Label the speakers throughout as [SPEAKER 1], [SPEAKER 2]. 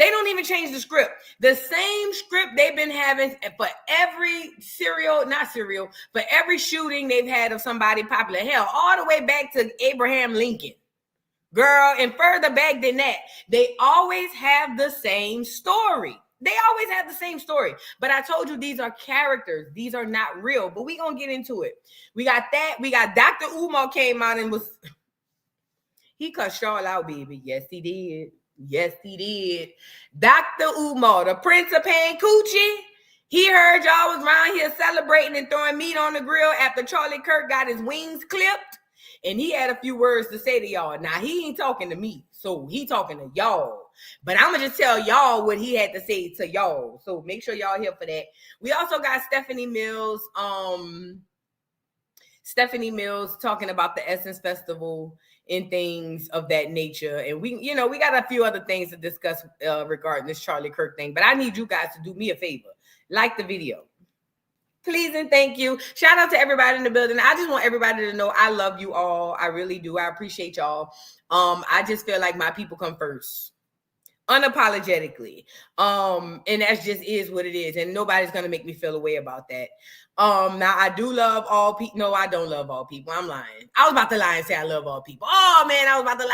[SPEAKER 1] They don't even change the script. The same script they've been having for every for every shooting they've had of somebody popular. Hell, all the way back to Abraham Lincoln. Girl, and further back than that, they always have the same story. They always have the same story. But I told you these are characters. These are not real. But we going to get into it. We got that. We got Dr. Umar came out and he cut Charlotte out, baby. Yes, he did. Yes, he did. Dr. Umar, the Prince of Pancoochie, he heard y'all was around here celebrating and throwing meat on the grill after Charlie Kirk got his wings clipped. And he had a few words to say to y'all. Now, he ain't talking to me, so he talking to y'all. But I'm going to just tell y'all what he had to say to y'all. So make sure y'all here for that. We also got Stephanie Mills talking about the Essence Festival and things of that nature. And we got a few other things to discuss regarding this Charlie Kirk thing. But I need you guys to do me a favor. Like the video. Please and thank you. Shout out to everybody in the building. I just want everybody to know I love you all. I really do. I appreciate y'all. I just feel like my people come first. Unapologetically. And that just is what it is. And nobody's going to make me feel a way about that. Now I do love all people. No, I don't love all people. I'm lying. I was about to lie and say I love all people. Oh man, I was about to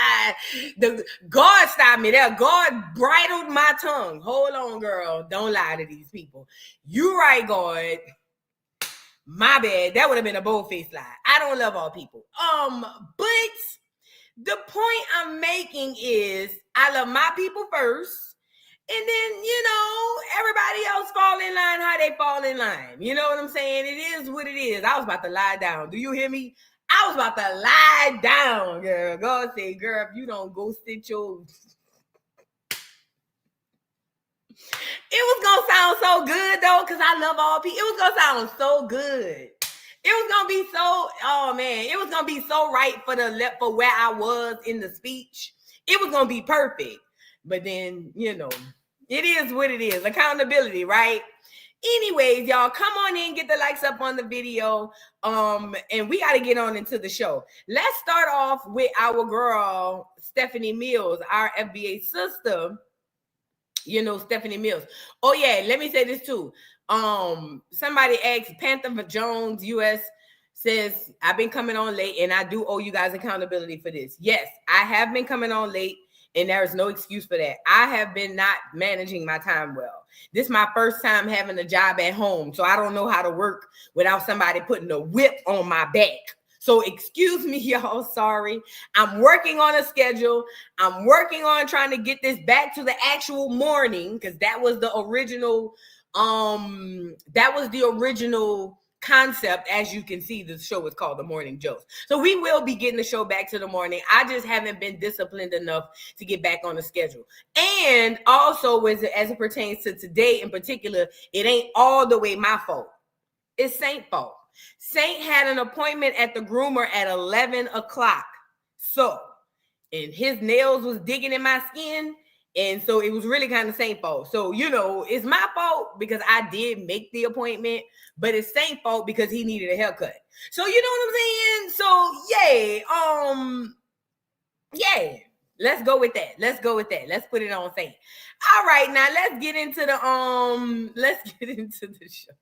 [SPEAKER 1] lie. God stopped me there. God bridled my tongue. Hold on, girl. Don't lie to these people. You right, God. My bad. That would have been a bold-faced lie. I don't love all people. But the point I'm making is I love my people first. And then, everybody else fall in line how they fall in line. You know what I'm saying? It is what it is. I was about to lie down. Do you hear me? I was about to lie down, girl. God say, girl, if you don't go sit your... It was going to sound so good, though, because I love all people. It was going to sound so good. It was going to be so... Oh, man. It was going to be so right for where I was in the speech. It was going to be perfect. But then, it is what it is. Accountability, right? Anyways, y'all, come on in, get the likes up on the video. And we got to get on into the show. Let's start off with our girl, Stephanie Mills, our FBA sister. Stephanie Mills. Oh, yeah, let me say this too. Somebody asked, Panther Jones, US, says, I've been coming on late, and I do owe you guys accountability for this. Yes, I have been coming on late. And there is no excuse for that. I have been not managing my time well. This is my first time having a job at home. So I don't know how to work without somebody putting a whip on my back. So excuse me, y'all. Sorry. I'm working on a schedule. I'm working on trying to get this back to the actual morning. Because that was the original, concept. As you can see, the show is called The Morning Joce. So we will be getting the show back to the morning. I just haven't been disciplined enough to get back on the schedule. And also, as it pertains to today in particular, it ain't all the way my fault. It's Saint's fault. Saint had an appointment at the groomer at 11 o'clock. So, and his nails was digging in my skin. And so it was really kind of Saint's fault. So, it's my fault because I did make the appointment, but it's Saint's fault because he needed a haircut. So, you know what I'm saying? So, yeah, let's go with that. Let's put it on Saint. All right, now let's get into the show.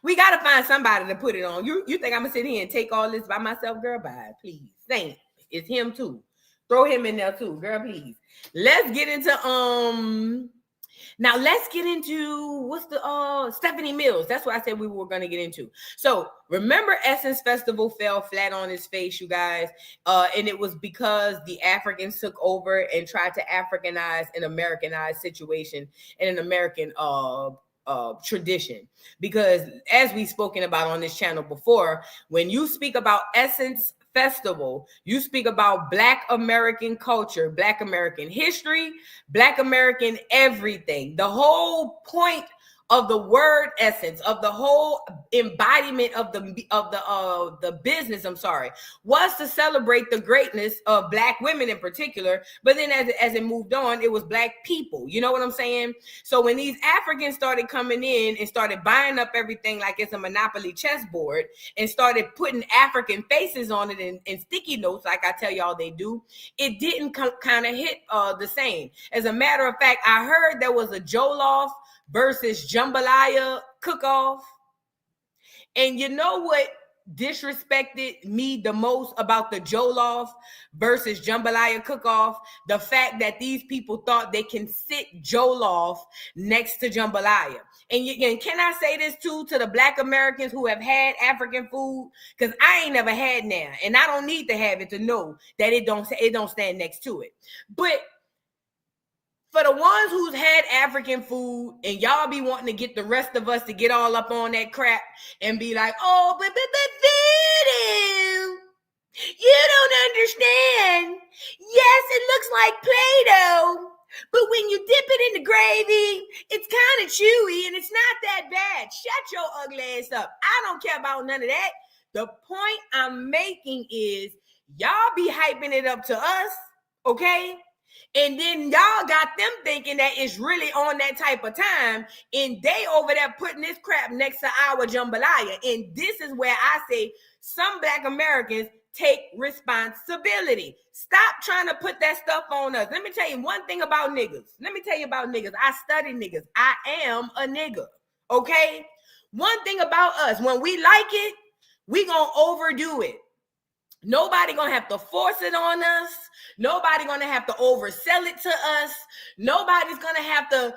[SPEAKER 1] We got to find somebody to put it on. You think I'm going to sit here and take all this by myself, girl? Bye, please. Saint, it's him too. Throw him in there too, girl, please. Let's get into what's the Stephanie Mills. That's what I said we were going to get into. So remember, Essence Festival fell flat on its face, you guys, and it was because the Africans took over and tried to Africanize an Americanized situation and an American tradition. Because as we've spoken about on this channel before, when you speak about Essence Festival, you speak about Black American culture, Black American history, Black American everything. The whole point of the word essence, of the whole embodiment of the business, was to celebrate the greatness of Black women in particular. But then as it moved on, it was Black people. You know what I'm saying? So when these Africans started coming in and started buying up everything like it's a Monopoly chessboard and started putting African faces on it and sticky notes, like I tell y'all they do, it didn't kind of hit the same. As a matter of fact, I heard there was a Jollof versus jambalaya cook-off. And you know what disrespected me the most about the Jollof versus jambalaya cook-off? The fact that these people thought they can sit Jollof next to jambalaya. And can I say this too to the Black Americans who have had African food? Because I ain't never had now, and I don't need to have it to know that it don't stand next to it. But for the ones who's had African food, and y'all be wanting to get the rest of us to get all up on that crap and be like, oh, but voodoo, you don't understand. Yes, it looks like Play-Doh, but when you dip it in the gravy, it's kind of chewy and it's not that bad. Shut your ugly ass up. I don't care about none of that. The point I'm making is y'all be hyping it up to us, okay? And then y'all got them thinking that it's really on that type of time, and they over there putting this crap next to our jambalaya. And this is where I say some Black Americans take responsibility. Stop trying to put that stuff on us. Let me tell you one thing about niggas. I study niggas. I am a nigga, okay? One thing about us, when we like it, we gonna overdo it. Nobody gonna have to force it on us. Nobody gonna have to oversell it to us. Nobody's gonna have to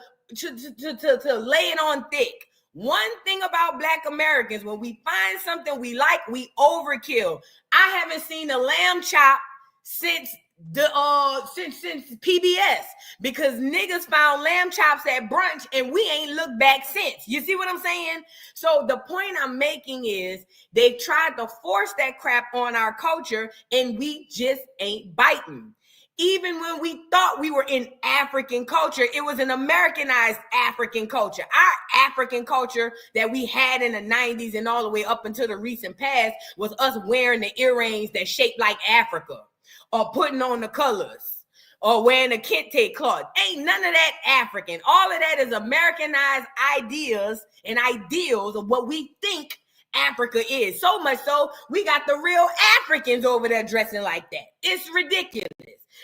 [SPEAKER 1] lay it on thick. One thing about Black Americans, when we find something we like, we overkill. I haven't seen a lamb chop since PBS, because niggas found lamb chops at brunch and we ain't looked back since. You see what I'm saying? So the point I'm making is they tried to force that crap on our culture and we just ain't biting. Even when we thought we were in African culture, it was an Americanized African culture. Our African culture that we had in the 90s and all the way up until the recent past was us wearing the earrings that shaped like Africa, or putting on the colors, or wearing a kente cloth. Ain't none of that African. All of that is Americanized ideas and ideals of what we think Africa is. So much so, we got the real Africans over there dressing like that. It's ridiculous.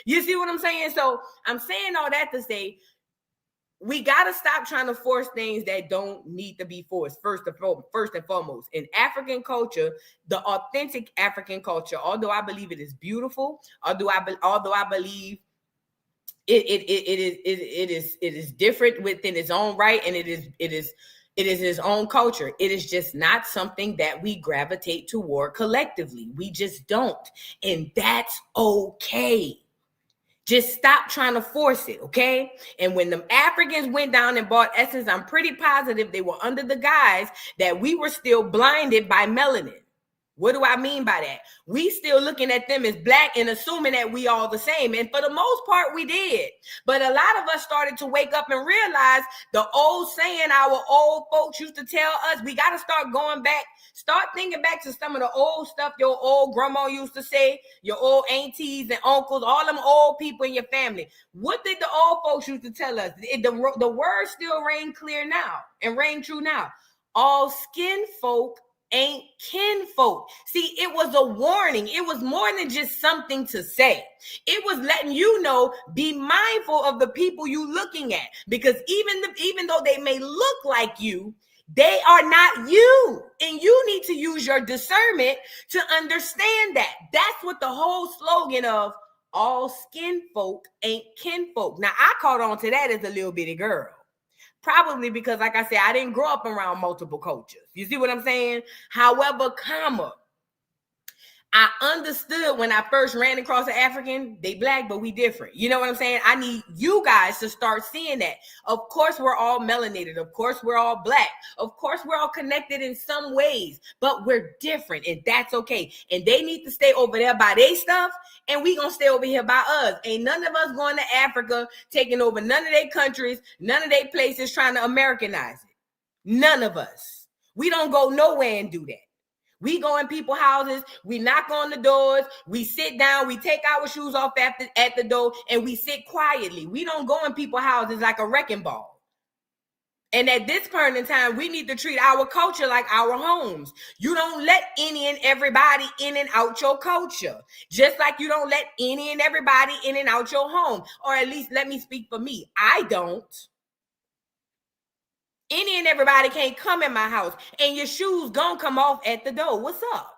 [SPEAKER 1] You see what I'm saying? So I'm saying all that to say, we got to stop trying to force things that don't need to be forced. First and foremost, in African culture, the authentic African culture, although I believe it is beautiful, although I believe it is different within its own right, and it is its own culture. It is just not something that we gravitate toward collectively. We just don't, and that's okay. Just stop trying to force it, okay? And when the Africans went down and bought Essence, I'm pretty positive they were under the guise that we were still blinded by melanin. What do I mean by that? We still looking at them as Black and assuming that we all the same. And for the most part, we did. But a lot of us started to wake up and realize the old saying our old folks used to tell us, we got to start going back, start thinking back to some of the old stuff your old grandma used to say, your old aunties and uncles, all them old people in your family. What did the old folks used to tell us? The words still ring clear now and ring true now. All skin folk ain't kinfolk. See, it was a warning. It was more than just something to say. It was letting you know, be mindful of the people you looking at, because even though they may look like you, they are not you, and you need to use your discernment to understand that. That's what the whole slogan of all skin folk ain't kinfolk. Now, I caught on to that as a little bitty girl. Probably because, like I said, I didn't grow up around multiple cultures. You see what I'm saying? However, I understood when I first ran across an African, they Black, but we different. You know what I'm saying? I need you guys to start seeing that. Of course, we're all melanated. Of course, we're all Black. Of course, we're all connected in some ways, but we're different, and that's okay. And they need to stay over there by their stuff, and we gonna stay over here by us. Ain't none of us going to Africa, taking over none of their countries, none of their places, trying to Americanize it. None of us. We don't go nowhere and do that. We go in people's houses, we knock on the doors, we sit down, we take our shoes off at the door, and we sit quietly. We don't go in people's houses like a wrecking ball. And at this point in time, we need to treat our culture like our homes. You don't let any and everybody in and out your culture. Just like you don't let any and everybody in and out your home. Or at least let me speak for me. I don't. Any and everybody can't come in my house, and your shoes gonna come off at the door. What's up?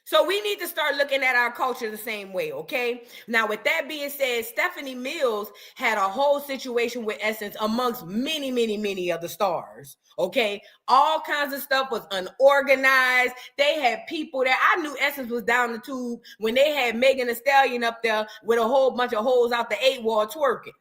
[SPEAKER 1] So we need to start looking at our culture the same way, okay? Now, with that being said, Stephanie Mills had a whole situation with Essence amongst many, many, many other stars, okay? All kinds of stuff was unorganized. They had people there. I knew Essence was down the tube when they had Megan Thee Stallion up there with a whole bunch of holes out the 8-wall twerking.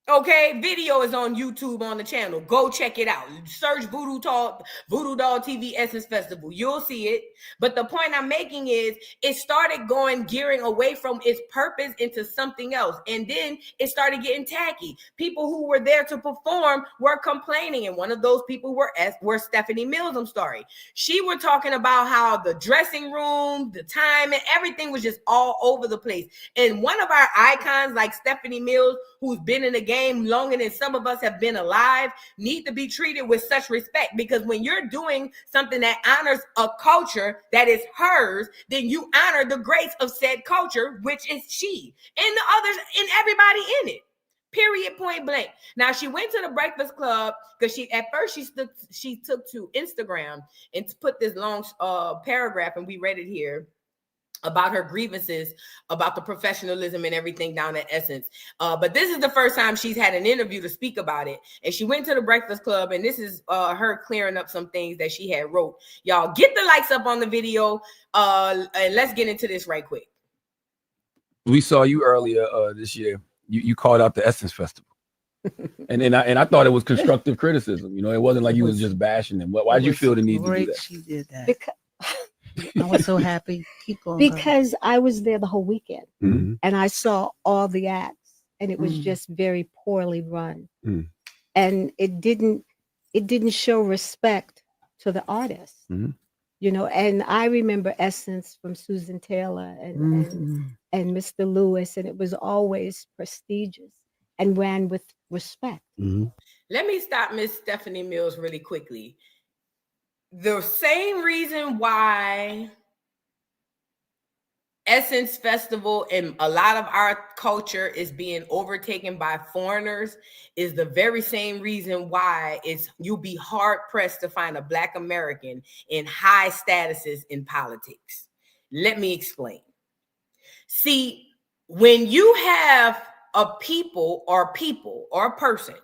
[SPEAKER 1] Okay, video is on YouTube on the channel. Go check it out. Search Voodoo Doll TV Essence Festival. You'll see it. But the point I'm making is it started gearing away from its purpose into something else. And then it started getting tacky. People who were there to perform were complaining. And one of those people were Stephanie Mills. I'm sorry. She was talking about how the dressing room, the time, and everything was just all over the place. And one of our icons like Stephanie Mills, who's been in the game longer than some of us have been alive, need to be treated with such respect, because when you're doing something that honors a culture that is hers, then you honor the greats of said culture, which is she and the others and everybody in it. Period, point blank. Now, she went to the Breakfast Club because she took to Instagram and put this long paragraph, and we read it here, about her grievances, about the professionalism and everything down at Essence. But this is the first time she's had an interview to speak about it. And she went to the Breakfast Club, and this is her clearing up some things that she had wrote. Y'all get the likes up on the video, and let's get into this right quick.
[SPEAKER 2] We saw you earlier this year. You called out the Essence Festival. and I thought it was constructive criticism. You know, it wasn't like you was just bashing them. Why did you feel the need to do that?
[SPEAKER 3] She did that. I was so happy. Keep going.
[SPEAKER 4] Because I was there the whole weekend, and I saw all the acts, and it was just very poorly run, and it didn't show respect to the artists, you know. And I remember Essence from Susan Taylor and Mr. Lewis, and it was always prestigious and ran with respect.
[SPEAKER 1] Let me stop Miss Stephanie Mills really quickly. The same reason why Essence Festival and a lot of our culture is being overtaken by foreigners is the very same reason why you'll be hard pressed to find a Black American in high statuses in politics. Let me explain. See, when you have a people or a person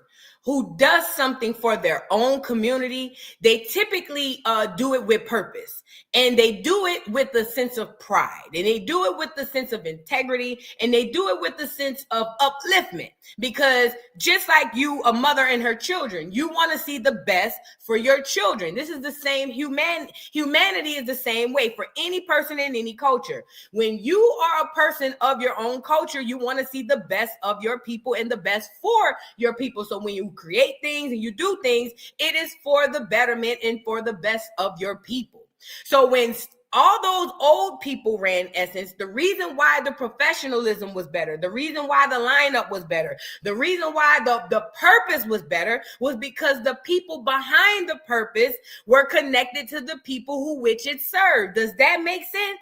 [SPEAKER 1] who does something for their own community, they typically do it with purpose. And they do it with a sense of pride. And they do it with the sense of integrity. And they do it with the sense of upliftment. Because just like you, a mother and her children, you want to see the best for your children. This is the same humanity is the same way for any person in any culture. When you are a person of your own culture, you want to see the best of your people and the best for your people. So when you create things and you do things, it is for the betterment and for the best of your people. So when all those old people ran Essence, the reason why the professionalism was better, the reason why the lineup was better, the reason why the purpose was better was because the people behind the purpose were connected to the people who which it served. Does that make sense?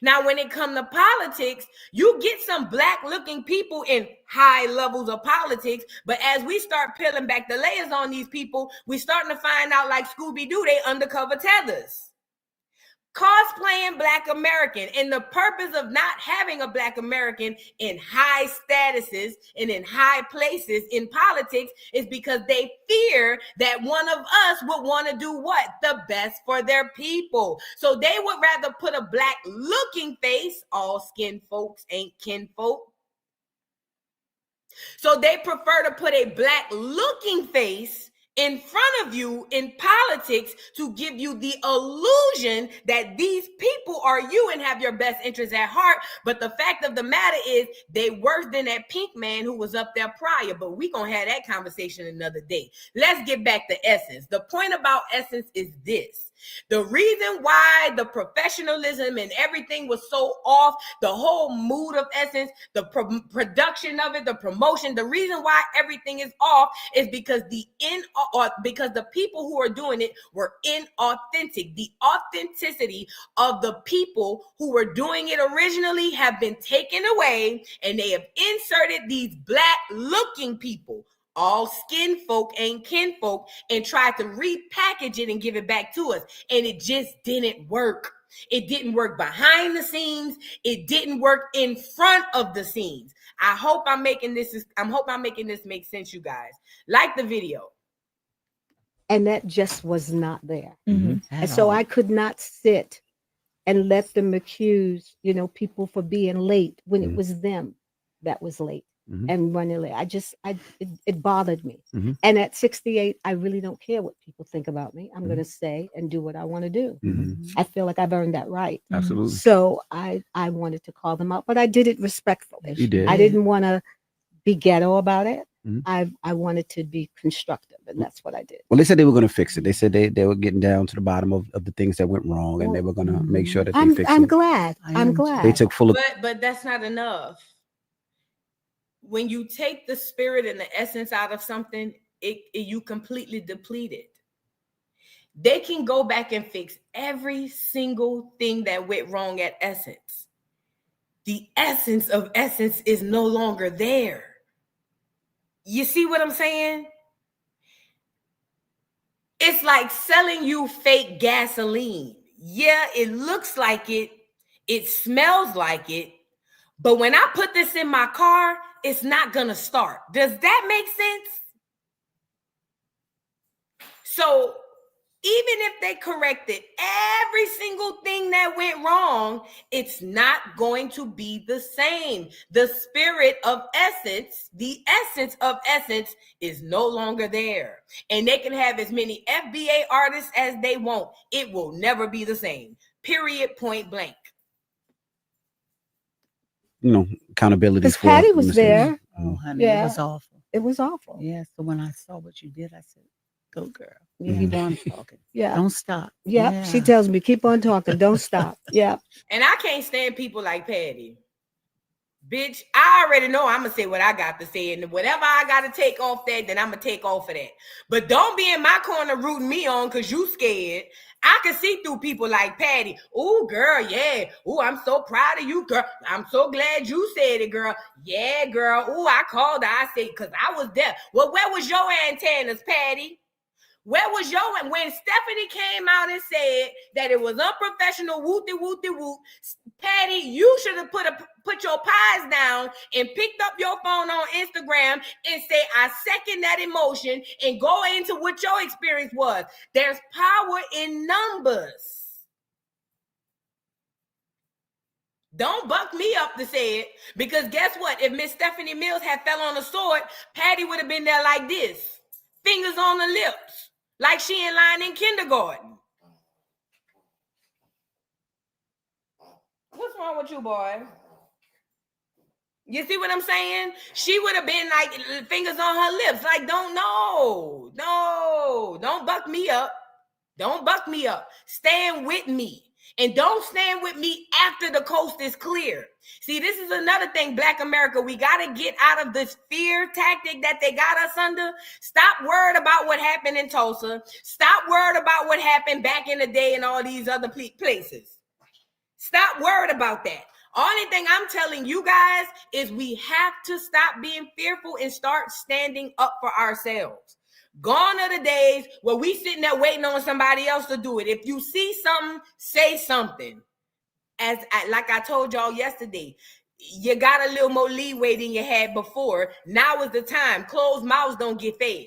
[SPEAKER 1] Now, when it comes to politics, you get some Black-looking people in high levels of politics, but as we start peeling back the layers on these people, we're starting to find out, like Scooby-Doo, they undercover tethers. Cosplaying Black American, and the purpose of not having a Black American in high statuses and in high places in politics is because they fear that one of us would want to do what? The best for their people. So they would rather put a Black looking face, all skin folks ain't kinfolk. So they prefer to put a Black looking face in front of you in politics to give you the illusion that these people are you and have your best interests at heart. But the fact of the matter is they worse than that pink man who was up there prior. But we gonna have that conversation another day. Let's get back to Essence. The point about Essence is this. The reason why the professionalism and everything was so off, the whole mood of Essence, the production of it, the promotion, the reason why everything is off is because because the people who are doing it were inauthentic. The authenticity of the people who were doing it originally have been taken away, and they have inserted these black looking people. All skin folk ain't kin folk, and tried to repackage it and give it back to us. And it just didn't work. It didn't work behind the scenes. It didn't work in front of the scenes. I hope I'm making this make sense, you guys. Like the video.
[SPEAKER 4] And that just was not there.
[SPEAKER 3] Mm-hmm.
[SPEAKER 4] And so I could not sit and let them accuse, people for being late when it was them that was late. And running late. It bothered me. And at 68, I really don't care what people think about me. I'm going to say and do what I want to do. I feel like I've earned that right.
[SPEAKER 2] Absolutely.
[SPEAKER 4] So I wanted to call them out, but I did it respectfully.
[SPEAKER 2] You did.
[SPEAKER 4] I didn't want to be ghetto about it. I wanted to be constructive, and that's what I did.
[SPEAKER 5] Well, they said they were going to fix it. They said they were getting down to the bottom of the things that went wrong, and they were going to make sure that they fixed it.
[SPEAKER 4] I'm glad. I'm glad.
[SPEAKER 5] They took full.
[SPEAKER 1] But that's not enough. When you take the spirit and the essence out of something, you completely deplete it. They can go back and fix every single thing that went wrong at Essence. The essence of Essence is no longer there. You see what I'm saying? It's like selling you fake gasoline. Yeah, it looks like it. It smells like it. But when I put this in my car, it's not going to start. Does that make sense? So even if they corrected every single thing that went wrong, it's not going to be the same. The spirit of Essence, the essence of Essence is no longer there. And they can have as many FBA artists as they want. It will never be the same. Period, point blank.
[SPEAKER 5] Accountability.
[SPEAKER 4] Because Patty was there.
[SPEAKER 3] Oh, honey,
[SPEAKER 4] Yeah.
[SPEAKER 3] it was awful.
[SPEAKER 4] It was awful.
[SPEAKER 3] Yeah. So when I saw what you did, I said, "Go, girl.
[SPEAKER 4] Yeah.
[SPEAKER 3] Keep on talking.
[SPEAKER 4] Yeah.
[SPEAKER 3] Don't stop."
[SPEAKER 4] Yep.
[SPEAKER 3] Yeah.
[SPEAKER 4] She tells me, keep on talking. Don't stop. Yeah.
[SPEAKER 1] And I can't stand people like Patty. Bitch, I already know I'm going to say what I got to say. And whatever I got to take off that, then I'm going to take off of that. But don't be in my corner rooting me on because you scared. I can see through people like Patty. Oh, girl, yeah. Oh, I'm so proud of you, girl. I'm so glad you said it, girl. Yeah, girl. Oh, I called her. I said, because I was there. Well, where was your antennas, Patty? Where was your, when Stephanie came out and said that it was unprofessional, whoop-de-whoop-de-whoop, Patty, you should have put your pies down and picked up your phone on Instagram and say, I second that emotion, and go into what your experience was. There's power in numbers. Don't buck me up to say it, because guess what? If Miss Stephanie Mills had fell on the sword, Patty would have been there like this, fingers on the lips, like she in line in kindergarten. What's wrong with you, boy? You see what I'm saying? She would have been like fingers on her lips, like don't buck me up. Don't buck me up. Stand with me. And don't stand with me after the coast is clear. See, this is another thing, Black America. We got to get out of this fear tactic that they got us under. Stop worried about what happened in Tulsa. Stop worried about what happened back in the day in all these other places. Stop worried about that. Only thing I'm telling you guys is we have to stop being fearful and start standing up for ourselves. Gone are the days where we sitting there waiting on somebody else to do it. If you see something, say something. Like I told y'all yesterday, you got a little more leeway than you had before. Now is the time. Closed mouths don't get fed.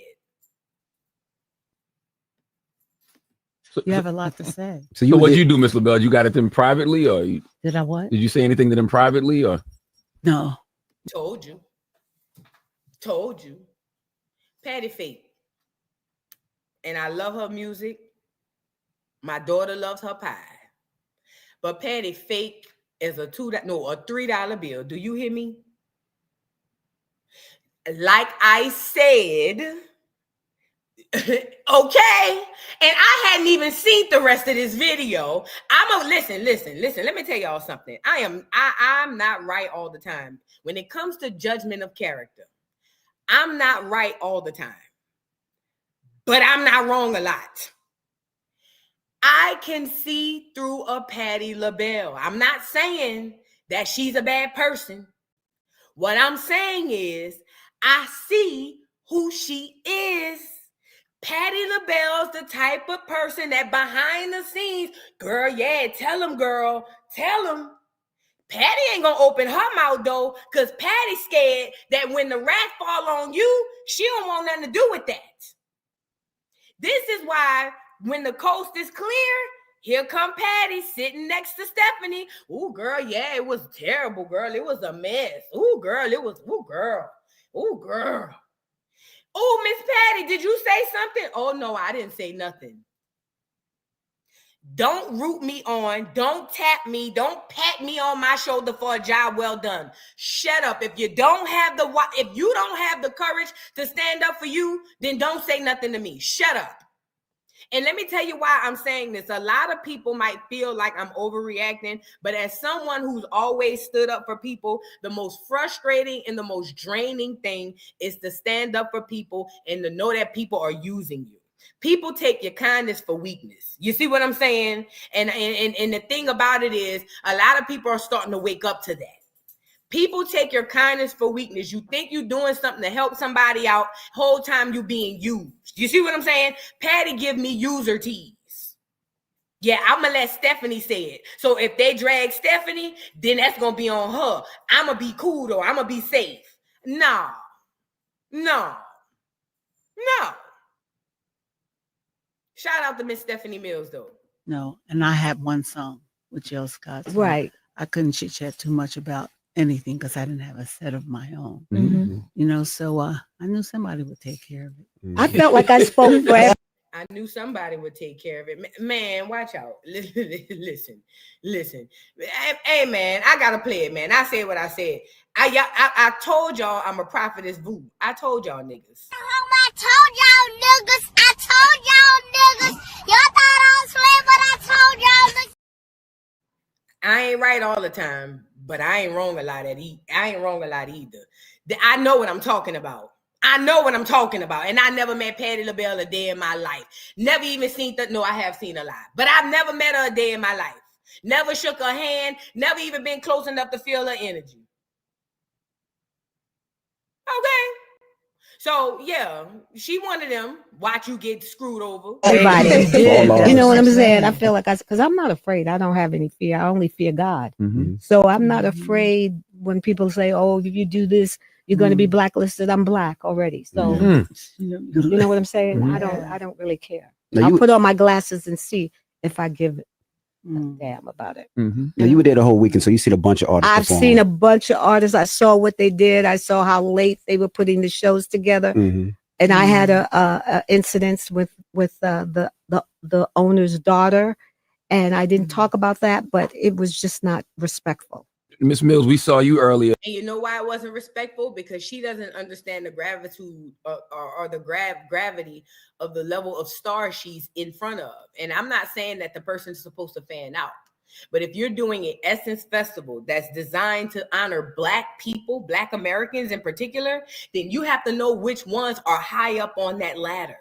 [SPEAKER 3] You have a lot to say.
[SPEAKER 2] So what did you do, Miss LaBelle? You got it to them privately, or
[SPEAKER 3] Did I what?
[SPEAKER 2] did you say anything to them privately, or?
[SPEAKER 3] No.
[SPEAKER 1] Told you. Patty fake. and I love her music. My daughter loves her pie. But Patty fake as a $3 bill. Do you hear me? Like I said, okay, and I hadn't even seen the rest of this video. Listen. Let me tell y'all something. I'm not right all the time. When it comes to judgment of character, I'm not right all the time. But I'm not wrong a lot. I can see through a Patti LaBelle. I'm not saying that she's a bad person. What I'm saying is I see who she is. Patti LaBelle's the type of person that behind the scenes, girl, yeah, tell him, girl, tell him. Patti ain't gonna open her mouth though, because Patty's scared that when the rat fall on you, she don't want nothing to do with that. This is why when the coast is clear, here come Patti sitting next to Stephanie. Ooh, girl, yeah, it was terrible, girl. It was a mess. Ooh, girl, ooh, girl. Ooh, girl. Oh, Miss Patti, did you say something? Oh, no, I didn't say nothing. Don't root me on. Don't tap me. Don't pat me on my shoulder for a job well done. Shut up. If you don't have the courage to stand up for you, then don't say nothing to me. Shut up. And let me tell you why I'm saying this. A lot of people might feel like I'm overreacting, but as someone who's always stood up for people, the most frustrating and the most draining thing is to stand up for people and to know that people are using you. People take your kindness for weakness. You see what I'm saying? And the thing about it is a lot of people are starting to wake up to that. People take your kindness for weakness. You think you're doing something to help somebody out, whole time you being used. You see what I'm saying? Patti give me user tease. Yeah, I'm going to let Stephanie say it. So if they drag Stephanie, then that's going to be on her. I'm going to be cool though. I'm going to be safe. No. Shout out to Miss Stephanie Mills though.
[SPEAKER 3] No, and I had one song with Jill Scott. So
[SPEAKER 4] Right.
[SPEAKER 3] I couldn't chit chat too much about anything because I didn't have a set of my own.
[SPEAKER 4] Mm-hmm.
[SPEAKER 3] You know, so I knew somebody would take care of it.
[SPEAKER 4] I felt like I spoke for everybody.
[SPEAKER 1] I knew somebody would take care of it. Man, watch out. Listen. Hey, man, I got to play it, man. I said what I said. I told y'all I'm a prophetess boo. I told y'all niggas.
[SPEAKER 6] I told y'all niggas. Y'all thought I was playing, but I told y'all niggas.
[SPEAKER 1] I ain't right all the time, but I ain't wrong a lot either. I know what I'm talking about. And I never met Patti LaBelle a day in my life. Never even seen I have seen her live. But I've never met her a day in my life. Never shook her hand. Never even been close enough to feel her energy. Okay. So, yeah, she one of them. Watch you get screwed over.
[SPEAKER 4] Everybody.
[SPEAKER 5] Yeah.
[SPEAKER 4] You know what I'm saying? I feel like because I'm not afraid. I don't have any fear. I only fear God.
[SPEAKER 5] Mm-hmm.
[SPEAKER 4] So I'm not afraid when people say, oh, if you do this, you're going to be blacklisted. I'm black already. So you know what I'm saying? I don't really care. I'll put on my glasses and see if I give a damn about it.
[SPEAKER 5] Mm-hmm. Now you were there the whole weekend, so you seen a bunch of artists.
[SPEAKER 4] I've seen a bunch of artists. I saw what they did. I saw how late they were putting the shows together.
[SPEAKER 5] Mm-hmm.
[SPEAKER 4] And I had a incident with the owner's daughter, and I didn't talk about that, but it was just not respectful.
[SPEAKER 2] Miss Mills, we saw you earlier.
[SPEAKER 1] And you know why it wasn't respectful? Because she doesn't understand the gravitude or the gravity of the level of star she's in front of. And I'm not saying that the person's supposed to fan out. But if you're doing an Essence Festival that's designed to honor Black people, Black Americans in particular, then you have to know which ones are high up on that ladder.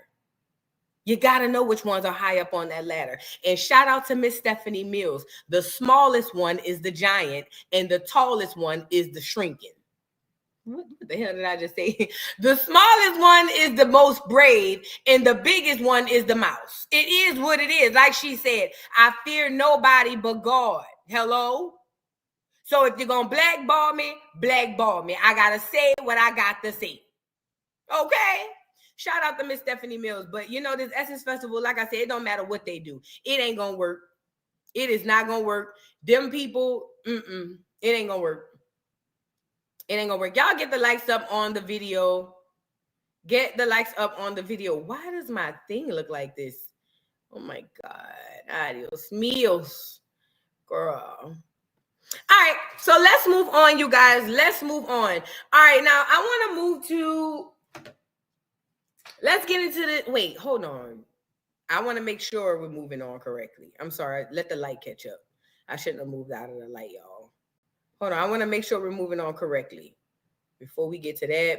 [SPEAKER 1] You got to know which ones are high up on that ladder. And shout out to Miss Stephanie Mills. The smallest one is the giant and the tallest one is the shrinking. What the hell did I just say? The smallest one is the most brave and the biggest one is the mouse. It is what it is. Like she said, I fear nobody but God. Hello? So if you're going to blackball me. I got to say what I got to say. Okay? Shout out to Miss Stephanie Mills. But you know, this Essence Festival, like I said, it don't matter what they do. It ain't going to work. It is not going to work. Them people, it ain't going to work. It ain't going to work. Y'all get the likes up on the video. Get the likes up on the video. Why does my thing look like this? Oh my God. Adios míos. Girl. All right. So let's move on, you guys. Let's move on. All right. Now I want to move to, let's get into the, wait, hold on. I want to make sure we're moving on correctly. I'm sorry. Let the light catch up. I shouldn't have moved out of the light, y'all. Hold on. I want to make sure we're moving on correctly. Before we get to that.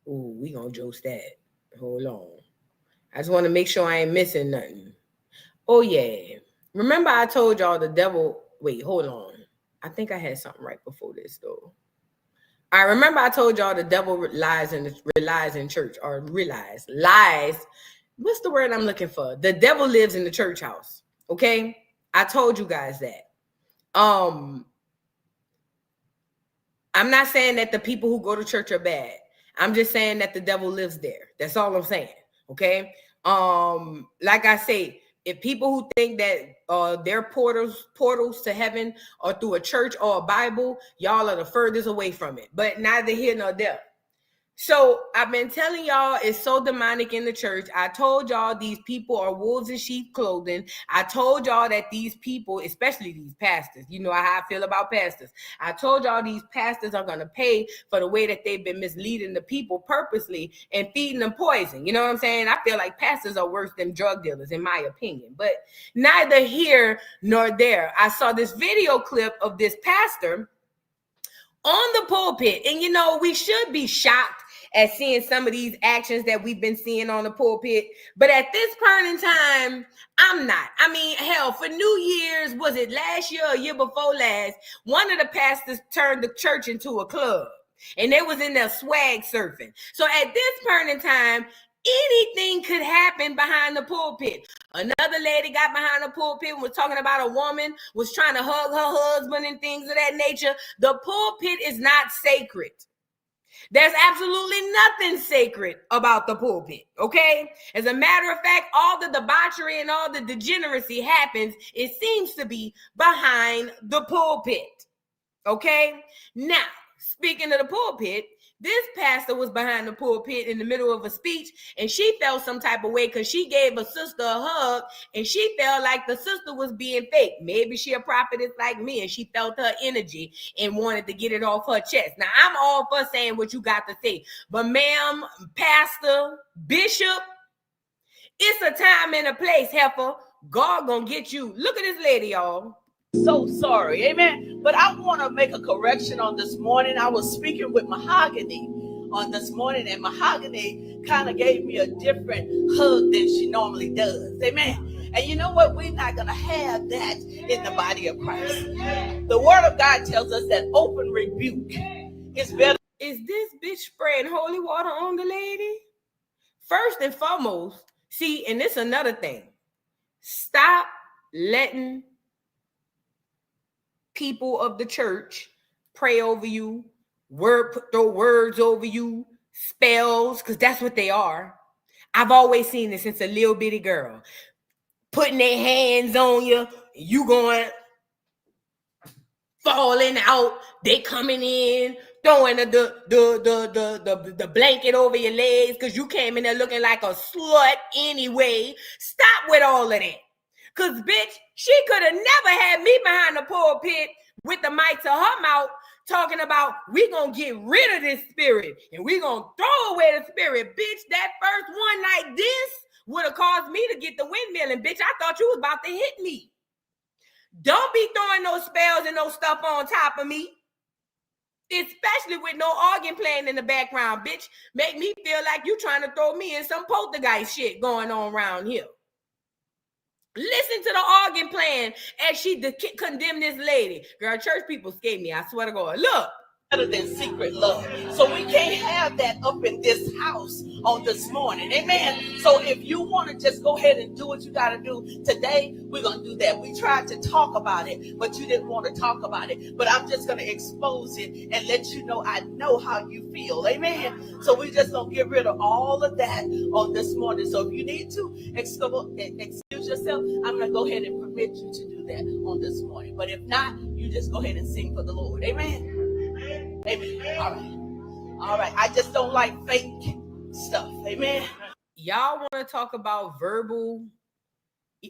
[SPEAKER 1] Ooh, we gonna Joce that. Hold on. I just want to make sure I ain't missing nothing. Oh, yeah. Remember I told y'all the devil... Wait, hold on. I think I had something right before this, though. I remember I told y'all the devil relies in church, or lies. What's the word I'm looking for? The devil lives in the church house. Okay? I told you guys that. I'm not saying that the people who go to church are bad. I'm just saying that the devil lives there. That's all I'm saying. Okay? Like I say, if people who think that their portals to heaven are through a church or a Bible, y'all are the furthest away from it. But neither here nor there. So I've been telling y'all it's so demonic in the church. I told y'all these people are wolves in sheep clothing. I told y'all that these people, especially these pastors, you know how I feel about pastors. I told y'all these pastors are going to pay for the way that they've been misleading the people purposely and feeding them poison. You know what I'm saying? I feel like pastors are worse than drug dealers, in my opinion. But neither here nor there. I saw this video clip of this pastor on the pulpit. And, you know, we should be shocked at seeing some of these actions that we've been seeing on the pulpit. But at this point in time, I'm not. I mean, hell, for New Year's, was it last year or year before last, one of the pastors turned the church into a club. And they was in there swag surfing. So at this point in time, anything could happen behind the pulpit. Another lady got behind the pulpit and was talking about a woman, was trying to hug her husband and things of that nature. The pulpit is not sacred. There's absolutely nothing sacred about the pulpit, okay? As a matter of fact, all the debauchery and all the degeneracy happens, it seems to be behind the pulpit, okay? Now, speaking of the pulpit, this pastor was behind the pulpit in the middle of a speech, and she felt some type of way because she gave a sister a hug, and she felt like the sister was being fake. Maybe she a prophetess like me, and she felt her energy and wanted to get it off her chest. Now, I'm all for saying what you got to say, but ma'am, pastor, bishop, it's a time and a place, heifer. God gonna get you. Look at this lady, y'all.
[SPEAKER 7] So sorry, amen. But I want to make a correction on this morning. I was speaking with Mahogany on this morning, and Mahogany kind of gave me a different hug than she normally does, amen. And you know what? We're not going to have that in the body of Christ. The word of God tells us that open rebuke is better.
[SPEAKER 1] Is this bitch spraying holy water on the lady? First and foremost, see, and this is another thing. Stop letting people of the church pray over you, throw words over you, spells, because that's what they are. I've always seen this since a little bitty girl. Putting their hands on you, you going falling out, they coming in, throwing the blanket over your legs because you came in there looking like a slut anyway. Stop with all of that. Because, bitch, she could have never had me behind the pulpit with the mic to her mouth talking about we going to get rid of this spirit and we going to throw away the spirit. Bitch, that first one like this would have caused me to get the windmill. And, bitch, I thought you was about to hit me. Don't be throwing those spells and those stuff on top of me, especially with no organ playing in the background. Bitch, make me feel like you trying to throw me in some poltergeist shit going on around here. Listen to the organ playing as she condemned this lady. Girl, church people scared me. I swear to God. Look.
[SPEAKER 7] Better than secret love. So we can't have that up in this house on this morning. Amen. So if you want to just go ahead and do what you got to do today, we're going to do that. We tried to talk about it, but you didn't want to talk about it. But I'm just going to expose it and let you know I know how you feel. Amen. So we just going to get rid of all of that on this morning. So if you need to excuse yourself, I'm going to go ahead and permit you to do that on this morning. But if not, you just go ahead and sing for the Lord. Amen. Amen. All right. All right. I just don't like fake stuff. Amen.
[SPEAKER 1] Y'all want to talk about verbal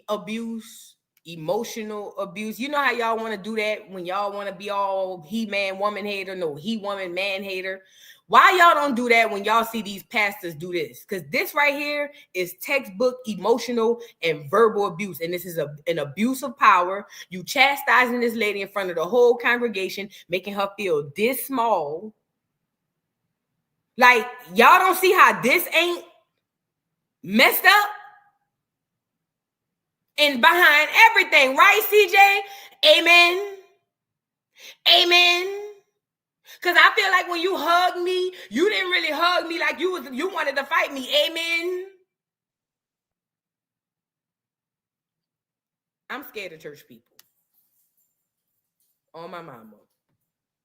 [SPEAKER 1] abuse, emotional abuse? You know how y'all want to do that when y'all want to be all he man woman hater, no he woman man hater. Why y'all don't do that when y'all see these pastors do this? Because this right here is textbook emotional and verbal abuse, and this is an abuse of power. You chastising this lady in front of the whole congregation, making her feel this small. Like, y'all don't see how this ain't messed up? And behind everything, right, CJ? Amen. Amen. Because I feel like when you hugged me, you didn't really hug me like you wanted to fight me. Amen. I'm scared of church people. On my mama.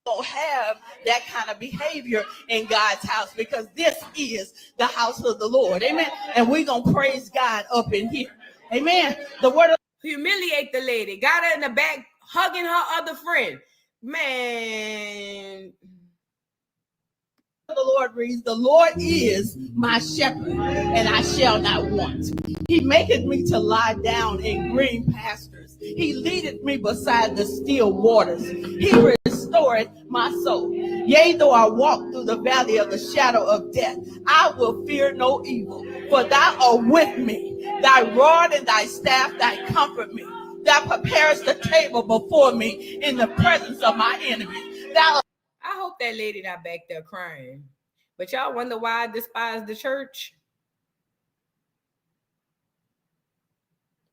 [SPEAKER 7] Don't have that kind of behavior in God's house, because this is the house of the Lord. Amen. And we're going to praise God up in here. Amen. The word of
[SPEAKER 1] humiliate the lady. Got her in the back hugging her other friend. Man.
[SPEAKER 7] The Lord reads, the Lord is my shepherd, and I shall not want. He maketh me to lie down in green pastures. He leadeth me beside the still waters. He restored my soul. Yea, though I walk through the valley of the shadow of death, I will fear no evil, for thou art with me. Thy rod and thy staff, thy comfort me. Thou preparest the table before me in the presence of my enemies.
[SPEAKER 1] I hope that lady not back there crying. But y'all wonder why I despise the church?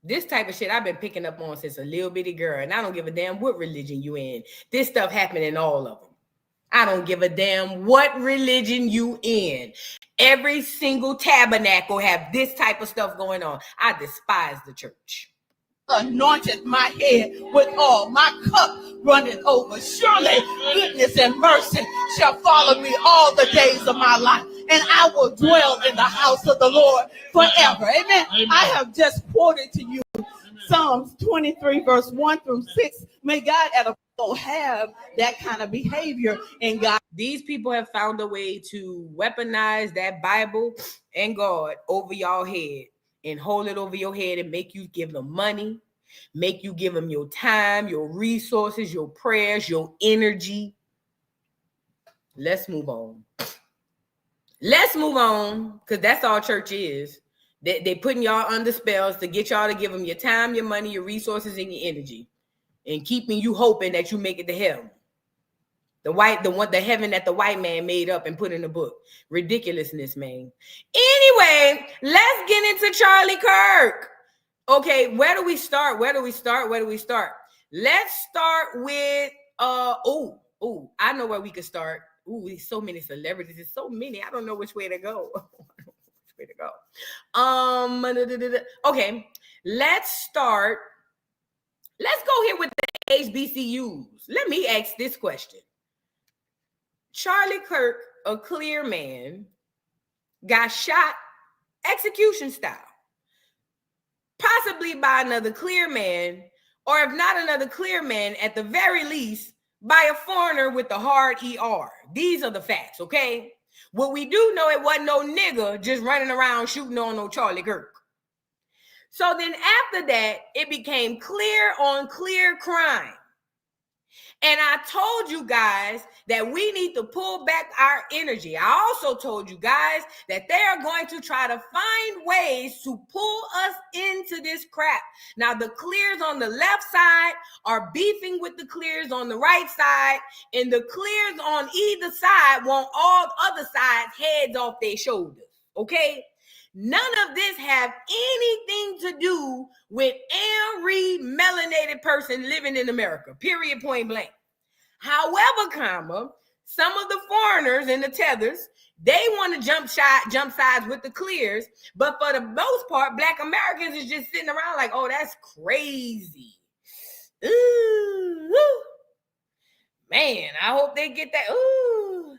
[SPEAKER 1] This type of shit I've been picking up on since a little bitty girl, and I don't give a damn what religion you in. This stuff happening in all of them. I don't give a damn what religion you in. Every single tabernacle have this type of stuff going on. I despise the church.
[SPEAKER 7] Anointed my head with oil, my cup runneth over. Surely goodness and mercy shall follow me all the days of my life, and I will dwell in the house of the Lord forever. Amen. I have just quoted to you Psalms 23 verse 1 through 6. May God don't have that kind of behavior in God.
[SPEAKER 1] These people have found a way to weaponize that Bible and God over y'all head, and hold it over your head and make you give them money, make you give them your time, your resources, your prayers, your energy. Let's move on. Let's move on, because that's all church is. They putting y'all under spells to get y'all to give them your time, your money, your resources, and your energy, and keeping you hoping that you make it to heaven. The heaven that the white man made up and put in the book. Ridiculousness, man. Anyway, let's get into Charlie Kirk. Okay, where do we start? Let's start with I know where we could start. There's so many celebrities. There's so many. I don't know which way to go. Okay, let's start. Let's go here with the HBCUs. Let me ask this question. Charlie Kirk, a clear man, got shot execution style, possibly by another clear man, or if not another clear man, at the very least, by a foreigner with the hard ER. These are the facts, okay? What we do know, it wasn't no nigga just running around shooting on no Charlie Kirk. So then after that, it became clear on clear crime. And I told you guys that we need to pull back our energy. I also told you guys that they are going to try to find ways to pull us into this crap. Now, the clears on the left side are beefing with the clears on the right side, and the clears on either side want all other sides' heads off their shoulders, okay? None of this have anything to do with every melanated person living in America, period, point blank. However, some of the foreigners and the tethers, they want to jump sides with the clears, but for the most part, Black Americans is just sitting around like, oh, that's crazy. Ooh, woo. Man, I hope they get that. Ooh.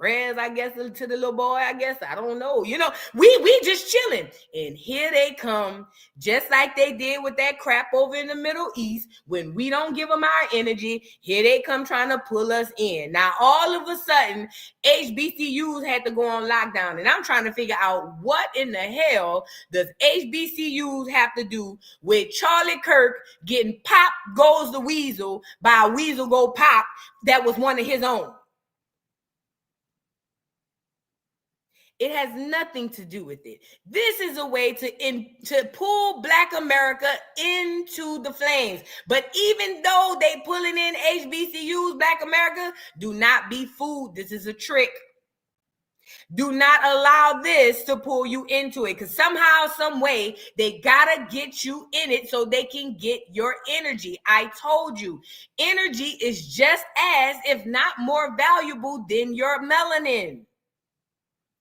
[SPEAKER 1] prayers, I guess, to the little boy, I guess. I don't know. You know, we just chilling. And here they come, just like they did with that crap over in the Middle East. When we don't give them our energy, here they come trying to pull us in. Now, all of a sudden, HBCUs had to go on lockdown. And I'm trying to figure out what in the hell does HBCUs have to do with Charlie Kirk getting pop goes the weasel by a weasel go pop that was one of his own. It has nothing to do with it. This is a way to pull Black America into the flames. But even though they pulling in HBCUs, Black America, do not be fooled. This is a trick. Do not allow this to pull you into it, because somehow, some way, they gotta get you in it so they can get your energy. I told you, energy is just as, if not more valuable than your melanin.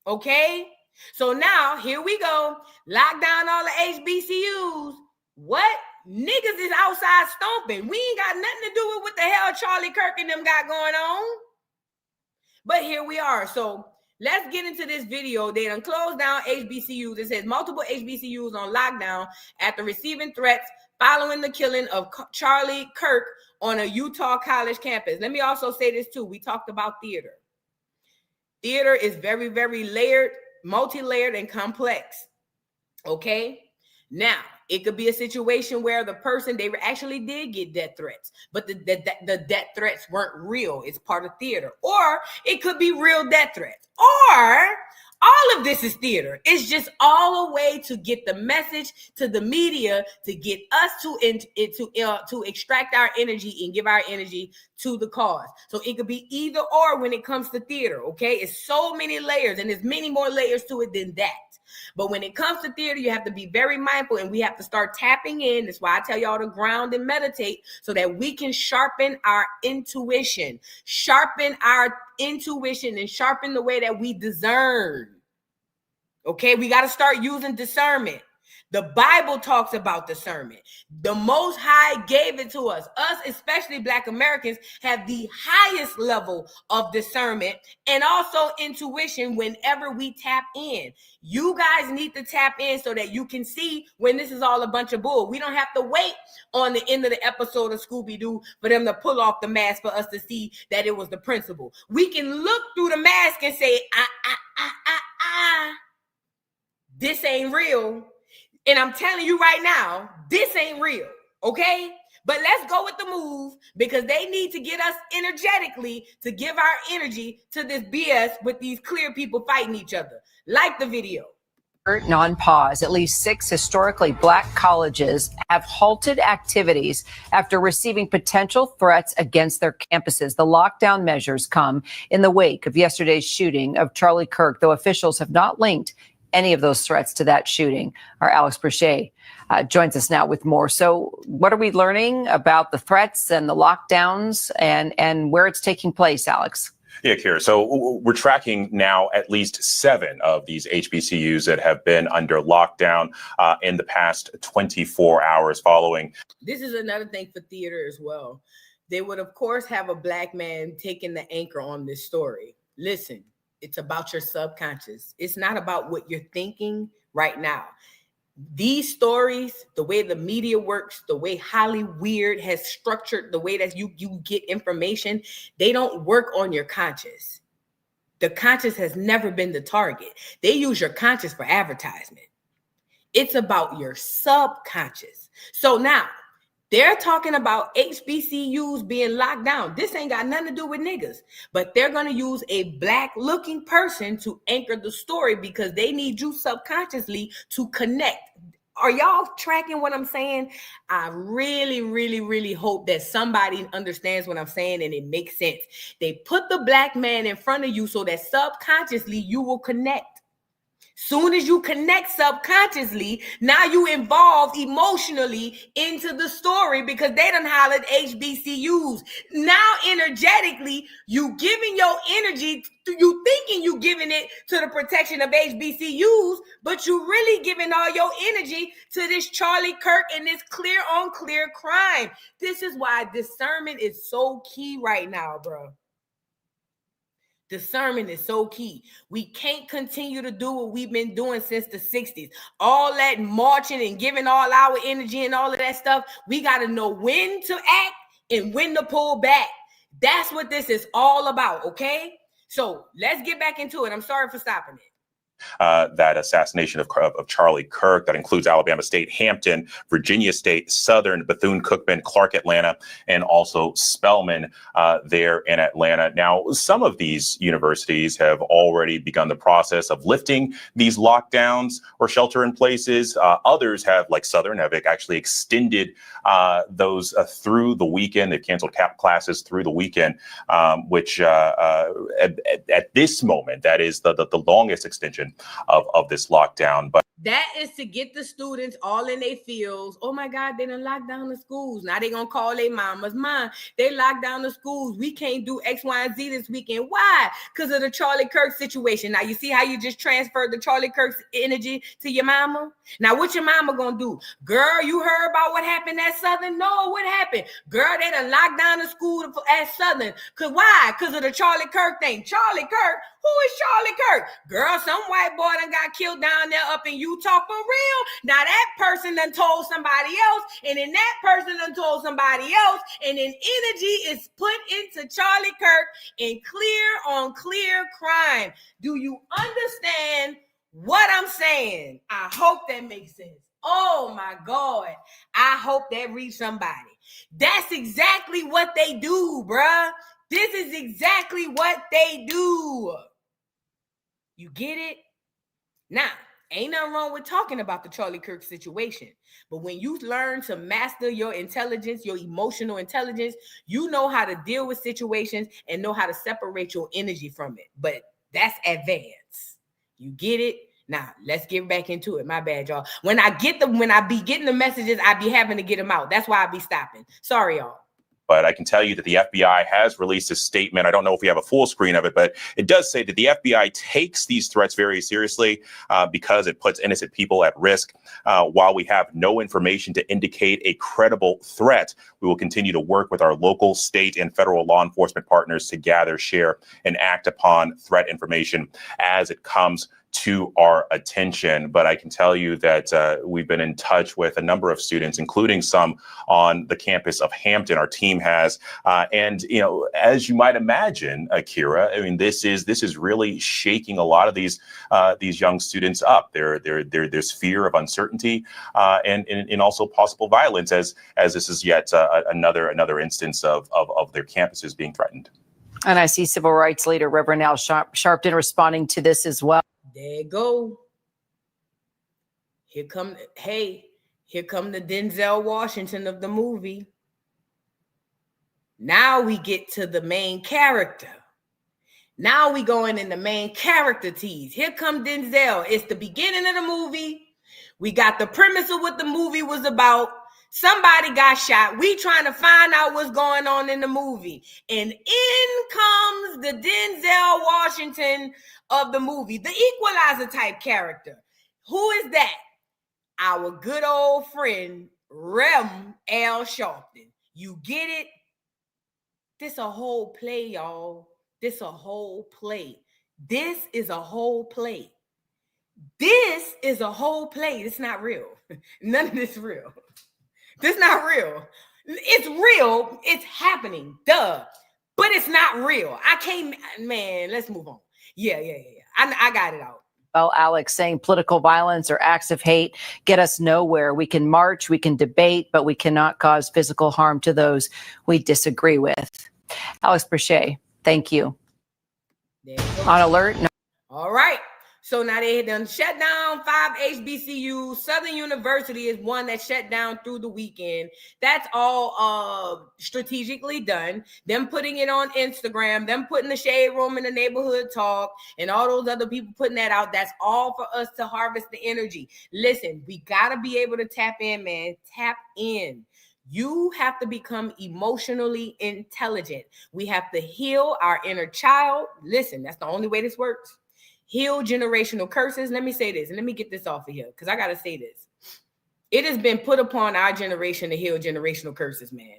[SPEAKER 1] Okay? So now, here we go. Lock down all the HBCUs. What? Niggas is outside stomping. We ain't got nothing to do with what the hell Charlie Kirk and them got going on. But here we are. So let's get into this video. They done closed down HBCUs. It says multiple HBCUs on lockdown after receiving threats following the killing of Charlie Kirk on a Utah college campus. Let me also say this too. We talked about theater. Theater is very, very layered, multi-layered, and complex. Okay? Now, it could be a situation where the person, they actually did get death threats, but the death threats weren't real. It's part of theater. Or it could be real death threats. Or all of this is theater. It's just all a way to get the message to the media, to get us to extract our energy and give our energy to the cause. So it could be either or when it comes to theater, okay? It's so many layers, and there's many more layers to it than that. But when it comes to theater, you have to be very mindful, and we have to start tapping in. That's why I tell y'all to ground and meditate so that we can sharpen our intuition, and sharpen the way that we discern. Okay, we got to start using discernment. The Bible talks about discernment. The Most High gave it to us. Us, especially Black Americans, have the highest level of discernment and also intuition whenever we tap in. You guys need to tap in so that you can see when this is all a bunch of bull. We don't have to wait on the end of the episode of Scooby-Doo for them to pull off the mask for us to see that it was the principal. We can look through the mask and say, this ain't real. And I'm telling you right now, this ain't real, okay? But let's go with the move, because they need to get us energetically to give our energy to this BS with these clear people fighting each other. Like the video.
[SPEAKER 8] On pause. At least 6 historically Black colleges have halted activities after receiving potential threats against their campuses. The lockdown measures come in the wake of yesterday's shooting of Charlie Kirk, though officials have not linked any of those threats to that shooting. Our Alex Brachet joins us now with more. So what are we learning about the threats and the lockdowns and where it's taking place, Alex?
[SPEAKER 9] Yeah, Kira. So we're tracking now at least 7 of these HBCUs that have been under lockdown in the past 24 hours following.
[SPEAKER 1] This is another thing for theater as well. They would, of course, have a Black man taking the anchor on this story. Listen. It's about your subconscious. It's not about what you're thinking right now. These stories, the way the media works, the way Hollywood has structured, the way that you get information, they don't work on your conscious. The conscious has never been the target. They use your conscious for advertisement. It's about your subconscious. So now, they're talking about HBCUs being locked down. This ain't got nothing to do with niggas, but they're going to use a Black looking person to anchor the story because they need you subconsciously to connect. Are y'all tracking what I'm saying? I really, really, really hope that somebody understands what I'm saying and it makes sense. They put the Black man in front of you so that subconsciously you will connect. Soon as you connect subconsciously, now you involve emotionally into the story because they done hollered HBCUs. Now energetically, you giving your energy, you thinking you giving it to the protection of HBCUs, but you really giving all your energy to this Charlie Kirk and this clear on clear crime. This is why discernment is so key right now, bro. Discernment is so key. We can't continue to do what we've been doing since the 60s. All that marching and giving all our energy and all of that stuff. We got to know when to act and when to pull back. That's what this is all about, okay? So let's get back into it. I'm sorry for stopping it.
[SPEAKER 9] That assassination of Charlie Kirk, that includes Alabama State, Hampton, Virginia State, Southern, Bethune-Cookman, Clark Atlanta, and also Spelman there in Atlanta. Now, some of these universities have already begun the process of lifting these lockdowns or shelter in places. Others have, like Southern, have actually extended those through the weekend. They've canceled classes through the weekend, which at this moment, that is the longest extension of this lockdown. But
[SPEAKER 1] that is to get the students all in their fields. Oh my God, they done locked down the schools. Now they gonna call their mamas. Mom, they locked down the schools. We can't do X, Y, and Z this weekend. Why? Because of the Charlie Kirk situation. Now you see how you just transferred the Charlie Kirk's energy to your mama? Now what your mama gonna do? Girl, you heard about what happened at Southern? No, what happened? Girl, they done locked down the school at Southern. Cause why? Because of the Charlie Kirk thing. Charlie Kirk? Who is Charlie Kirk? Girl, some white boy done got killed down there up in Utah for real. Now that person done told somebody else, and then that person done told somebody else, and then energy is put into Charlie Kirk and clear on clear crime. Do you understand what I'm saying? I hope that makes sense. Oh my God. I hope that reached somebody. That's exactly what they do, bruh. This is exactly what they do. You get it? Now, ain't nothing wrong with talking about the Charlie Kirk situation. But when you learn to master your intelligence, your emotional intelligence, you know how to deal with situations and know how to separate your energy from it. But that's advanced. You get it? Now, let's get back into it. My bad, y'all. When I be getting the messages, I be having to get them out. That's why I be stopping. Sorry, y'all.
[SPEAKER 9] But I can tell you that the FBI has released a statement. I don't know if we have a full screen of it, but it does say that the FBI takes these threats very seriously because it puts innocent people at risk. While we have no information to indicate a credible threat, we will continue to work with our local, state, and federal law enforcement partners to gather, share, and act upon threat information as it comes to our attention. But I can tell you that we've been in touch with a number of students, including some on the campus of Hampton. Our team has, and you know, as you might imagine, Akira, I mean, this is really shaking a lot of these young students up. There's fear of uncertainty and also possible violence as this is yet another instance of their campuses being threatened.
[SPEAKER 8] And I see civil rights leader Reverend Al Sharpton responding to this as well.
[SPEAKER 1] There you go. Here come the Denzel Washington of the movie. Now we get to the main character. Now we going in the main character tease. Here come Denzel. It's the beginning of the movie. We got the premise of what the movie was about. Somebody got shot. We trying to find out what's going on in the movie. And in comes the Denzel Washington of the movie, the equalizer type character. Who is that? Our good old friend, Rem Al Sharpton. You get it? This a whole play, y'all. This a whole play. This is a whole play. This is a whole play. It's not real. None of this real. This not real. It's real. It's happening. Duh. But it's not real. I can't, man, let's move on. Yeah. I got it out.
[SPEAKER 8] Well, Alex, saying political violence or acts of hate get us nowhere. We can march, we can debate, but we cannot cause physical harm to those we disagree with. Alex Brachet, thank you. On alert. No.
[SPEAKER 1] All right. So now they done shut down 5 HBCUs. Southern University is one that shut down through the weekend. That's all strategically done. Them putting it on Instagram, them putting the shade room in the neighborhood talk, and all those other people putting that out. That's all for us to harvest the energy. Listen, we got to be able to tap in, man. Tap in. You have to become emotionally intelligent. We have to heal our inner child. Listen, that's the only way this works. Heal generational curses. Let me say this, and let me get this off of here, because I got to say this. It has been put upon our generation to heal generational curses, man.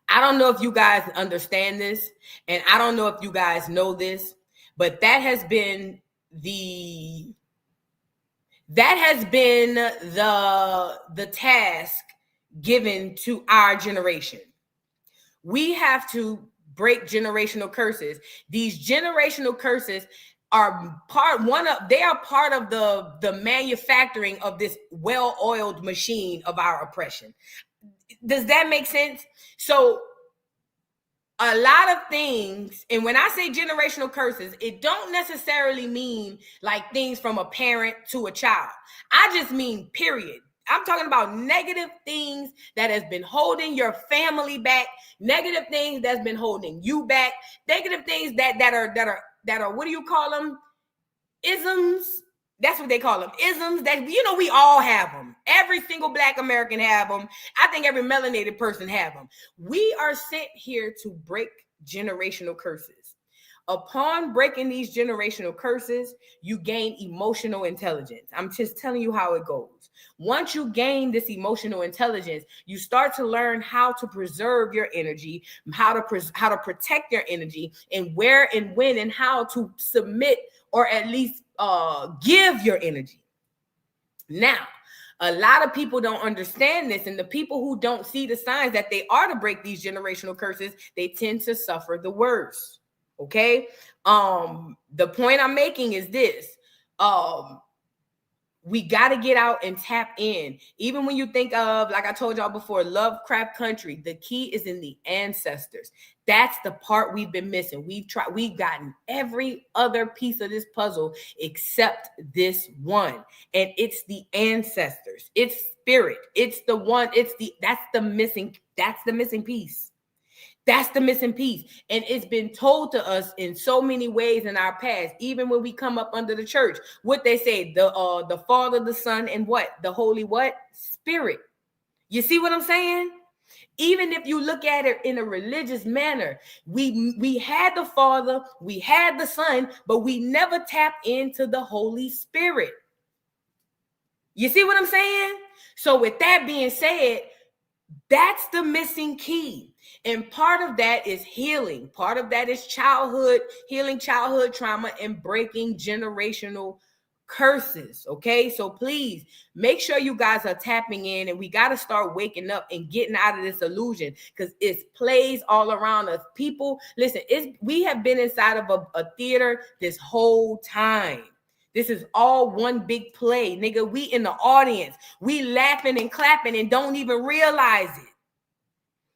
[SPEAKER 1] I don't know if you guys understand this, and I don't know if you guys know this, but that has been the task given to our generation. We have to break generational curses. These generational curses are part of the manufacturing of this well-oiled machine of our oppression. Does that make sense? So a lot of things, and when I say generational curses, it don't necessarily mean like things from a parent to a child. I just mean period. I'm talking about negative things that has been holding your family back, negative things that's been holding you back, negative things that are what do you call them? Isms. That's what they call them. Isms that, we all have them. Every single Black American have them. I think every melanated person have them. We are sent here to break generational curses. Upon breaking these generational curses, you gain emotional intelligence. I'm just telling you how it goes. Once you gain this emotional intelligence, you start to learn how to preserve your energy, how to protect your energy, and where and when and how to submit or at least give your energy. Now, a lot of people don't understand this, and the people who don't see the signs that they are to break these generational curses, they tend to suffer the worst. Okay. The point I'm making is this. We got to get out and tap in. Even when you think of, like I told y'all before, Lovecraft Country, the key is in the ancestors. That's the part we've been missing. We've gotten every other piece of this puzzle except this one. And it's the ancestors. It's spirit. It's the one, that's the missing piece. That's the missing piece. And it's been told to us in so many ways in our past, even when we come up under the church. What they say, the Father, the Son, and what? The Holy what? Spirit. You see what I'm saying? Even if you look at it in a religious manner, we had the Father, we had the Son, but we never tapped into the Holy Spirit. You see what I'm saying? So with that being said, that's the missing key. And part of that is healing. Part of that is healing childhood trauma and breaking generational curses. Okay, so please make sure you guys are tapping in, and we got to start waking up and getting out of this illusion, because it plays all around us. People, listen, we have been inside of a theater this whole time. This is all one big play, nigga. We in the audience, we laughing and clapping and don't even realize it.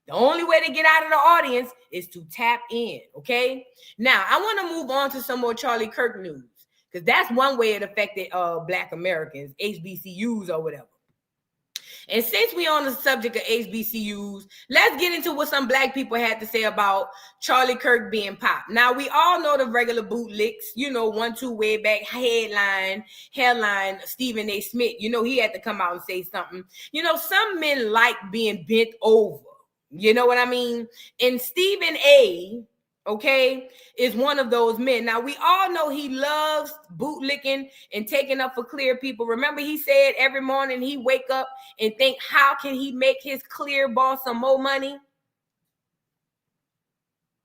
[SPEAKER 1] The only way to get out of the audience is to tap in, okay? Now, I want to move on to some more Charlie Kirk news, because that's one way it affected Black Americans, HBCUs or whatever. And since we on the subject of HBCUs, let's get into what some Black people had to say about Charlie Kirk being pop. Now, we all know the regular bootlicks, 1-2 way back, hairline, Stephen A. Smith. He had to come out and say something. Some men like being bent over. You know what I mean? And Stephen A., okay, is one of those men. Now, we all know he loves bootlicking and taking up for clear people. Remember, he said every morning he wake up and think, how can he make his clear boss some more money?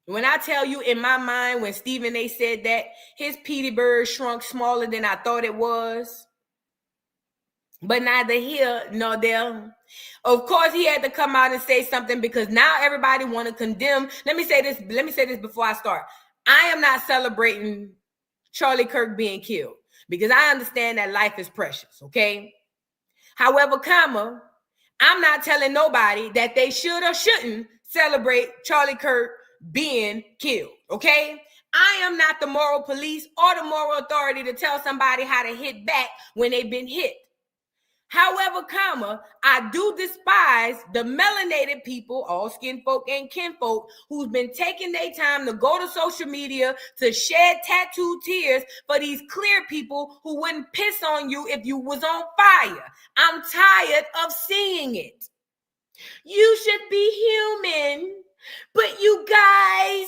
[SPEAKER 1] When I tell you, in my mind, when Stephen A. said that, his Petey Bird shrunk smaller than I thought it was. But neither here nor there. Of course, he had to come out and say something, because now everybody want to condemn. Let me say this before I start. I am not celebrating Charlie Kirk being killed, because I understand that life is precious, okay? However, I'm not telling nobody that they should or shouldn't celebrate Charlie Kirk being killed, okay? I am not the moral police or the moral authority to tell somebody how to hit back when they've been hit. However, I do despise the melanated people, all skin folk and kinfolk, who's been taking their time to go to social media to shed tattooed tears for these clear people who wouldn't piss on you if you was on fire. I'm tired of seeing it. You should be human, but you guys,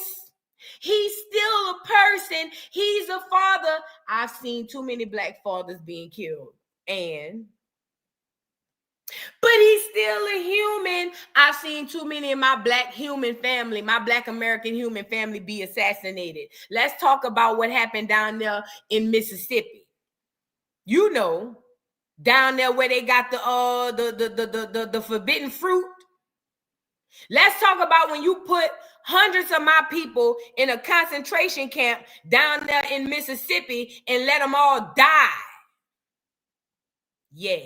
[SPEAKER 1] he's still a person. He's a father. I've seen too many Black fathers being killed. And But he's still a human. I've seen too many in my black human family, my black American human family be assassinated. Let's talk about what happened down there in Mississippi. You know, down there where they got the forbidden fruit. Let's talk about when you put hundreds of my people in a concentration camp down there in Mississippi and let them all die. Yeah.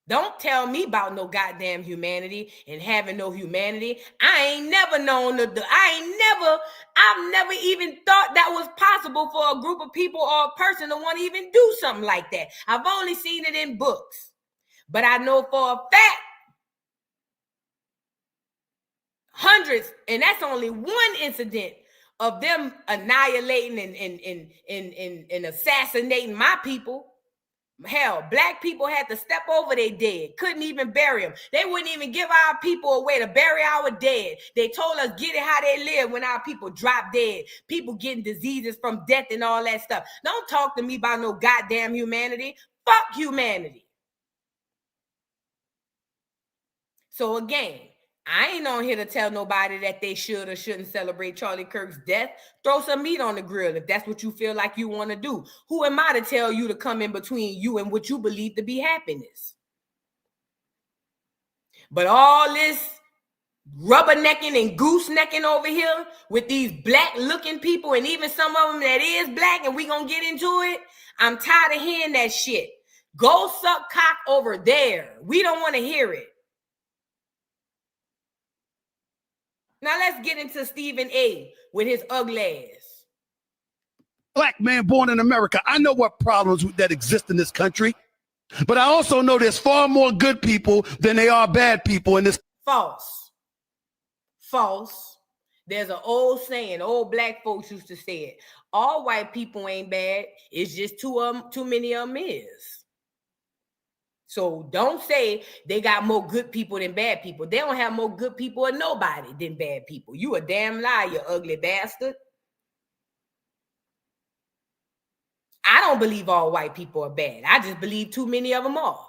[SPEAKER 1] Don't tell me about no goddamn humanity and having no humanity. I've never even thought that was possible for a group of people or a person to want to even do something like that. I've only seen it in books. But I know for a fact, hundreds, and that's only one incident of them annihilating and assassinating my people. Hell, black people had to step over their dead. Couldn't even bury them. They wouldn't even give our people a way to bury our dead. They told us get it how they live when our people drop dead. People getting diseases from death and all that stuff. Don't talk to me about no goddamn humanity. Fuck humanity. So again, I ain't on here to tell nobody that they should or shouldn't celebrate Charlie Kirk's death. Throw some meat on the grill if that's what you feel like you want to do. Who am I to tell you to come in between you and what you believe to be happiness? But all this rubbernecking and goosenecking over here with these black looking people and even some of them that is black, and we gonna get into it, I'm tired of hearing that shit. Go suck cock over there. We don't want to hear it. Now let's get into Stephen A. with his ugly ass.
[SPEAKER 10] Black man born in America. I know what problems that exist in this country, but I also know there's far more good people than there are bad people in this.
[SPEAKER 1] False. False. There's an old saying, old black folks used to say it. All white people ain't bad. It's just too many of them is. So don't say they got more good people than bad people. They don't have more good people or nobody than bad people. You a damn liar, you ugly bastard. I don't believe all white people are bad. I just believe too many of them are.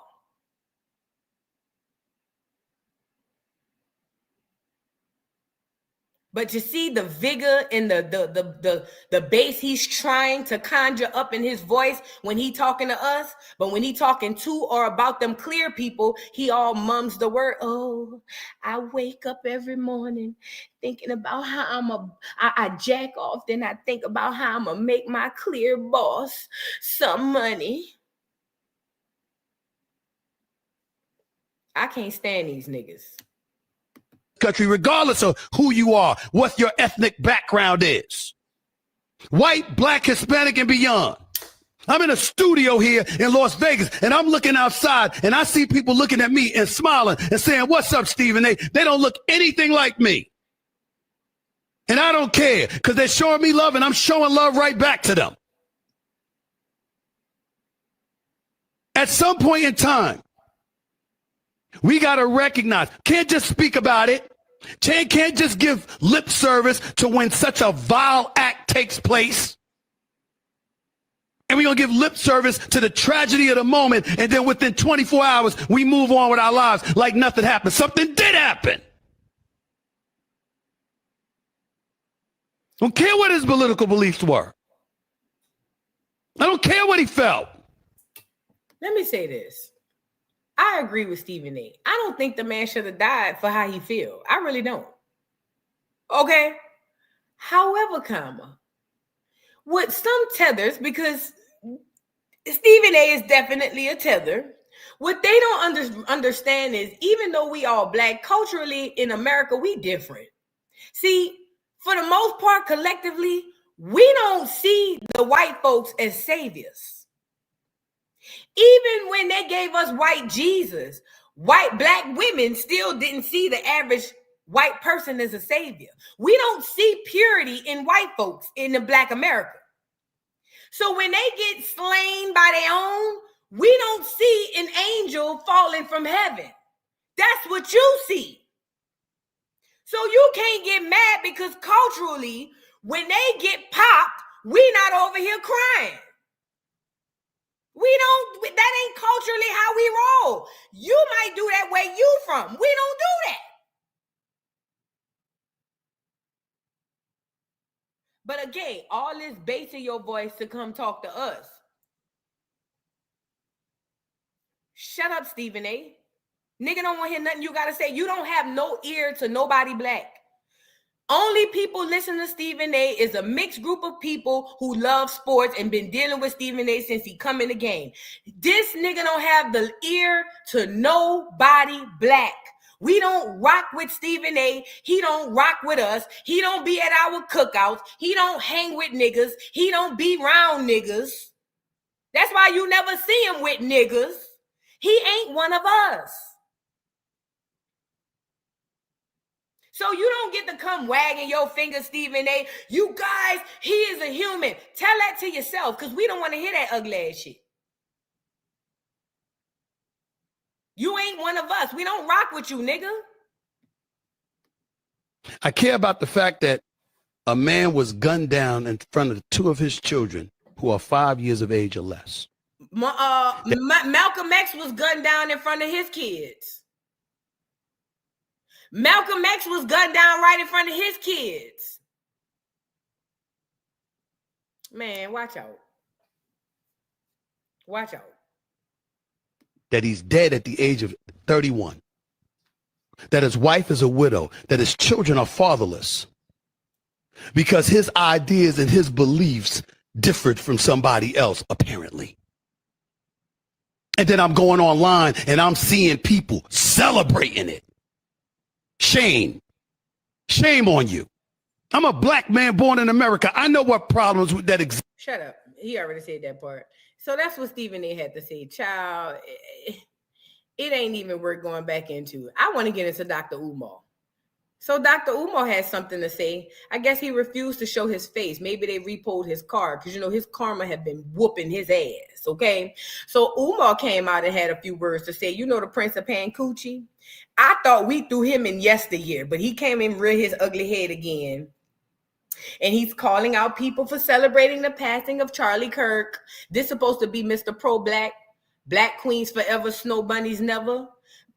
[SPEAKER 1] But you see the vigor and the bass he's trying to conjure up in his voice when he talking to us, but when he talking to or about them clear people, he all mums the word, oh, I wake up every morning thinking about how I jack off, then I think about how I'm gonna make my clear boss some money. I can't stand these niggas.
[SPEAKER 10] Country, regardless of who you are, what your ethnic background is. White, black, Hispanic, and beyond. I'm in a studio here in Las Vegas, and I'm looking outside, and I see people looking at me and smiling and saying, what's up, Stephen? They don't look anything like me. And I don't care, because they're showing me love, and I'm showing love right back to them. At some point in time, we got to recognize, can't just speak about it. Can't just give lip service to when such a vile act takes place. And we're going to give lip service to the tragedy of the moment. And then within 24 hours, we move on with our lives like nothing happened. Something did happen. I don't care what his political beliefs were. I don't care what he felt.
[SPEAKER 1] Let me say this. I agree with Stephen A. I don't think the man should have died for how he feel. I really don't. Okay? However, with some tethers, because Stephen A is definitely a tether, what they don't understand is even though we all black, culturally in America, we different. See, for the most part, collectively, we don't see the white folks as saviors. Even when they gave us white Jesus, black women still didn't see the average white person as a savior. We don't see purity in white folks in the black America. So when they get slain by their own, we don't see an angel falling from heaven. That's what you see. So you can't get mad because culturally, when they get popped, we not over here crying. That ain't culturally how we people. You might do that where you from. We don't do that. But again, all this basing your voice to come talk to us. Shut up, Stephen A. Nigga don't want to hear nothing you got to say. You don't have no ear to nobody black. Only people listen to Stephen A is a mixed group of people who love sports and been dealing with Stephen A since he come in the game. This nigga don't have the ear to nobody black. We don't rock with Stephen A. He don't rock with us. He don't be at our cookouts. He don't hang with niggas. He don't be around niggas. That's why you never see him with niggas. He ain't one of us. So you don't get to come wagging your finger, Stephen A. You guys, he is a human. Tell that to yourself, because we don't want to hear that ugly ass shit. You ain't one of us. We don't rock with you, nigga.
[SPEAKER 10] I care about the fact that a man was gunned down in front of two of his children who are 5 years of age or less.
[SPEAKER 1] Malcolm X was gunned down in front of his kids. Malcolm X was gunned down right in front of his kids. Man, watch out. Watch out.
[SPEAKER 10] That he's dead at the age of 31. That his wife is a widow. That his children are fatherless. Because his ideas and his beliefs differed from somebody else, apparently. And then I'm going online and I'm seeing people celebrating it. Shame. Shame on you. I'm a black man born in America. I know what problems that exist.
[SPEAKER 1] Shut up. He already said that part. So that's what Stephen A had to say. Child, it ain't even worth going back into. I want to get into Dr. Umar. So Dr. Umar has something to say. I guess he refused to show his face. Maybe they repoed his card because, you know, his karma had been whooping his ass, okay? So Umar came out and had a few words to say. You know the Prince of Pancoochie? I thought we threw him in yesteryear, but he came in rear his ugly head again. And he's calling out people for celebrating the passing of Charlie Kirk. This supposed to be Mr. Pro-Black, Black Queens Forever, Snow Bunnies Never.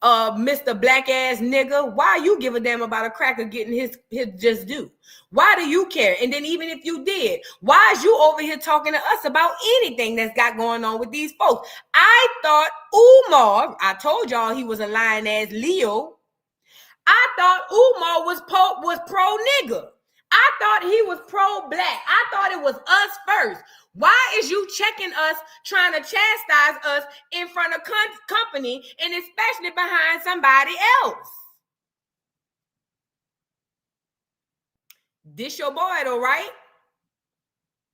[SPEAKER 1] Mr. Black ass nigga, why you give a damn about a cracker getting his just due? Why do you care? And then even if you did, why is you over here talking to us about anything that's got going on with these folks? I thought Umar, I told y'all he was a lying ass Leo. I thought Umar was pro nigga. I thought he was pro-black. I thought it was us first. Why is you checking us, trying to chastise us in front of company and especially behind somebody else? This your boy though, right?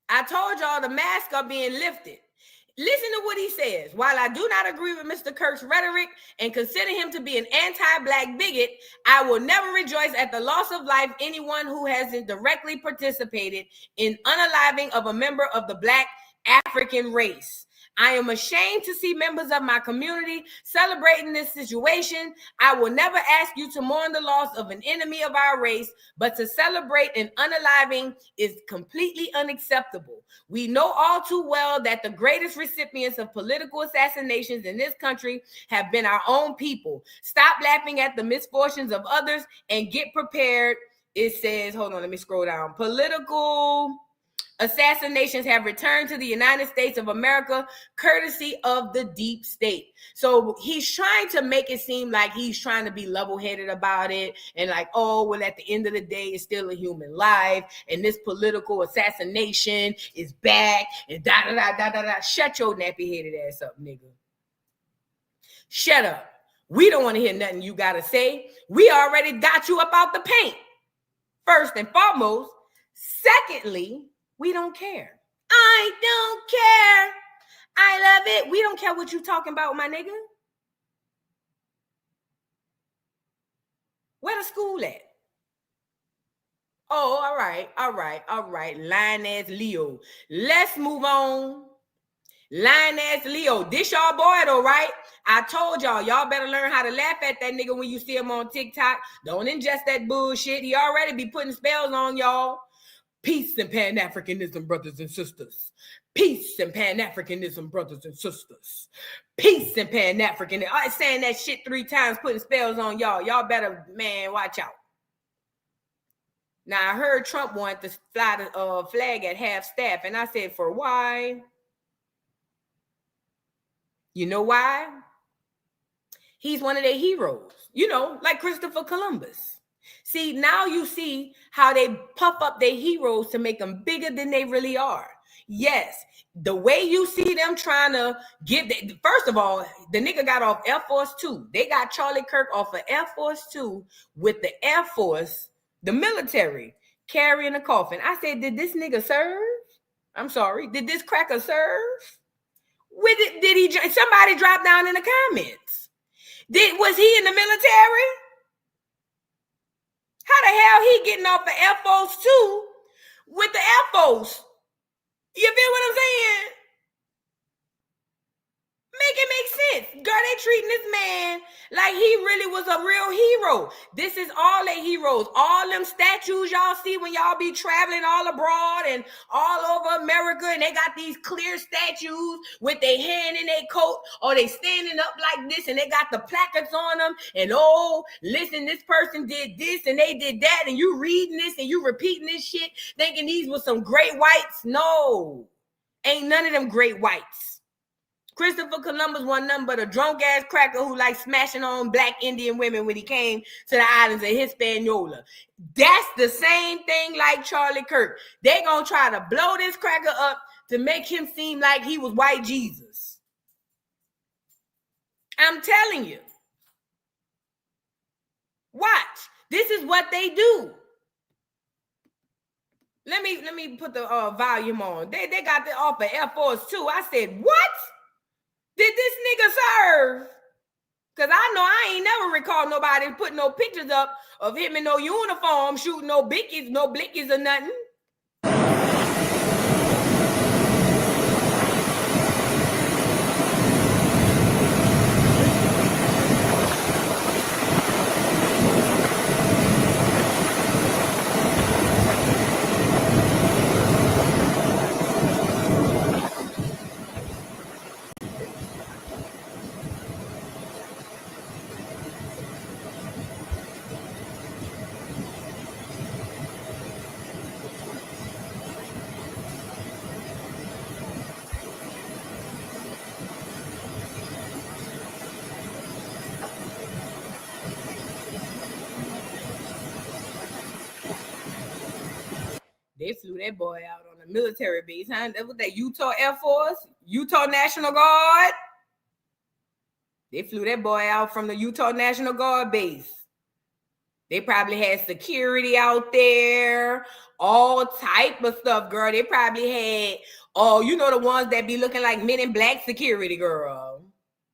[SPEAKER 1] I told y'all the masks are being lifted. Listen to what he says. While I do not agree with Mr. Kirk's rhetoric and consider him to be an anti-black bigot, I will never rejoice at the loss of life anyone who hasn't directly participated in unaliving of a member of the Black African race. I am ashamed to see members of my community celebrating this situation. I will never ask you to mourn the loss of an enemy of our race, but to celebrate an unaliving is completely unacceptable. We know all too well that the greatest recipients of political assassinations in this country have been our own people. Stop laughing at the misfortunes of others and get prepared. It says, hold on, let me scroll down. Political assassinations have returned to the United States of America courtesy of the deep state. So he's trying to make it seem like he's trying to be level-headed about it and like, oh, well, at the end of the day, it's still a human life and this political assassination is back and da-da-da-da-da-da. Shut your nappy-headed ass up, nigga. Shut up. We don't want to hear nothing you got to say. We already got you up out the paint, first and foremost. Secondly, we don't care. I don't care. I love it. We don't care what you talking about, my nigga. Where the school at? Oh, all right. Lying ass Leo. Let's move on. Lying ass Leo. This y'all boy though, right? I told y'all better learn how to laugh at that nigga when you see him on TikTok. Don't ingest that bullshit. He already be putting spells on y'all. Peace and Pan-Africanism, brothers and sisters. Peace and Pan-Africanism, brothers and sisters. Peace and Pan-Africanism. I was saying that shit 3 times, putting spells on y'all. Y'all better, man, watch out. Now, I heard Trump wanted to fly the flag at half-staff, and I said, for why? You know why? He's one of their heroes, you know, like Christopher Columbus. See, now you see how they puff up their heroes to make them bigger than they really are. Yes, the way you see them trying to first of all, the nigga got off Air Force 2. They got Charlie Kirk off of Air Force 2 with the Air Force, the military, carrying a coffin. I said, did this nigga serve? I'm sorry, did this cracker serve? Did he? Somebody drop down in the comments. Was he in the military? How the hell he getting off the Air Force 2 with the Air Force? You feel what I'm saying? Make it make sense. Girl, they treating this man like he really was a real hero. This is all they heroes. All them statues y'all see when y'all be traveling all abroad and all over America, and they got these clear statues with their hand in their coat, or they standing up like this and they got the placards on them, and oh, listen, this person did this and they did that, and you reading this and you repeating this shit thinking these were some great whites. No, ain't none of them great whites. Christopher Columbus wasn't nothing but a drunk ass cracker who liked smashing on black Indian women when he came to the islands of Hispaniola. That's the same thing like Charlie Kirk. They gonna try to blow this cracker up to make him seem like he was white Jesus. I'm telling you. Watch. This is what they do. Let me put the volume on. They got the off of Air Force 2. I said, what? Did this nigga serve? Because I know I ain't never recall nobody putting no pictures up of him in no uniform, shooting no blickies or nothing. They flew that boy out on a military base, huh? That was that Utah Air Force, Utah National Guard. They flew that boy out from the Utah National Guard base. They probably had security out there, all type of stuff, girl. They probably had, oh, you know, the ones that be looking like Men in Black security, girl.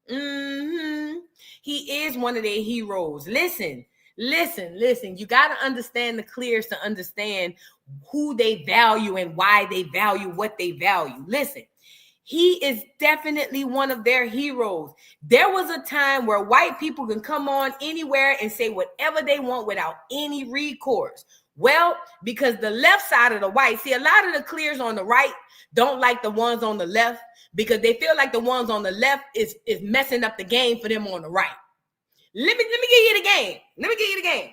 [SPEAKER 1] Mm-hmm. He is one of their heroes. Listen. You got to understand the clears to understand who they value and why they value what they value. Listen, he is definitely one of their heroes. There was a time where white people can come on anywhere and say whatever they want without any recourse. Well, because the left side of the white, see, a lot of the clears on the right don't like the ones on the left because they feel like the ones on the left is messing up the game for them on the right. Let me give you the game.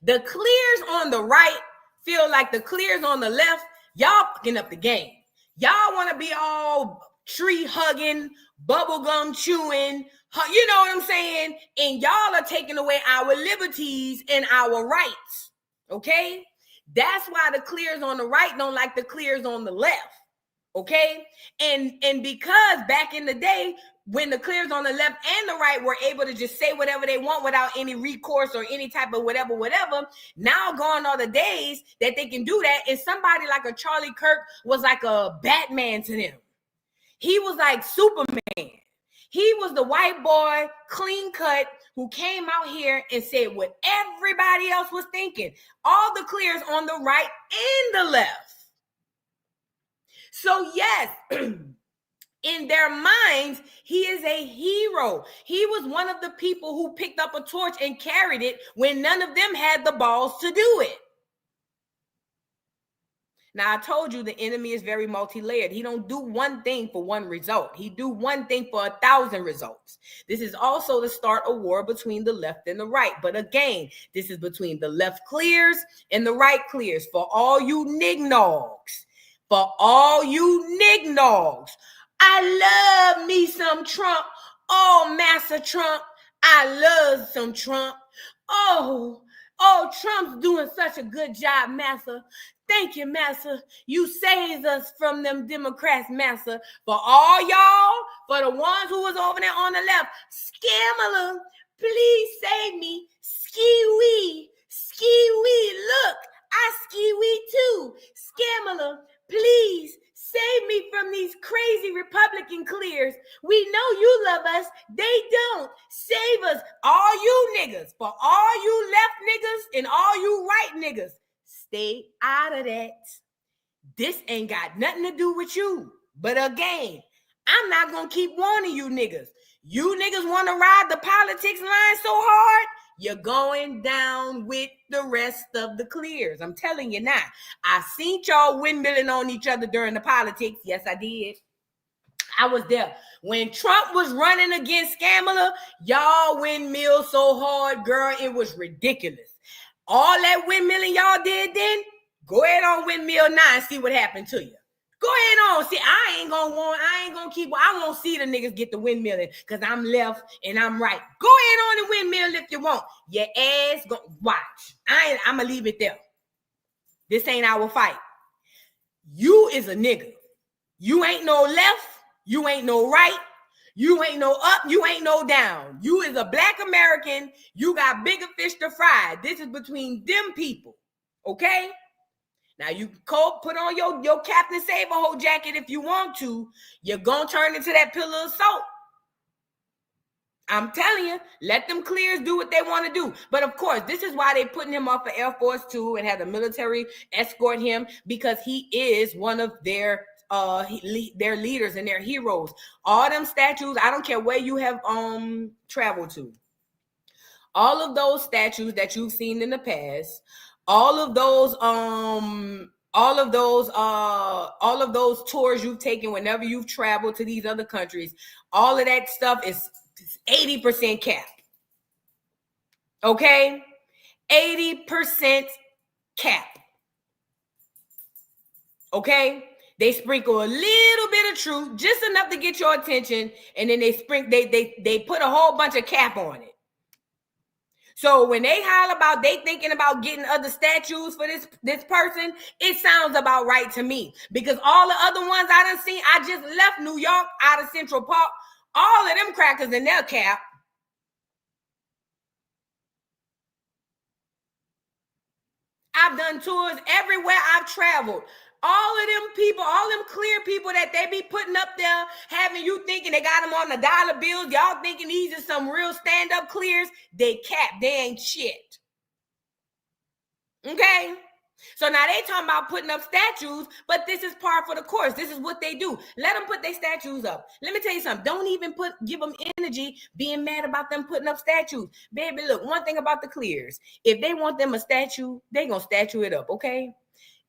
[SPEAKER 1] The clears on the right feel like the clears on the left, y'all fucking up the game. Y'all want to be all tree hugging, bubblegum chewing, you know what I'm saying? And y'all are taking away our liberties and our rights, okay? That's why the clears on the right don't like the clears on the left, okay? And because back in the day, when the clears on the left and the right were able to just say whatever they want without any recourse or any type of whatever, now gone are the days that they can do that. And somebody like a Charlie Kirk was like a Batman to them. He was like Superman. He was the white boy, clean cut, who came out here and said what everybody else was thinking. All the clears on the right and the left. So yes, in their minds, he is a hero. He was one of the people who picked up a torch and carried it when none of them had the balls to do it. Now, I told you the enemy is very multi-layered. He don't do one thing for one result. He do one thing for 1,000 results. This is also to start a war between the left and the right. But again, this is between the left clears and the right clears. For all you nignogs, I love me some Trump. Oh, Massa Trump, I love some Trump. Oh, Trump's doing such a good job, Massa. Thank you, Massa. You saved us from them Democrats, Massa. For all y'all, for the ones who was over there on the left, Scamala, please save me. Ski-wee. Look, I ski-wee too. Scamala, please save me from these crazy Republican clears. We know you love us. They don't. Save us. All you niggas, for all you left niggas and all you right niggas, stay out of that. This ain't got nothing to do with you. But again, I'm not going to keep warning you niggas. You niggas want to ride the politics line so hard, you're going down with the rest of the clears. I'm telling you now. I seen y'all windmilling on each other during the politics. Yes, I did. I was there. When Trump was running against Scamala, y'all windmill so hard, girl, it was ridiculous. All that windmilling y'all did then, go ahead on windmill now and see what happened to you. Go ahead on. See, I ain't I won't see the niggas get the windmilling because I'm left and I'm right. Go ahead on the windmill if you want. Your ass go watch. I'm gonna leave it there. This ain't our fight. You is a nigga. You ain't no left. You ain't no right. You ain't no up. You ain't no down. You is a black American. You got bigger fish to fry. This is between them people. Okay? Now, you put on your Captain Save-A-Hole jacket if you want to. You're going to turn into that pillar of salt. I'm telling you, let them clears do what they want to do. But, of course, this is why they're putting him off of Air Force 2 and have the military escort him, because he is one of their leaders and their heroes. All them statues, I don't care where you have traveled to. All of those statues that you've seen in the past, all of those tours you've taken whenever you've traveled to these other countries, all of that stuff is 80% cap. Okay? 80% cap. Okay? They sprinkle a little bit of truth, just enough to get your attention, and then they put a whole bunch of cap on it. So when they holler about they thinking about getting other statues for this person, it sounds about right to me. Because all the other ones I done seen, I just left New York out of Central Park, all of them crackers in their cap. I've done tours everywhere I've traveled. All of them people, all them clear people that they be putting up there, having you thinking they got them on the dollar bills, y'all thinking these are some real stand-up clears, they cap, they ain't shit. Okay? So now they talking about putting up statues, but this is par for the course. This is what they do. Let them put their statues up. Let me tell you something. Don't even give them energy being mad about them putting up statues. Baby, look, one thing about the clears, if they want them a statue, they gonna statue it up, okay?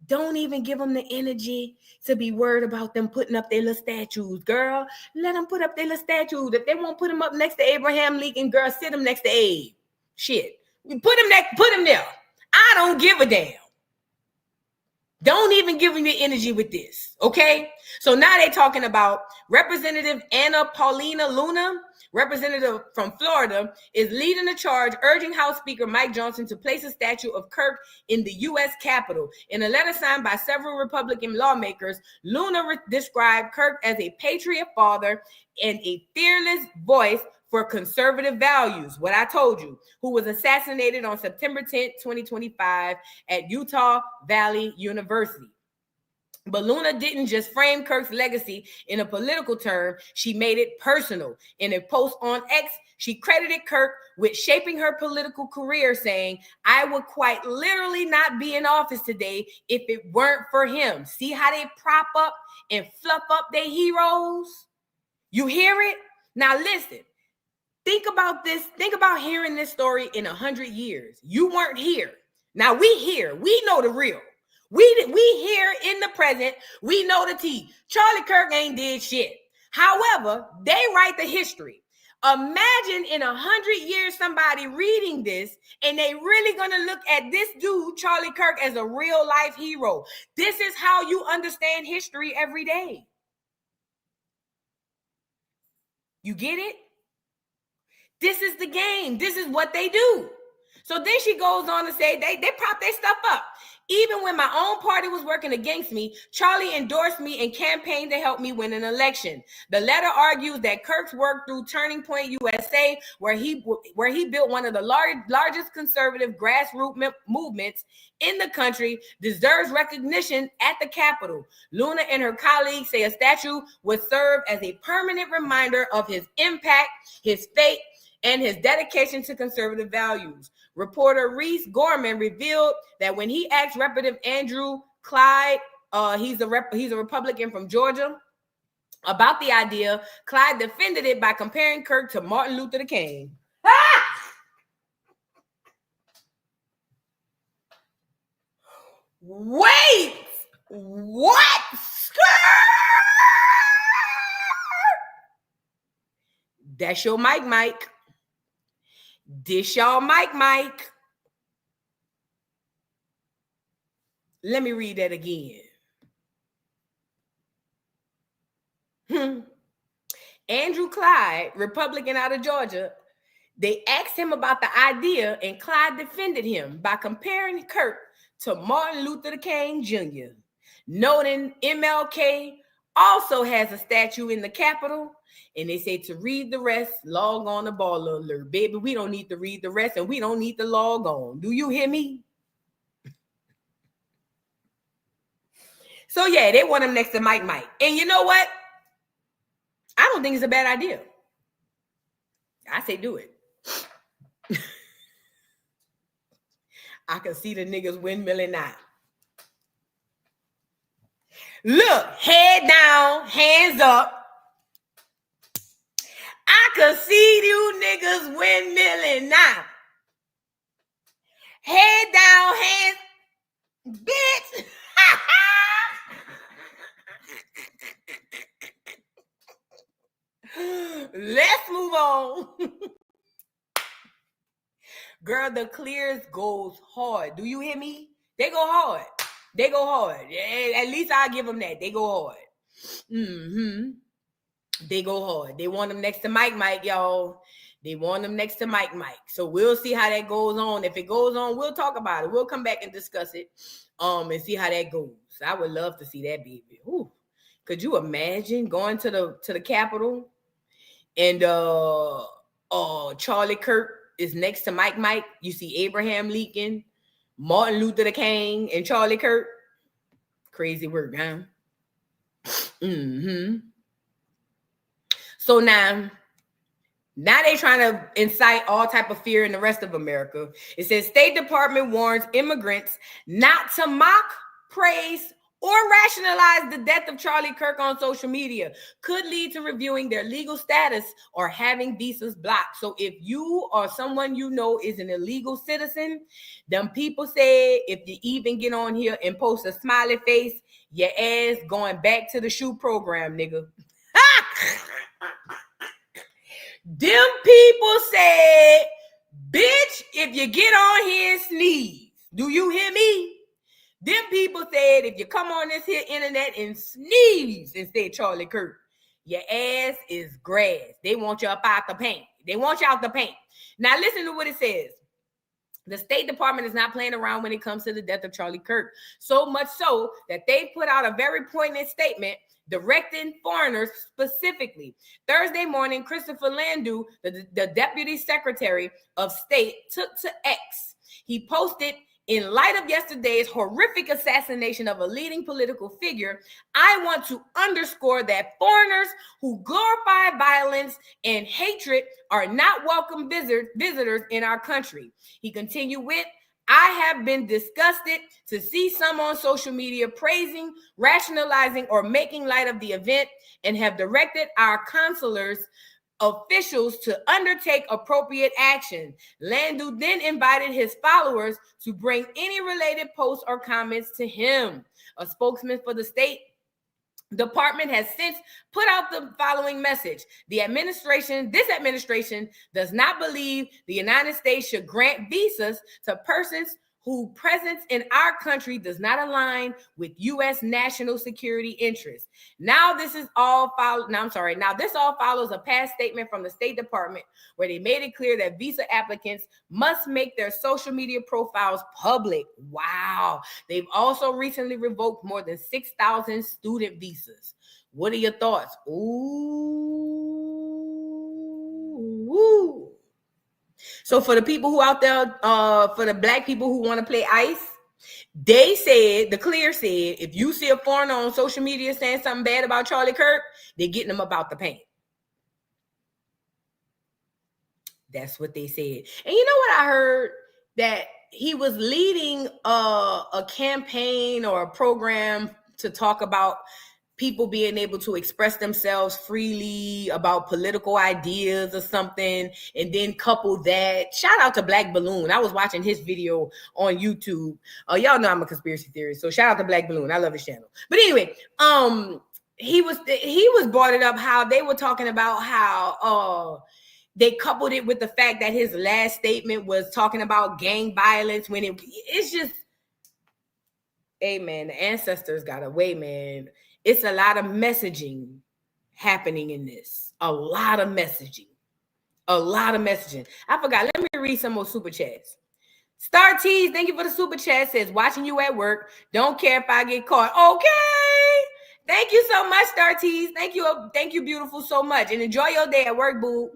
[SPEAKER 1] Don't even give them the energy to be worried about them putting up their little statues, girl. Let them put up their little statues. If they won't put them up next to Abraham Lincoln, girl, sit them next to Abe. Shit. Put them there. I don't give a damn. Don't even give them the energy with this, okay? So now they're talking about Representative Anna Paulina Luna, representative from Florida, is leading the charge, urging House Speaker Mike Johnson to place a statue of Kirk in the U.S. Capitol. In a letter signed by several Republican lawmakers, Luna described Kirk as a patriot father and a fearless voice for conservative values, what I told you, who was assassinated on September 10th, 2025 at Utah Valley University. But Luna didn't just frame Kirk's legacy in a political term, she made it personal. In a post on X, she credited Kirk with shaping her political career, saying, "I would quite literally not be in office today if it weren't for him." See how they prop up and fluff up their heroes? You hear it? Now listen. Think about this. Think about hearing this story in 100 years. You weren't here. Now we here. We know the real. We here in the present, we know the tea. Charlie Kirk ain't did shit. However, they write the history. Imagine in 100 years somebody reading this and they really gonna look at this dude, Charlie Kirk, as a real life hero. This is how you understand history every day. You get it? This is the game. This is what they do. So then she goes on to say they prop their stuff up. Even when my own party was working against me, Charlie endorsed me and campaigned to help me win an election. The letter argues that Kirk's work through Turning Point USA, where he built one of the largest conservative grassroots movements in the country, deserves recognition at the Capitol. Luna and her colleagues say a statue would serve as a permanent reminder of his impact, his fate, and his dedication to conservative values. Reporter Reese Gorman revealed that when he asked Representative Andrew Clyde, he's a Republican from Georgia, about the idea, Clyde defended it by comparing Kirk to Martin Luther King. Wait, what? That's your Mike. This y'all Mike. Let me read that again. Andrew Clyde, Republican out of Georgia, they asked him about the idea and Clyde defended him by comparing Kirk to Martin Luther King Jr., noting MLK also has a statue in the Capitol. And they say to read the rest, log on the Baller Alert. Baby, we don't need to read the rest and we don't need to log on. Do you hear me? So yeah, they want him next to Mike. And you know what? I don't think it's a bad idea. I say do it. I can see the niggas windmilling now. Look, head down, hands up. I can see you niggas windmilling now. Head down, hands, bitch. Let's move on. Girl, the clears goes hard. Do you hear me? They go hard. They go hard. At least I give them that. They go hard. They go hard. They want them next to Mike, y'all. They want them next to Mike. So we'll see how that goes on. If it goes on, we'll talk about it. We'll come back and discuss it and see how that goes. I would love to see that, baby. Ooh. Could you imagine going to the Capitol and Charlie Kirk is next to Mike. You see Abraham Lincoln, Martin Luther King, and Charlie Kirk. Crazy work, huh? So now they trying to incite all type of fear in the rest of America. It says State Department warns immigrants not to mock, praise, or rationalize the death of Charlie Kirk on social media. Could lead to reviewing their legal status or having visas blocked. So if you or someone you know is an illegal citizen, them people say if you even get on here and post a smiley face, your ass going back to the SHU program, nigga. Them people said, bitch, if you get on here and sneeze, do you hear me? Them people said, if you come on this here internet and sneeze and say Charlie Kirk, your ass is grass. They want you up out the paint. They want you out the paint. Now listen to what it says. The State Department is not playing around when it comes to the death of Charlie Kirk. So much so that they put out a very poignant statement directing foreigners specifically. Thursday morning, Christopher Landau, the Deputy Secretary of State, took to X. He posted, in light of yesterday's horrific assassination of a leading political figure, I want to underscore that foreigners who glorify violence and hatred are not welcome visitors in our country. He continued with, I have been disgusted to see some on social media praising, rationalizing, or making light of the event and have directed our counselors officials to undertake appropriate action. Landu then invited his followers to bring any related posts or comments to him. A spokesman for the State Department has since put out the following message. This administration does not believe the United States should grant visas to persons whose presence in our country does not align with U.S. national security interests. Now this all follows a past statement from the State Department where they made it clear that visa applicants must make their social media profiles public. Wow. They've also recently revoked more than 6,000 student visas. What are your thoughts? Ooh. So for the people who out there, for the black people who want to play ice, the Clear said, if you see a foreigner on social media saying something bad about Charlie Kirk, they're getting them about the paint. That's what they said. And you know what I heard? That he was leading a campaign or a program to talk about people being able to express themselves freely about political ideas or something, and then couple that. Shout out to Black Balloon. I was watching his video on YouTube. Y'all know I'm a conspiracy theorist, so shout out to Black Balloon. I love his channel. But anyway, he was brought it up how they were talking about how they coupled it with the fact that his last statement was talking about gang violence when it's just, hey man, the ancestors got away, man. It's a lot of messaging happening in this. A lot of messaging. I forgot. Let me read some more super chats. Star Tease, thank you for the super chat. Says, watching you at work. Don't care if I get caught. Okay. Thank you so much, Star Tease. Thank you, beautiful, so much. And enjoy your day at work, boo.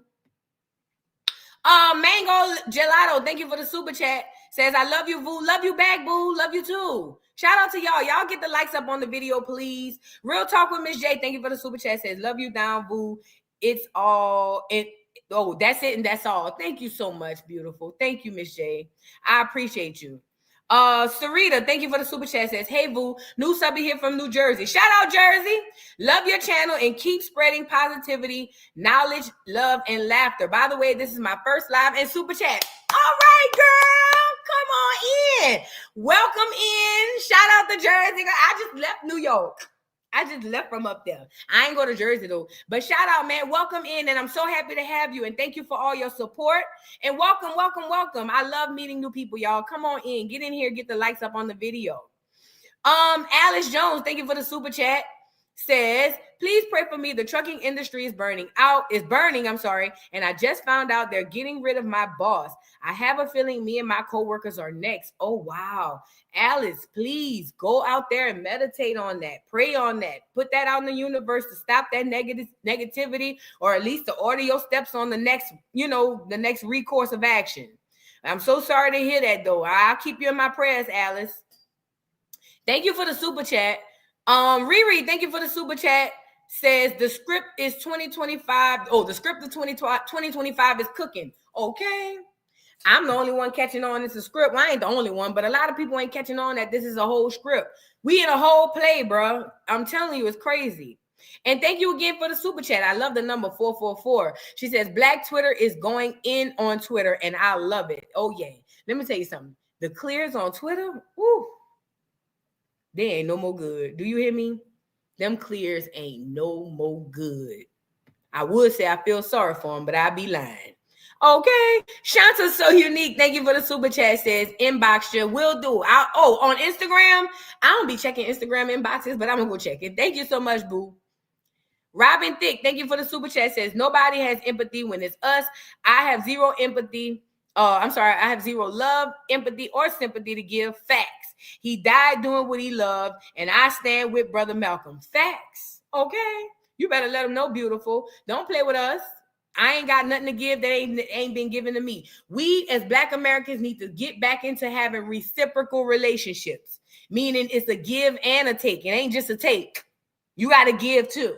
[SPEAKER 1] Mango Gelato, thank you for the super chat. Says, I love you, boo. Love you back, boo. Love you too. Shout out to y'all. Y'all get the likes up on the video, please. Real Talk with Miss J. Thank you for the super chat. Says, love you down, boo. It's all. That's it and that's all. Thank you so much, beautiful. Thank you, Miss J. I appreciate you. Sarita, thank you for the super chat. Says, hey, boo. New subby here from New Jersey. Shout out, Jersey. Love your channel and keep spreading positivity, knowledge, love, and laughter. By the way, this is my first live and super chat. All right, girl. Come on in. Welcome in. Shout out to Jersey. I just left New York. I just left from up there. I ain't go to Jersey though. But shout out, man. Welcome in. And I'm so happy to have you. And thank you for all your support. And welcome, welcome, welcome. I love meeting new people, y'all. Come on in. Get in here. Get the likes up on the video. Alice Jones, thank you for the super chat. Says, please pray for me. The trucking industry is burning. And I just found out they're getting rid of my boss. I have a feeling me and my coworkers are next. Oh, wow. Alice, please go out there and meditate on that. Pray on that. Put that out in the universe to stop that negativity, or at least to order your steps on the next recourse of action. I'm so sorry to hear that, though. I'll keep you in my prayers, Alice. Thank you for the super chat. Riri, thank you for the super chat. Says the script is 2025. Oh, the script of 2025 is cooking. Okay. I'm the only one catching on. It's a script. Well, I ain't the only one, but a lot of people ain't catching on that this is a whole script. We in a whole play, bro. I'm telling you, it's crazy. And thank you again for the super chat. I love the number 444. She says, Black Twitter is going in on Twitter, and I love it. Oh, yeah. Let me tell you something. The clears on Twitter, woo, they ain't no more good. Do you hear me? Them clears ain't no more good. I would say I feel sorry for them, but I'd be lying. Okay. Shanta's so unique. Thank you for the super chat. Says, inbox you. Will do. On Instagram. I don't be checking Instagram inboxes, but I'm going to go check it. Thank you so much, boo. Robin Thick, thank you for the super chat. Says, nobody has empathy when it's us. I have zero empathy. I have zero love, empathy, or sympathy to give. Facts. He died doing what he loved, and I stand with Brother Malcolm. Facts. Okay. You better let him know, beautiful. Don't play with us. I ain't got nothing to give that ain't been given to me. We as Black Americans need to get back into having reciprocal relationships, meaning it's a give and a take. It ain't just a take. You got to give too.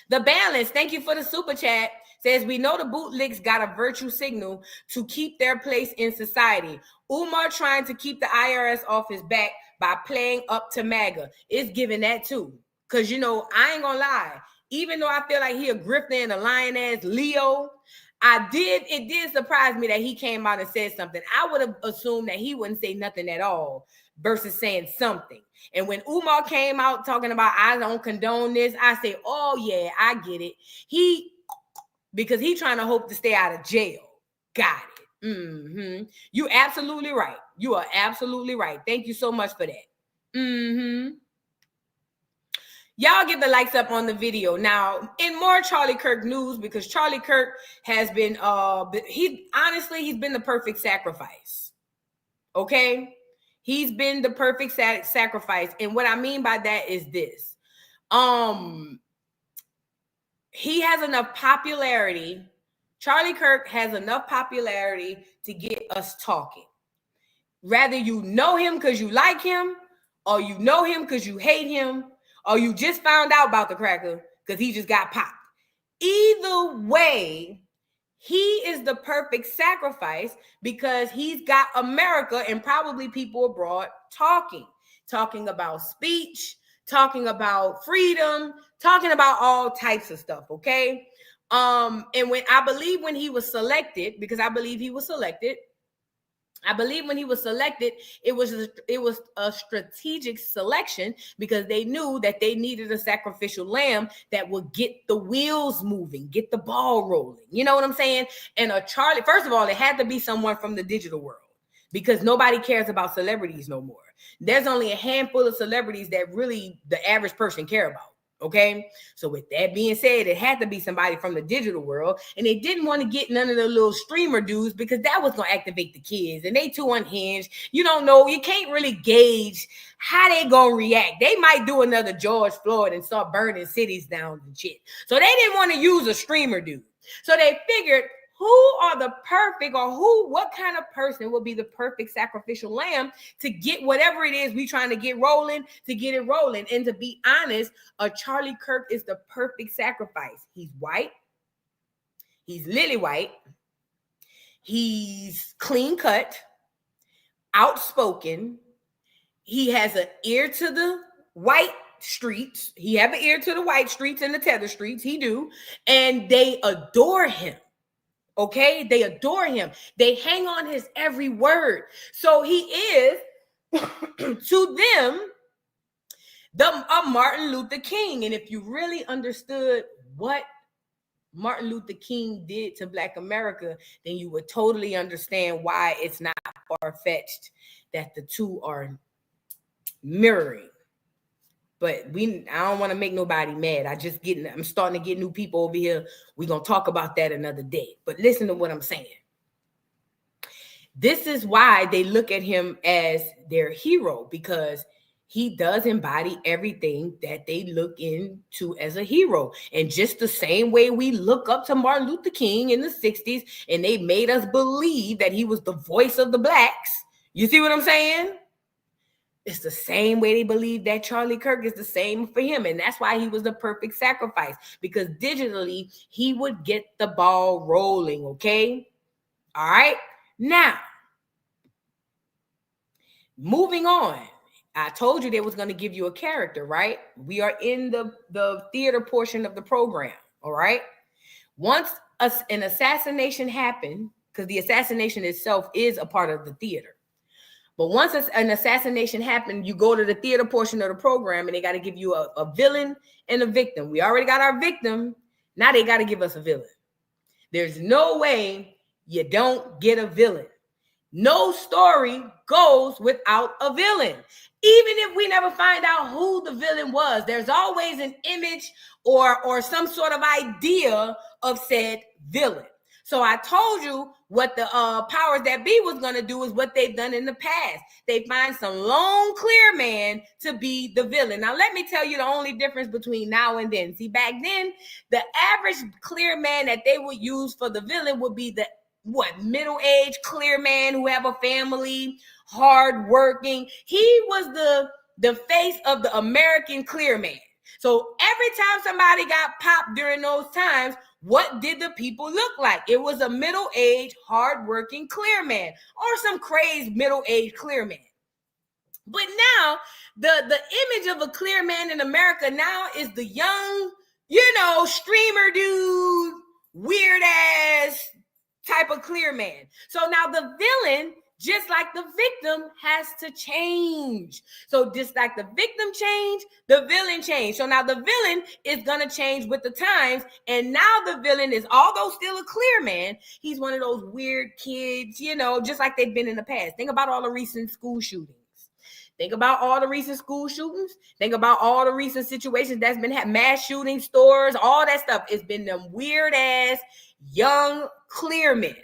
[SPEAKER 1] The Balance, thank you for the super chat. Says, we know the bootlicks got a virtue signal to keep their place in society. Umar trying to keep the IRS off his back by playing up to MAGA. It's giving that too. Because, I ain't going to lie. even though I feel like he a grifter and a lying ass Leo, it did surprise me that he came out and said something. I would have assumed that he wouldn't say nothing at all versus saying something. And when Umar came out talking about, I don't condone this, I say, oh yeah, I get it. Because he trying to hope to stay out of jail. Got it. Mm-hmm. You absolutely right. You are absolutely right. Thank you so much for that. Mm-hmm. Y'all get the likes up on the video. Now, in more Charlie Kirk news, because Charlie Kirk has been, he's been the perfect sacrifice. Okay? He's been the perfect sacrifice. And what I mean by that is this. He has enough popularity. Charlie Kirk has enough popularity to get us talking. Rather you know him because you like him, or you know him because you hate him, or you just found out about the cracker because he just got popped. Either way, he is the perfect sacrifice because he's got America and probably people abroad talking about speech, talking about freedom, talking about all types of stuff, okay? And when he was selected, it was a strategic selection because they knew that they needed a sacrificial lamb that would get the wheels moving, get the ball rolling. You know what I'm saying? And Charlie, first of all, it had to be someone from the digital world because nobody cares about celebrities no more. There's only a handful of celebrities that really the average person care about. Okay, so with that being said, it had to be somebody from the digital world, and they didn't want to get none of the little streamer dudes because that was going to activate the kids, and they too unhinged. You don't know, you can't really gauge how they going to react. They might do another George Floyd and start burning cities down and shit. So they didn't want to use a streamer dude. So they figured, what kind of person would be the perfect sacrificial lamb to get whatever it is we trying to get rolling, to get it rolling. And to be honest, Charlie Kirk is the perfect sacrifice. He's white. He's lily white. He's clean cut, outspoken. He has an ear to the white streets. He have an ear to the white streets and the tether streets. He do. And they adore him. Okay, they adore him. They hang on his every word. So he is, to them, a Martin Luther King. And if you really understood what Martin Luther King did to Black America, then you would totally understand why it's not far-fetched that the two are mirroring. But I don't want to make nobody mad. I'm starting to get new people over here. We're going to talk about that another day. But listen to what I'm saying. This is why they look at him as their hero, because he does embody everything that they look into as a hero. And just the same way we look up to Martin Luther King in the 60s, and they made us believe that he was the voice of the blacks. You see what I'm saying? It's the same way they believe that Charlie Kirk is the same for him. And that's why he was the perfect sacrifice, because digitally he would get the ball rolling. Okay. All right. Now, moving on. I told you they was going to give you a character, right? We are in the theater portion of the program. All right. Once an assassination happened, because the assassination itself is a part of the theater. But once an assassination happened, you go to the theater portion of the program and they got to give you a villain and a victim. We already got our victim. Now they got to give us a villain. There's no way you don't get a villain. No story goes without a villain. Even if we never find out who the villain was, there's always an image or some sort of idea of said villain. So I told you what the powers that be was going to do is what they've done in the past. They find some lone clear man to be the villain. Now, let me tell you the only difference between now and then. See, back then, the average clear man that they would use for the villain would be the middle-aged clear man who have a family, hardworking. He was the face of the American clear man. So every time somebody got popped during those times, what did the people look like? It was a middle-aged, hardworking clear man or some crazed middle-aged clear man. But now the image of a clear man in America now is the young streamer dude, weird ass type of clear man. So now the villain, just like the victim, has to change. So just like the victim changed, the villain changed. So now the villain is going to change with the times. And now the villain is, although still a clear man, he's one of those weird kids, just like they've been in the past. Think about all the recent school shootings. Think about all the recent school shootings. Think about all the recent situations that's been mass shooting, stores, all that stuff. It's been them weird ass young clear men.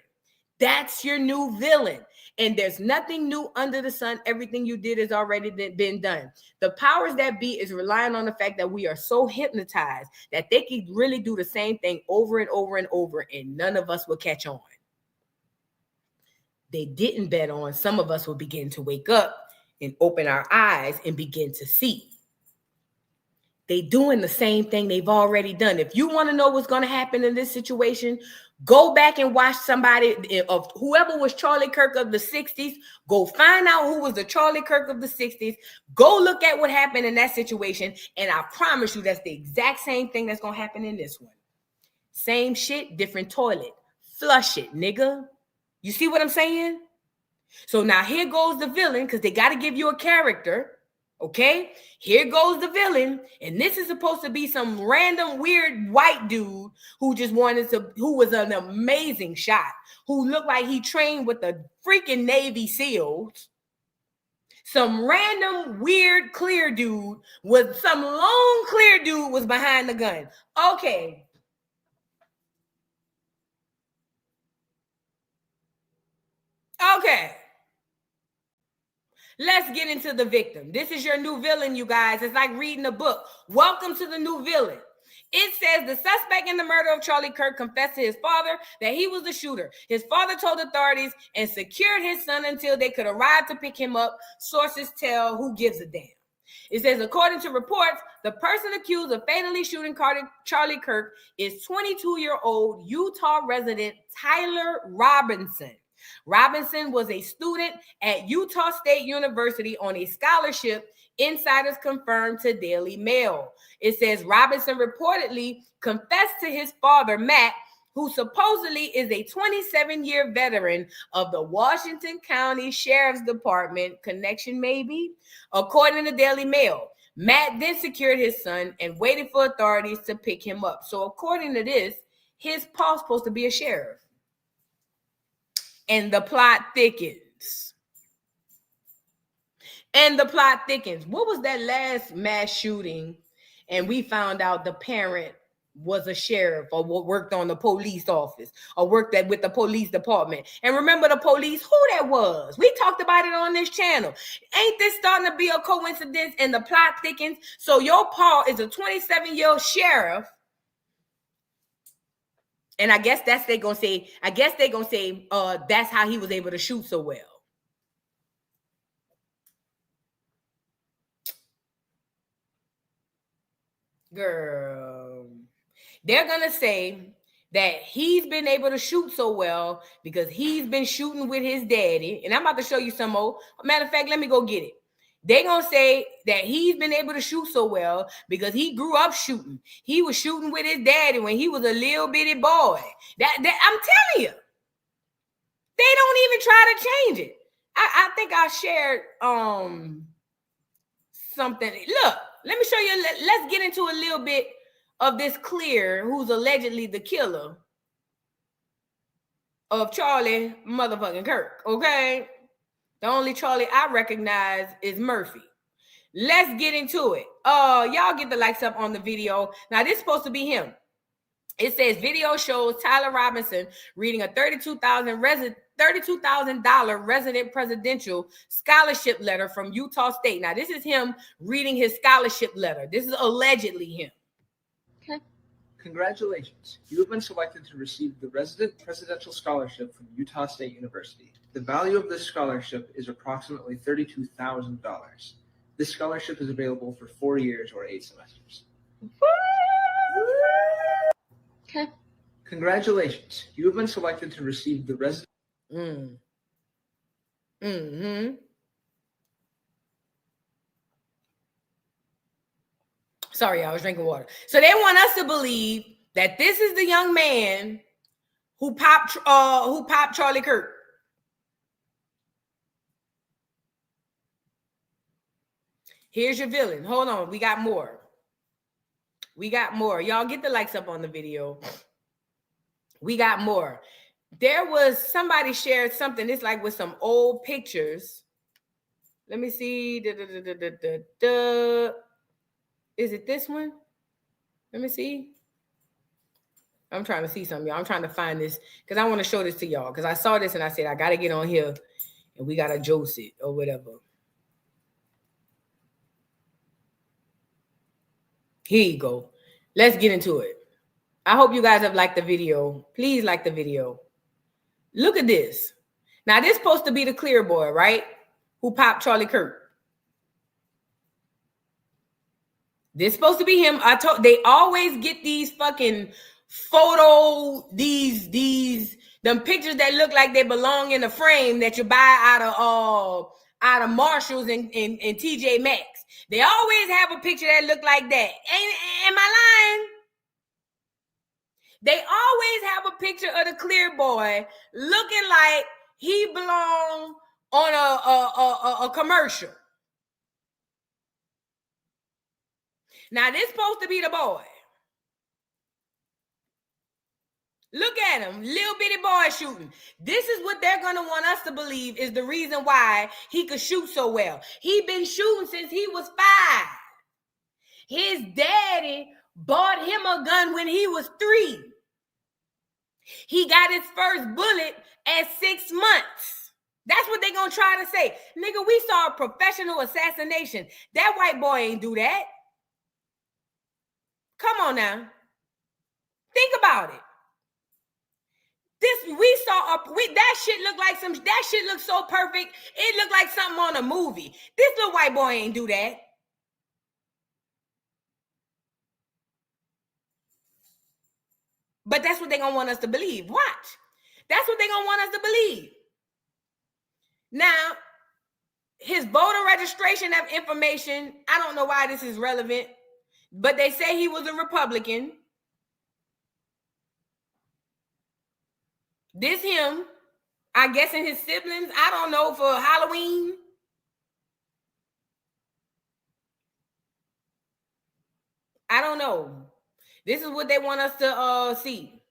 [SPEAKER 1] That's your new villain. And there's nothing new under the sun. Everything you did has already been done. The powers that be is relying on the fact that we are so hypnotized that they can really do the same thing over and over and over, and none of us will catch on. They didn't bet on some of us will begin to wake up and open our eyes and begin to see. They doing the same thing they've already done. If you want to know what's going to happen in this situation, go back and watch somebody of whoever was Charlie Kirk of the 60s. Go find out who was the Charlie Kirk of the 60s. Go look at what happened in that situation. And I promise you that's the exact same thing that's going to happen in this one. Same shit, different toilet. Flush it, nigga. You see what I'm saying? So now here goes the villain, because they got to give you a character. Okay, here goes the villain, and this is supposed to be some random weird white dude who was an amazing shot, who looked like he trained with the freaking Navy SEALs. Some random weird clear dude with some long clear dude was behind the gun. Okay. Let's get into the victim. This is your new villain, you guys. It's like reading a book. Welcome to the new villain. It says the suspect in the murder of Charlie Kirk confessed to his father that he was the shooter. His father told authorities and secured his son until they could arrive to pick him up. Sources tell who gives a damn. It says, according to reports, the person accused of fatally shooting Charlie Kirk is 22-year-old Utah resident Tyler Robinson. Robinson was a student at Utah State University on a scholarship, insiders confirmed to Daily Mail. It says Robinson reportedly confessed to his father, Matt, who supposedly is a 27-year veteran of the Washington County Sheriff's Department. Connection, maybe? According to Daily Mail, Matt then secured his son and waited for authorities to pick him up. So according to this, his pa's supposed to be a sheriff. And the plot thickens. What was that last mass shooting? And we found out the parent was a sheriff or worked on the police office or worked with the police department. And remember the police, who that was? We talked about it on this channel. Ain't this starting to be a coincidence? And the plot thickens. So your pa is a 27-year-old sheriff. And I guess that's they gonna say that's how he was able to shoot so well. Girl, they're gonna say that he's been able to shoot so well because he's been shooting with his daddy. And I'm about to show you some more. Matter of fact, let me go get it. They're going to say that he's been able to shoot so well because he grew up shooting. He was shooting with his daddy when he was a little bitty boy. That I'm telling you, they don't even try to change it. I think I shared something. Look, let me show you. Let's get into a little bit of this clear who's allegedly the killer of Charlie motherfucking Kirk, okay? The only Charlie I recognize is Murphy. Let's get into it. Y'all get the likes up on the video. Now, this is supposed to be him. It says video shows Tyler Robinson reading a $32,000 resident presidential scholarship letter from Utah State. Now, this is him reading his scholarship letter. This is allegedly him.
[SPEAKER 11] Okay. Congratulations. You have been selected to receive the resident presidential scholarship from Utah State University. The value of this scholarship is approximately $32,000. This scholarship is available for 4 years or 8 semesters. Okay. Congratulations. You have been selected to receive the resident.
[SPEAKER 1] Sorry, I was drinking water. So they want us to believe that this is the young man who popped Charlie Kirk. Here's your villain. Hold on, we got more. We got more. Y'all get the likes up on the video. We got more. There was somebody shared something. It's like with some old pictures. Let me see. Is it this one? Let me see. I'm trying to see something, y'all. I'm trying to find this because I want to show this to y'all because I saw this and I said, I got to get on here and we got to Joce it or whatever. Here you go. Let's get into it. I hope you guys have liked the video. Please like the video. Look at this. Now, this is supposed to be the clear boy, right? Who popped Charlie Kirk. This is supposed to be him. They always get these fucking them pictures that look like they belong in a frame that you buy out of Marshalls and TJ Maxx. They always have a picture that look like that. Am I lying? They always have a picture of the clear boy looking like he belong on a commercial. Now, this supposed to be the boy. Look at him, little bitty boy shooting. This is what they're going to want us to believe is the reason why he could shoot so well. He been shooting since he was 5. His daddy bought him a gun when he was 3. He got his first bullet at 6 months. That's what they're going to try to say. Nigga, we saw a professional assassination. That white boy ain't do that. Come on now. Think about it. That shit looked like that shit looked so perfect. It looked like something on a movie. This little white boy ain't do that. But that's what they're going to want us to believe. Watch. That's what they're going to want us to believe. Now, his voter registration information, I don't know why this is relevant, but they say he was a Republican. This him, I guess, and his siblings, I don't know, for Halloween. I don't know. This is what they want us to see.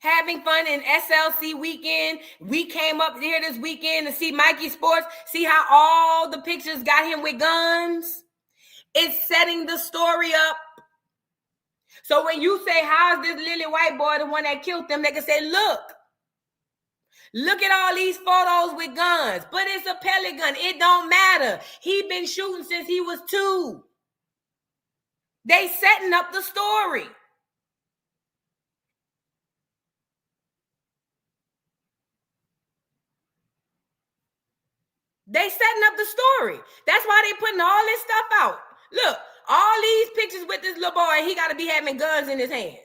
[SPEAKER 1] Having fun in SLC weekend. We came up here this weekend to see Mikey Sports. See how all the pictures got him with guns? It's setting the story up. So when you say, how's this little white boy the one that killed them? They can say, look at all these photos with guns. But it's a pellet gun. It don't matter. He been shooting since he was 2. They setting up the story. They setting up the story. That's why they putting all this stuff out. Look, all these pictures with this little boy, he got to be having guns in his hands.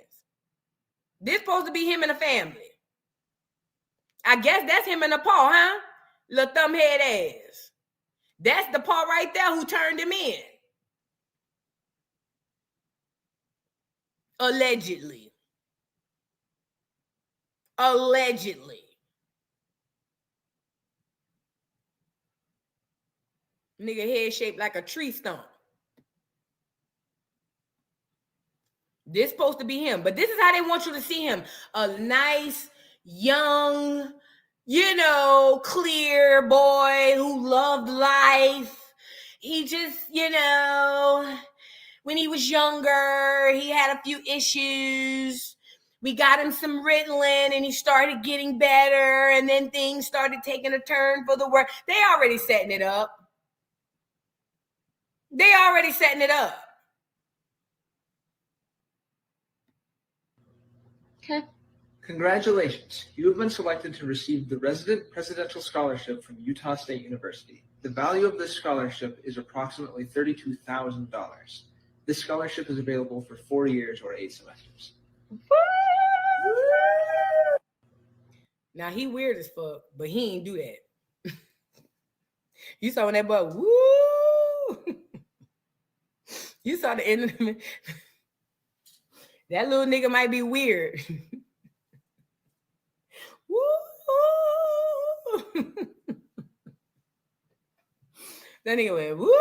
[SPEAKER 1] This supposed to be him and a family. I guess that's him and the paw, huh? Little thumbhead ass. That's the paw right there who turned him in. Allegedly. Allegedly. Nigga head shaped like a tree stump. This supposed to be him, but this is how they want you to see him. A nice, young, clear boy who loved life. He just, when he was younger, he had a few issues. We got him some Ritalin and he started getting better, and then things started taking a turn for the worse. They already setting it up. They already setting it up.
[SPEAKER 11] Okay. Congratulations. You have been selected to receive the Resident Presidential Scholarship from Utah State University. The value of this scholarship is approximately $32,000. This scholarship is available for 4 years or 8 semesters.
[SPEAKER 1] Now, he weird as fuck, but he ain't do that. You saw when that boy, woo! You saw the end of the that little nigga might be weird. Woo! That nigga went, woo!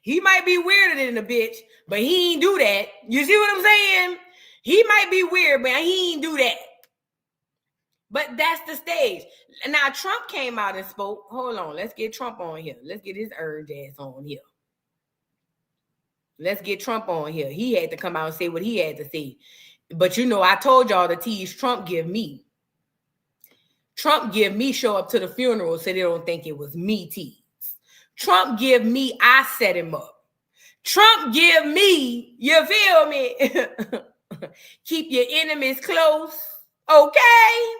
[SPEAKER 1] He might be weirder than a bitch, but he ain't do that. You see what I'm saying? He might be weird, but he ain't do that. But that's the stage. Now, Trump came out and spoke. Hold on. Let's get Trump on here. Let's get his urge ass on here. Let's get Trump on here. He had to come out and say what he had to say. But you know, I told y'all the tease Trump give me. Trump give me show up to the funeral so they don't think it was me tease. Trump give me, I set him up. Trump give me, you feel me? Keep your enemies close. Okay?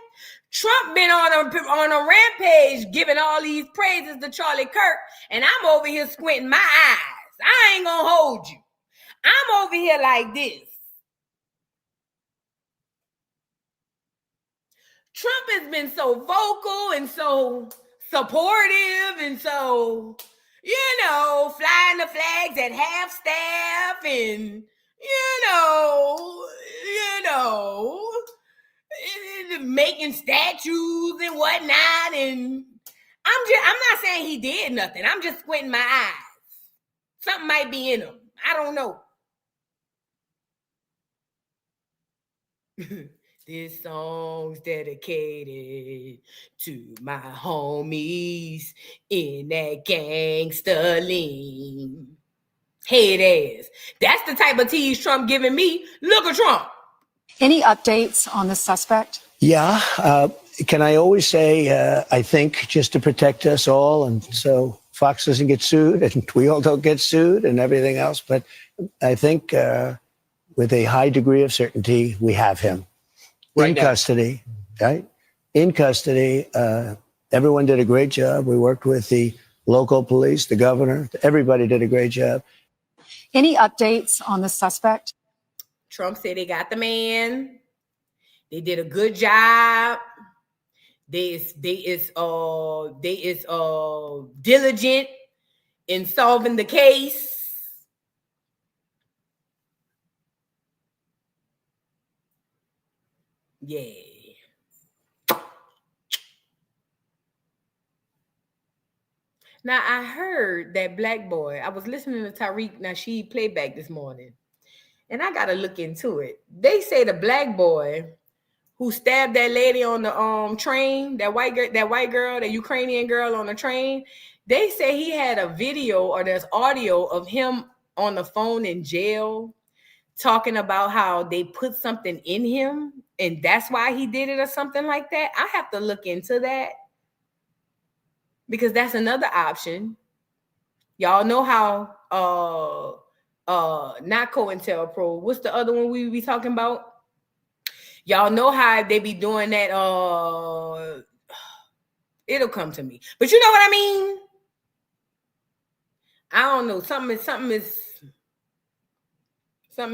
[SPEAKER 1] Trump been on a rampage giving all these praises to Charlie Kirk, and I'm over here squinting my eyes. I ain't gonna hold you. I'm over here like this. Trump has been so vocal and so supportive and so, you know, flying the flags at half staff and, you know, making statues and whatnot. And I'm not saying he did nothing. I'm just squinting my eyes. Something might be in him. I don't know. This song's dedicated to my homies in that gangster lean. Head ass. That's the type of tease Trump giving me. Look at Trump.
[SPEAKER 8] Any updates on the suspect?
[SPEAKER 12] Yeah. Can I always say, I think, just to protect us all, and so Fox doesn't get sued and we all don't get sued and everything else. But I think with a high degree of certainty, we have him in custody, right? In custody. Everyone did a great job. We worked with the local police, the governor. Everybody did a great job.
[SPEAKER 8] Any updates on the suspect?
[SPEAKER 1] Trump said they got the man. They did a good job. They is diligent in solving the case. Yeah. Now, I heard that black boy, I was listening to Tariq Nasheed playback this morning, and I got to look into it. They say the black boy who stabbed that lady on the train, that white girl, that Ukrainian girl on the train, they say he had a video or there's audio of him on the phone in jail talking about how they put something in him and that's why he did it or something like that. I have to look into that because that's another option. Y'all know how not COINTELPRO, what's the other one we be talking about? Y'all know how they be doing that. It'll come to me. But you know what I mean? I don't know. Something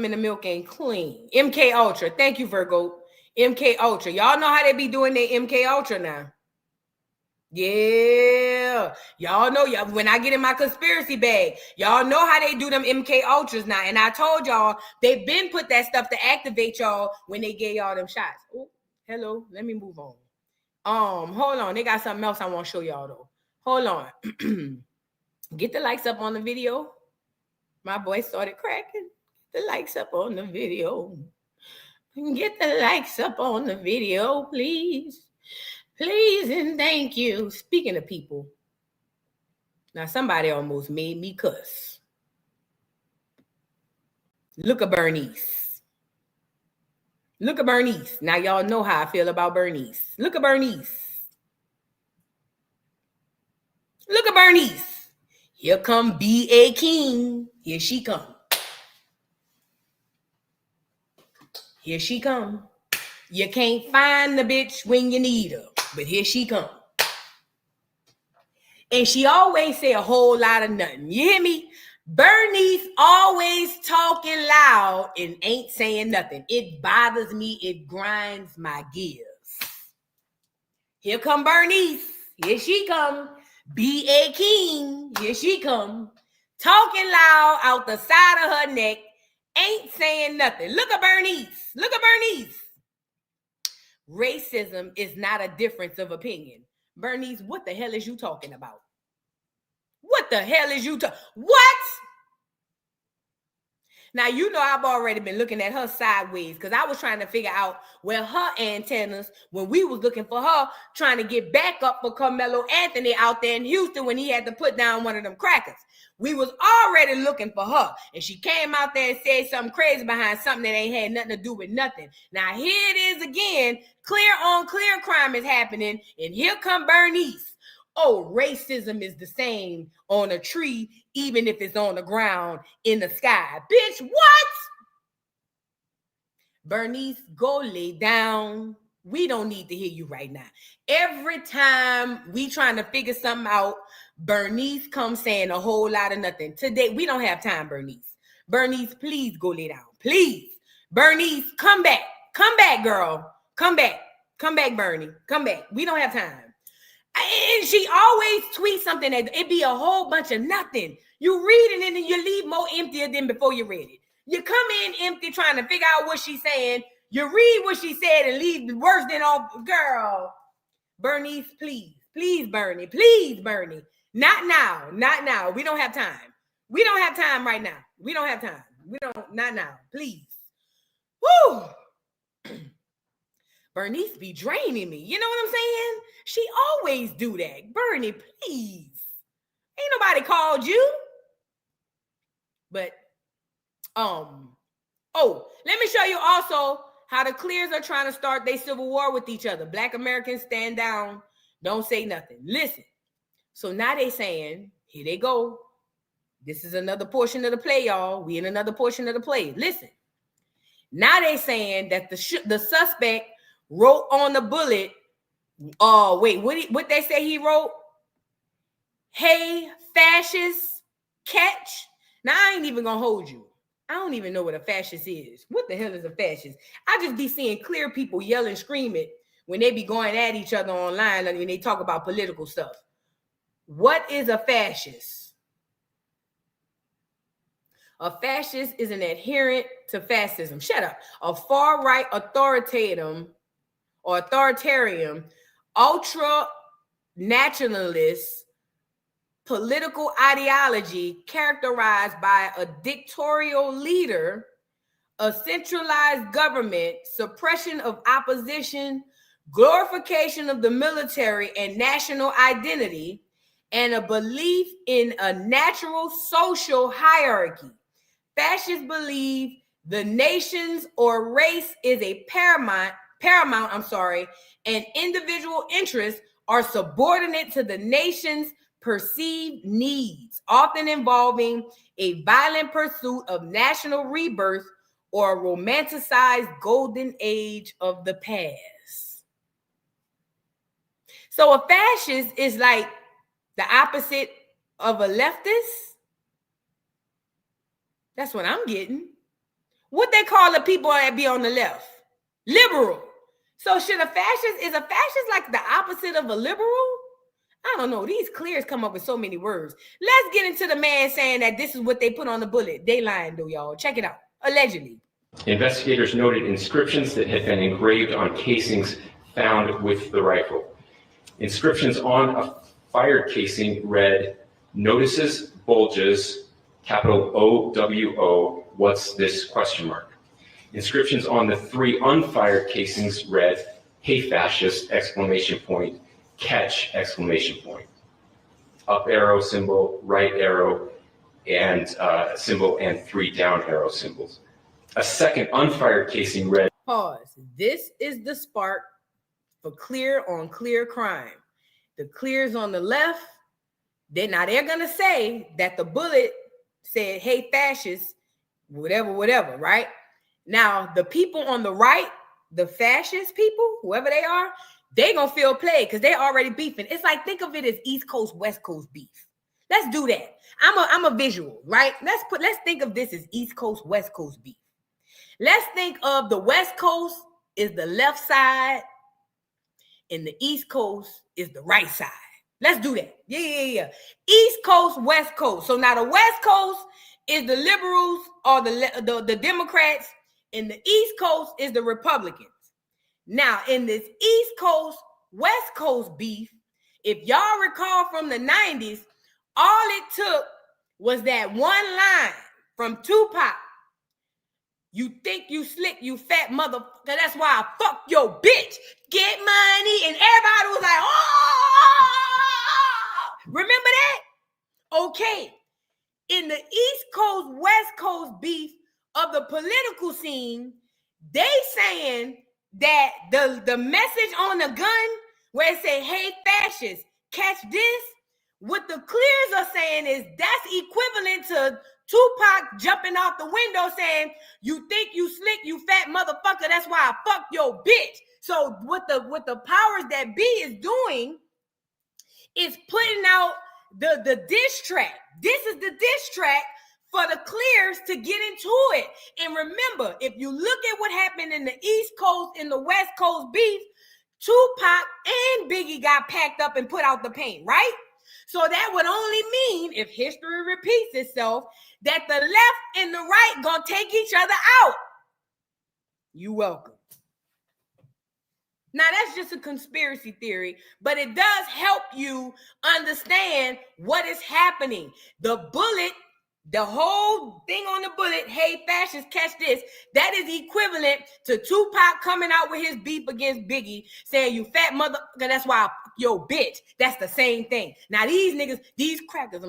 [SPEAKER 1] in the milk ain't clean. MK Ultra. Thank you, Virgo. MK Ultra. Y'all know how they be doing their MK Ultra now. Yeah. Y'all know, when I get in my conspiracy bag, y'all know how they do them MK Ultras now. And I told y'all, they've been put that stuff to activate y'all when they gave y'all them shots. Oh, hello. Let me move on. Hold on. They got something else I want to show y'all though. Hold on. Get the likes up on the video. My boy started cracking. Get the likes up on the video. Get the likes up on the video, please. Please and thank you. Speaking of people, now somebody almost made me cuss. Look at Bernice. Look at Bernice. Now y'all know how I feel about Bernice. Look at Bernice. Look at Bernice. Here come B.A. King. Here she come. Here she come. You can't find the bitch when you need her. But here she come. And she always say a whole lot of nothing. You hear me? Bernice always talking loud and ain't saying nothing. It bothers me. It grinds my gears. Here come Bernice. Here she come. FBA King, here she come, talking loud out the side of her neck, ain't saying nothing. Look at Bernice. Look at Bernice. Racism is not a difference of opinion. Bernice, what the hell is you talking about? What the hell is you talking? What? Now, you know I've already been looking at her sideways because I was trying to figure out where her antennas, when we was looking for her, trying to get back up for Carmelo Anthony out there in Houston when he had to put down one of them crackers. We was already looking for her, and she came out there and said something crazy behind something that ain't had nothing to do with nothing. Now, here it is again. Clear on clear crime is happening, and here come Bernice. Oh, racism is the same on a tree, even if it's on the ground in the sky. Bitch, what? Bernice, go lay down. We don't need to hear you right now. Every time we trying to figure something out, Bernice comes saying a whole lot of nothing. Today, we don't have time, Bernice. Bernice, please go lay down. Please. Bernice, come back. Come back, girl. Come back. Come back, Bernie. Come back. We don't have time. And she always tweets something that it be a whole bunch of nothing. You read it and then you leave more emptier than before you read it. You come in empty trying to figure out what she's saying. You read what she said and leave worse than all. Girl, Bernice, please. Please, Bernie. Please, Bernie. Not now. Not now. We don't have time. We don't have time right now. We don't have time. Not now. Please. Woo! Bernice be draining me. You know what I'm saying? She always do that. Bernie, please. Ain't nobody called you. But, let me show you also how the Clears are trying to start their civil war with each other. Black Americans stand down. Don't say nothing. Listen. So now they saying, here they go. This is another portion of the play, y'all. We in another portion of the play. Listen. Now they saying that the suspect wrote on the bullet. What they say he wrote? Hey, fascist, catch. Now, I ain't even gonna hold you. I don't even know what a fascist is. What the hell is a fascist? I just be seeing clear people yelling, screaming when they be going at each other online and when they talk about political stuff. What is a fascist? A fascist is an adherent to fascism. Shut up. A far-right authoritarian, ultra-nationalist political ideology characterized by a dictatorial leader, a centralized government, suppression of opposition, glorification of the military and national identity, and a belief in a natural social hierarchy. Fascists believe the nations or race is a paramount, and individual interests are subordinate to the nation's perceived needs, often involving a violent pursuit of national rebirth or a romanticized golden age of the past. So a fascist is like the opposite of a leftist. That's what I'm getting. What they call the people that be on the left? Liberal. So is a fascist like the opposite of a liberal? I don't know. These Clears come up with so many words. Let's get into the man saying that this is what they put on the bullet. They lying though, y'all. Check it out. Allegedly.
[SPEAKER 13] Investigators noted inscriptions that had been engraved on casings found with the rifle. Inscriptions on a fired casing read, "Notices, bulges, capital OWO, what's this, question mark." Inscriptions on the 3 unfired casings read, "Hey fascist, exclamation point, catch, exclamation point." Up arrow symbol, right arrow, and symbol, and 3 down arrow symbols. A second unfired casing read.
[SPEAKER 1] Pause. This is the spark for clear on clear crime. The Clears on the left, they're gonna say that the bullet said, "Hey fascist," whatever, right? Now, the people on the right, the fascist people, whoever they are, they gonna feel played because they already beefing. It's like, think of it as East Coast, West Coast beef. Let's do that. I'm a visual, right? Let's think of this as East Coast, West Coast beef. Let's think of the West Coast is the left side and the East Coast is the right side. Let's do that. Yeah. East Coast, West Coast. So now the West Coast is the liberals or the Democrats, and the East Coast is the Republicans. Now, in this East Coast, West Coast beef, if y'all recall from the 90s, all it took was that one line from Tupac. You think you slick, you fat motherfucker. That's why I fuck your bitch. Get money. And everybody was like, oh! Remember that? Okay. In the East Coast, West Coast beef of the political scene, they saying that the message on the gun where it say, hey, fascists, catch this. What the clears are saying is that's equivalent to Tupac jumping off the window saying, you think you slick, you fat motherfucker. That's why I fuck your bitch. So what the powers that be is doing is putting out the diss track. This is the diss track for the clears to get into it. And remember, if you look at what happened in the East Coast and the West Coast beef, Tupac and Biggie got packed up and put out the paint, right? So that would only mean, if history repeats itself, that the left and the right gonna take each other out. You welcome. Now, that's just a conspiracy theory, but it does help you understand what is happening. The bullet, the whole thing on the bullet, hey, fascists, catch this, that is equivalent to Tupac coming out with his beef against Biggie, saying, you fat motherfucker, that's why I fuck your bitch. That's the same thing. Now, these niggas, these crackers,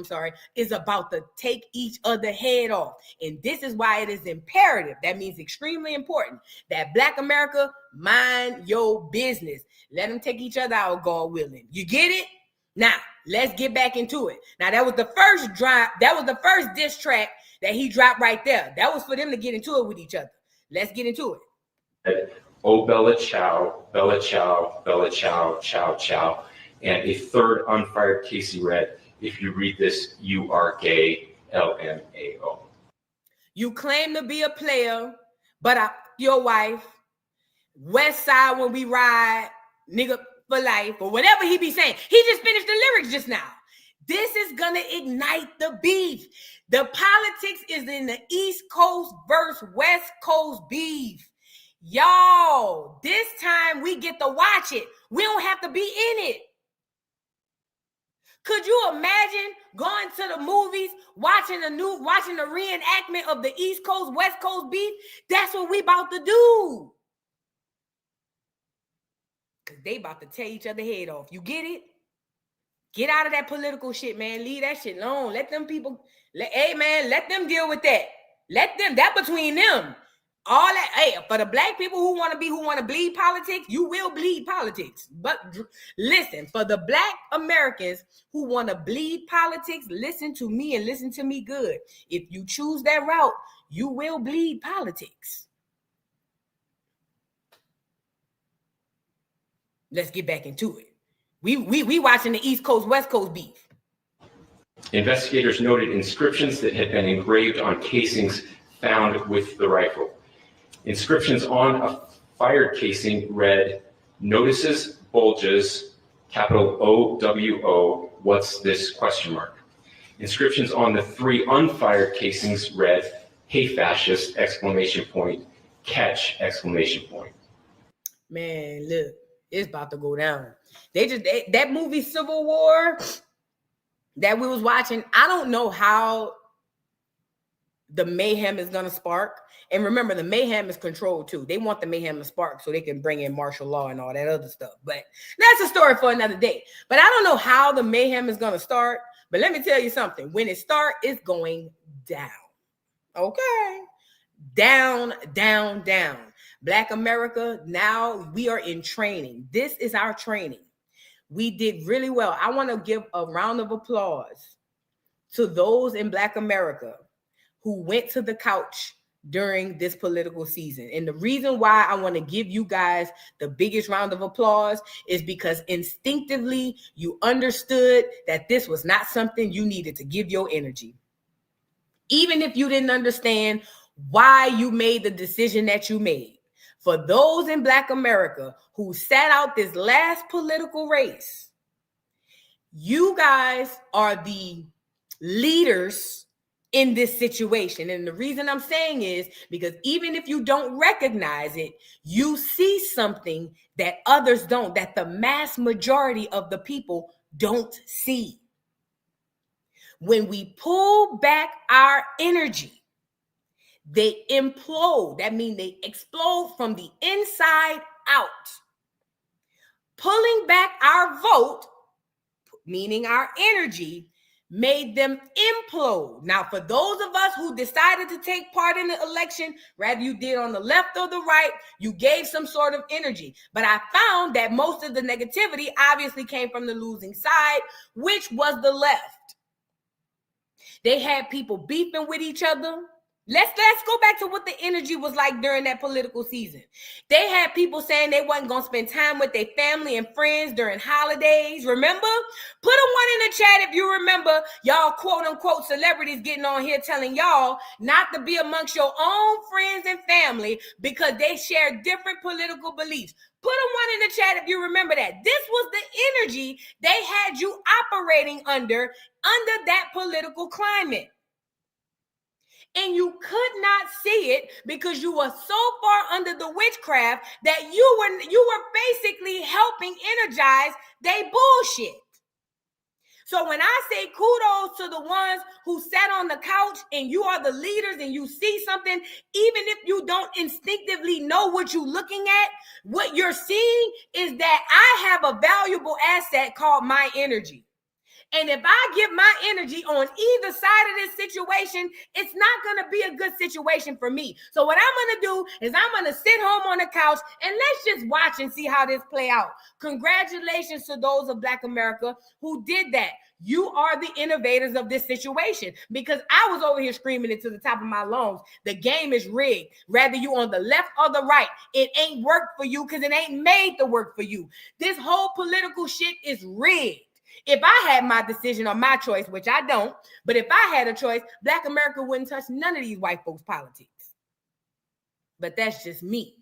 [SPEAKER 1] is about to take each other head off. And this is why it is imperative, that means extremely important, that Black America mind your business. Let them take each other out, God willing. You get it? Now, let's get back into it. Now, that was the first drop. That was the first diss track that he dropped right there. That was for them to get into it with each other. Let's get into it.
[SPEAKER 13] Oh, Bella Chow, Bella Chow, Bella Chow, Chow, Chow. And a third unfired Casey read, if you read this, you are gay, LMAO.
[SPEAKER 1] You claim to be a player, but your wife, West Side when we ride, nigga, for life, or whatever he be saying. He just finished the lyrics just now. This is gonna ignite the beef. The politics is in the East Coast versus West Coast beef. Y'all, this time we get to watch it. We don't have to be in it. Could you imagine going to the movies, watching the reenactment of the East Coast, West Coast beef? That's what we about to do. Because they about to tear each other head off. You get it? Get out of that political shit, man. Leave that shit alone. Let them people, let them deal with that. Let them, that between them. All that, hey, for the Black people who want to bleed politics, you will bleed politics. But listen, for the Black Americans who want to bleed politics, listen to me and listen to me good. If you choose that route, you will bleed politics. Let's get back into it. We watching the East Coast, West Coast beef.
[SPEAKER 13] Investigators noted inscriptions that had been engraved on casings found with the rifle. Inscriptions on a fired casing read, notices, bulges, capital OWO, what's this, question mark. Inscriptions on the 3 unfired casings read, hey fascist, exclamation point, catch, exclamation point.
[SPEAKER 1] Man, look, it's about to go down. That movie Civil War that we was watching, I don't know how the mayhem is going to spark. And remember, the mayhem is controlled too. They want the mayhem to spark so they can bring in martial law and all that other stuff. But that's a story for another day. But I don't know how the mayhem is going to start. But let me tell you something. When it starts, it's going down. Okay? Down, down, down. Black America, now we are in training. This is our training. We did really well. I want to give a round of applause to those in Black America who went to the couch during this political season. And the reason why I want to give you guys the biggest round of applause is because instinctively you understood that this was not something you needed to give your energy. Even if you didn't understand why you made the decision that you made. For those in Black America who sat out this last political race, You guys are the leaders in this situation. And the reason I'm saying is because even if you don't recognize it, you see something that others don't, that the mass majority of the people don't see. When we pull back our energy, they implode. That means they explode from the inside out. Pulling back our vote, meaning our energy, made them implode. Now, for those of us who decided to take part in the election, whether you did on the left or the right, you gave some sort of energy. But I found that most of the negativity obviously came from the losing side, which was the left. They had people beefing with each other. Let's go back to what the energy was like during that political season. They had people saying they wasn't going to spend time with their family and friends during holidays. Remember? Put a 1 in the chat if you remember y'all quote unquote celebrities getting on here telling y'all not to be amongst your own friends and family because they share different political beliefs. Put a 1 in the chat if you remember that. This was the energy they had you operating under that political climate. And you could not see it because you were so far under the witchcraft that you were basically helping energize they bullshit. So when I say kudos to the ones who sat on the couch and you are the leaders and you see something, even if you don't instinctively know what you're looking at, what you're seeing is that I have a valuable asset called my energy. And if I give my energy on either side of this situation, it's not going to be a good situation for me. So what I'm going to do is I'm going to sit home on the couch and let's just watch and see how this play out. Congratulations to those of Black America who did that. You are the innovators of this situation because I was over here screaming it to the top of my lungs. The game is rigged. Whether you on the left or the right, it ain't worked for you because it ain't made to work for you. This whole political shit is rigged. If I had my decision or my choice, which I don't, but if I had a choice, Black America wouldn't touch none of these white folks' politics. But that's just me.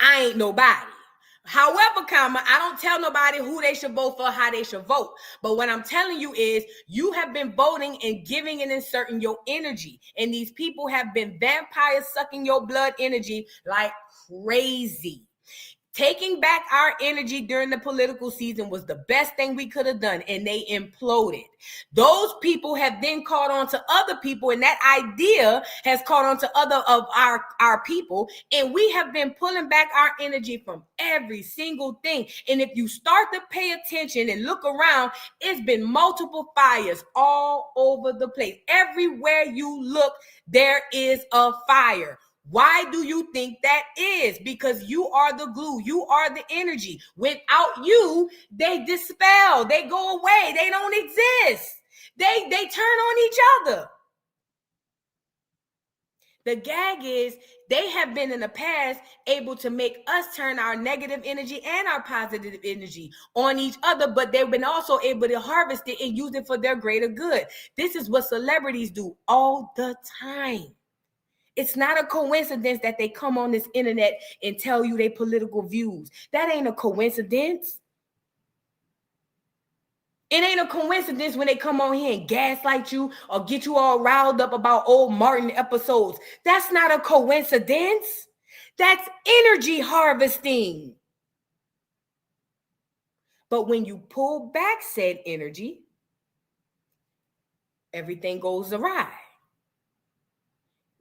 [SPEAKER 1] I ain't nobody. However, I don't tell nobody who they should vote for, how they should vote. But what I'm telling you is you have been voting and giving and inserting your energy. And these people have been vampires sucking your blood energy like crazy. Taking back our energy during the political season was the best thing we could have done, and they imploded. Those people have then caught on to other people, and that idea has caught on to other of our people, and we have been pulling back our energy from every single thing. And if you start to pay attention and look around, it's been multiple fires all over the place. Everywhere you look, there is a fire. Why do you think that is? Because you are the glue. You are the energy. Without you, they dispel. They go away. They don't exist. They turn on each other. The gag is they have been in the past able to make us turn our negative energy and our positive energy on each other, but they've been also able to harvest it and use it for their greater good. This is what celebrities do all the time. It's not a coincidence that they come on this internet and tell you their political views. That ain't a coincidence. It ain't a coincidence when they come on here and gaslight you or get you all riled up about old Martin episodes. That's not a coincidence. That's energy harvesting. But when you pull back said energy, everything goes awry.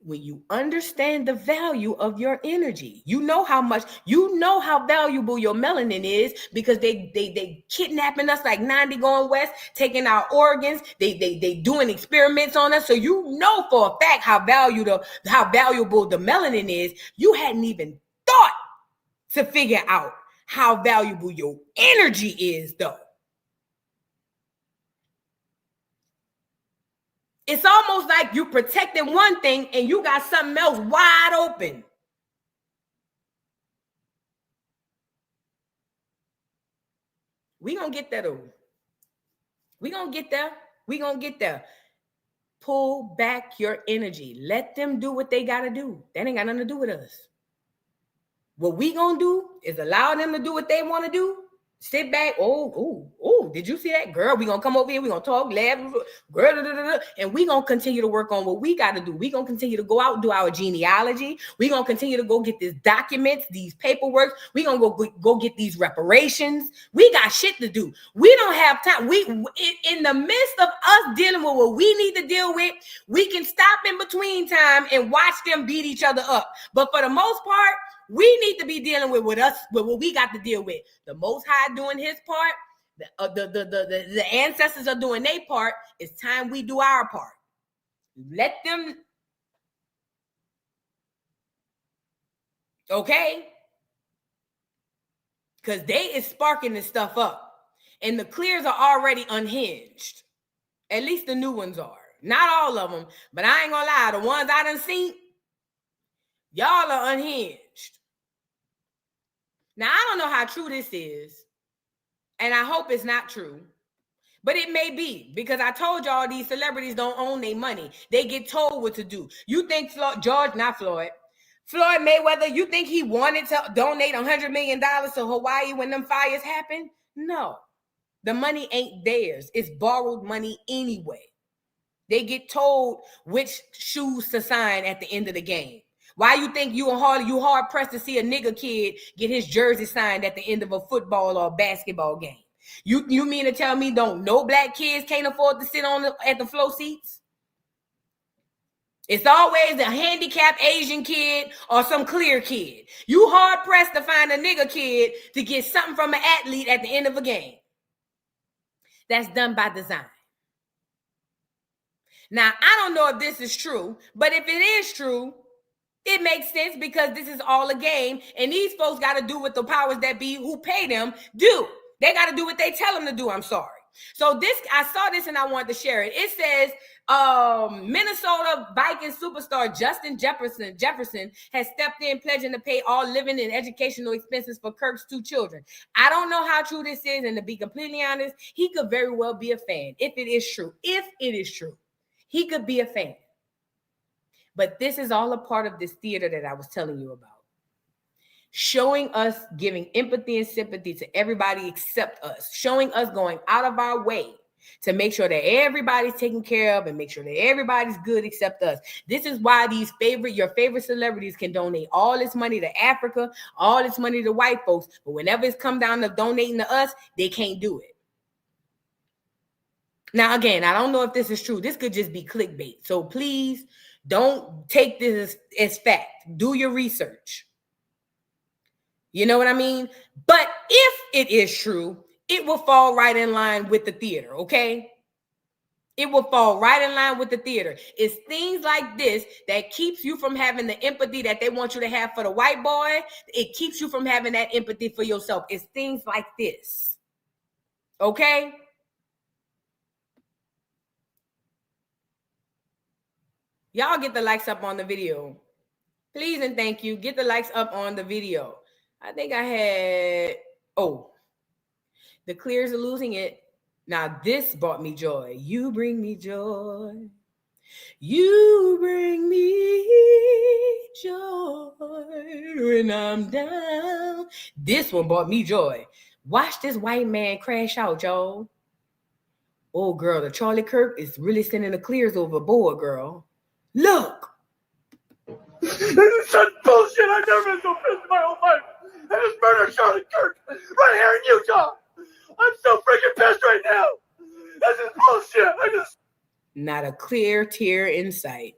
[SPEAKER 1] When you understand the value of your energy, you know how valuable your melanin is because they kidnapping us like 90 going west, taking our organs. They doing experiments on us. So you know for a fact how valuable the melanin is. You hadn't even thought to figure out how valuable your energy is, though. It's almost like you protecting one thing and you got something else wide open. We gonna get there, though. We gonna get there. Pull back your energy. Let them do what they gotta do. That ain't got nothing to do with us. What we gonna do is allow them to do what they want to do Sit back. Oh, did you see that? Girl, we gonna come over here. We gonna talk, laugh, girl, and we gonna continue to work on what we gotta do. We gonna continue to go out and do our genealogy. We gonna continue to go get these documents, these paperwork. We gonna go get these reparations. We got shit to do. We don't have time. We in the midst of us dealing with what we need to deal with, we can stop in between time and watch them beat each other up. But for the most part, we need to be dealing with what we got to deal with. The Most High doing his part. The ancestors are doing their part. It's time we do our part. Let them. Okay? Because they is sparking this stuff up. And the clears are already unhinged. At least the new ones are. Not all of them. But I ain't gonna lie. The ones I done seen, y'all are unhinged. Now, I don't know how true this is, and I hope it's not true, but it may be, because I told y'all these celebrities don't own their money. They get told what to do. You think Floyd Mayweather, you think he wanted to donate $100 million to Hawaii when them fires happened? No. The money ain't theirs. It's borrowed money anyway. They get told which shoes to sign at the end of the game. Why you think you hard pressed to see a nigga kid get his jersey signed at the end of a football or basketball game? You mean to tell me no black kids can't afford to sit at the flow seats? It's always a handicapped Asian kid or some clear kid. You hard pressed to find a nigga kid to get something from an athlete at the end of a game. That's done by design. Now, I don't know if this is true, but if it is true, it makes sense, because this is all a game, and these folks got to do what the powers that be who pay them do. They got to do what they tell them to do. I'm sorry. So I saw this and I wanted to share it. It says Minnesota Vikings superstar Justin Jefferson has stepped in, pledging to pay all living and educational expenses for Kirk's 2 children. I don't know how true this is, and to be completely honest, he could very well be a fan. If it is true, he could be a fan. But this is all a part of this theater that I was telling you about. Showing us, giving empathy and sympathy to everybody except us. Showing us going out of our way to make sure that everybody's taken care of and make sure that everybody's good except us. This is why your favorite celebrities can donate all this money to Africa, all this money to white folks. But whenever it's come down to donating to us, they can't do it. Now, again, I don't know if this is true. This could just be clickbait. So please, don't take this as fact. Do your research. You know what I mean? But if it is true, it will fall right in line with the theater, okay? It will fall right in line with the theater. It's things like this that keeps you from having the empathy that they want you to have for the white boy. It keeps you from having that empathy for yourself. It's things like this, okay? Y'all get the likes up on the video. Please and thank you. Get the likes up on the video. I think I had, the clears are losing it. Now this brought me joy. You bring me joy. You bring me joy when I'm down. This one brought me joy. Watch this white man crash out, y'all. Oh, girl, the Charlie Kirk is really sending the clears overboard, girl. Look.
[SPEAKER 14] This is such bullshit. I've never been so pissed in my whole life. I just murdered Charlie Kirk right here in Utah. I'm so freaking pissed right now. This is bullshit.
[SPEAKER 1] Not a clear tear in sight.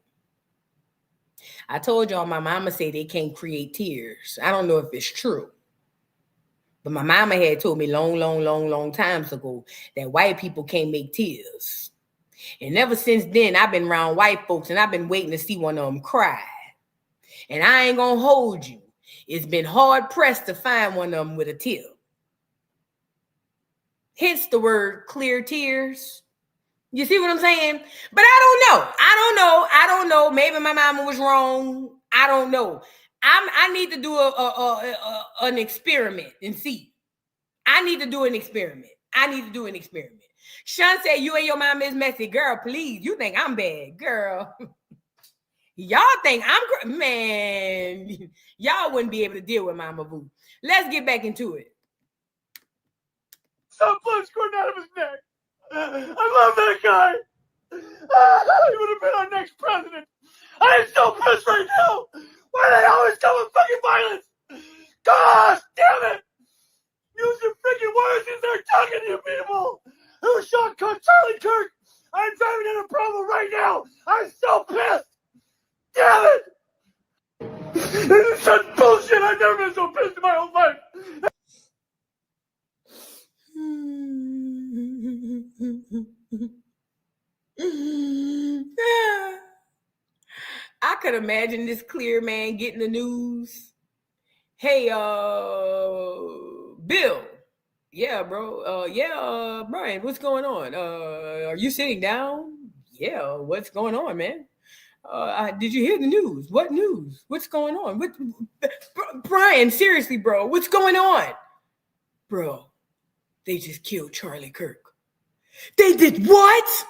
[SPEAKER 1] I told y'all my mama say they can't create tears. I don't know if it's true. But my mama had told me long times ago that white people can't make tears. And ever since then, I've been around white folks and I've been waiting to see one of them cry. And I ain't gonna hold you. It's been hard pressed to find one of them with a tear. Hence the word clear tears. You see what I'm saying? But I don't know. Maybe my mama was wrong. I don't know. I need to do an experiment and see. I need to do an experiment. Sean said, you and your mama is messy. Girl, please. You think I'm bad. Girl. Y'all think I'm... Man, y'all wouldn't be able to deal with Mama Boo. Let's get back into it.
[SPEAKER 14] Some blood squirting out of his neck. I love that guy. He would have been our next president. I am so pissed right now. Why do they always come with fucking violence? Gosh, damn it. Use your freaking words as they're talking to you people. Who shot Charlie Kirk? I'm driving in a problem right now. I'm so pissed. Damn it. This is such bullshit. I've never been so pissed in my whole life.
[SPEAKER 1] I could imagine this clear man getting the news. Hey, Bill. Yeah, bro. Brian, what's going on? Are you sitting down? Yeah, what's going on, man? Did you hear the news? What news? What's going on? Brian, seriously, bro, what's going on? Bro, they just killed Charlie Kirk. They did what?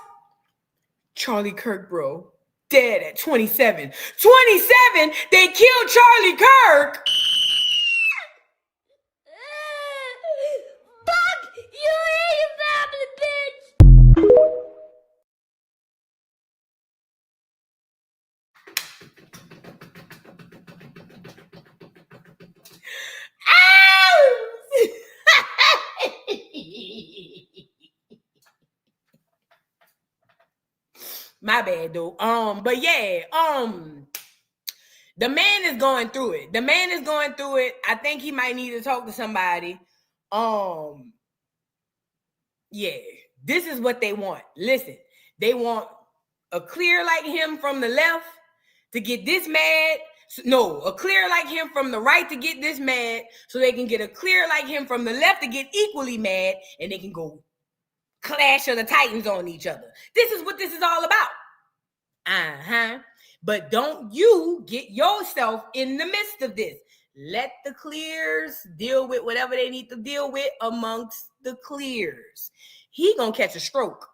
[SPEAKER 1] Charlie Kirk, bro, dead at 27. 27? They killed Charlie Kirk?
[SPEAKER 6] Fuck you and your family, bitch!
[SPEAKER 1] My bad, dude. But yeah, the man is going through it. I think he might need to talk to somebody. Yeah, this is what they want. Listen, they want a clear like him from the left to get this mad. No, a clear like him from the right to get this mad, so they can get a clear like him from the left to get equally mad, and they can go Clash of the Titans on each other. This is what this is all about. But don't you get yourself in the midst of this. Let the clears deal with whatever they need to deal with amongst the clears. He gonna catch a stroke.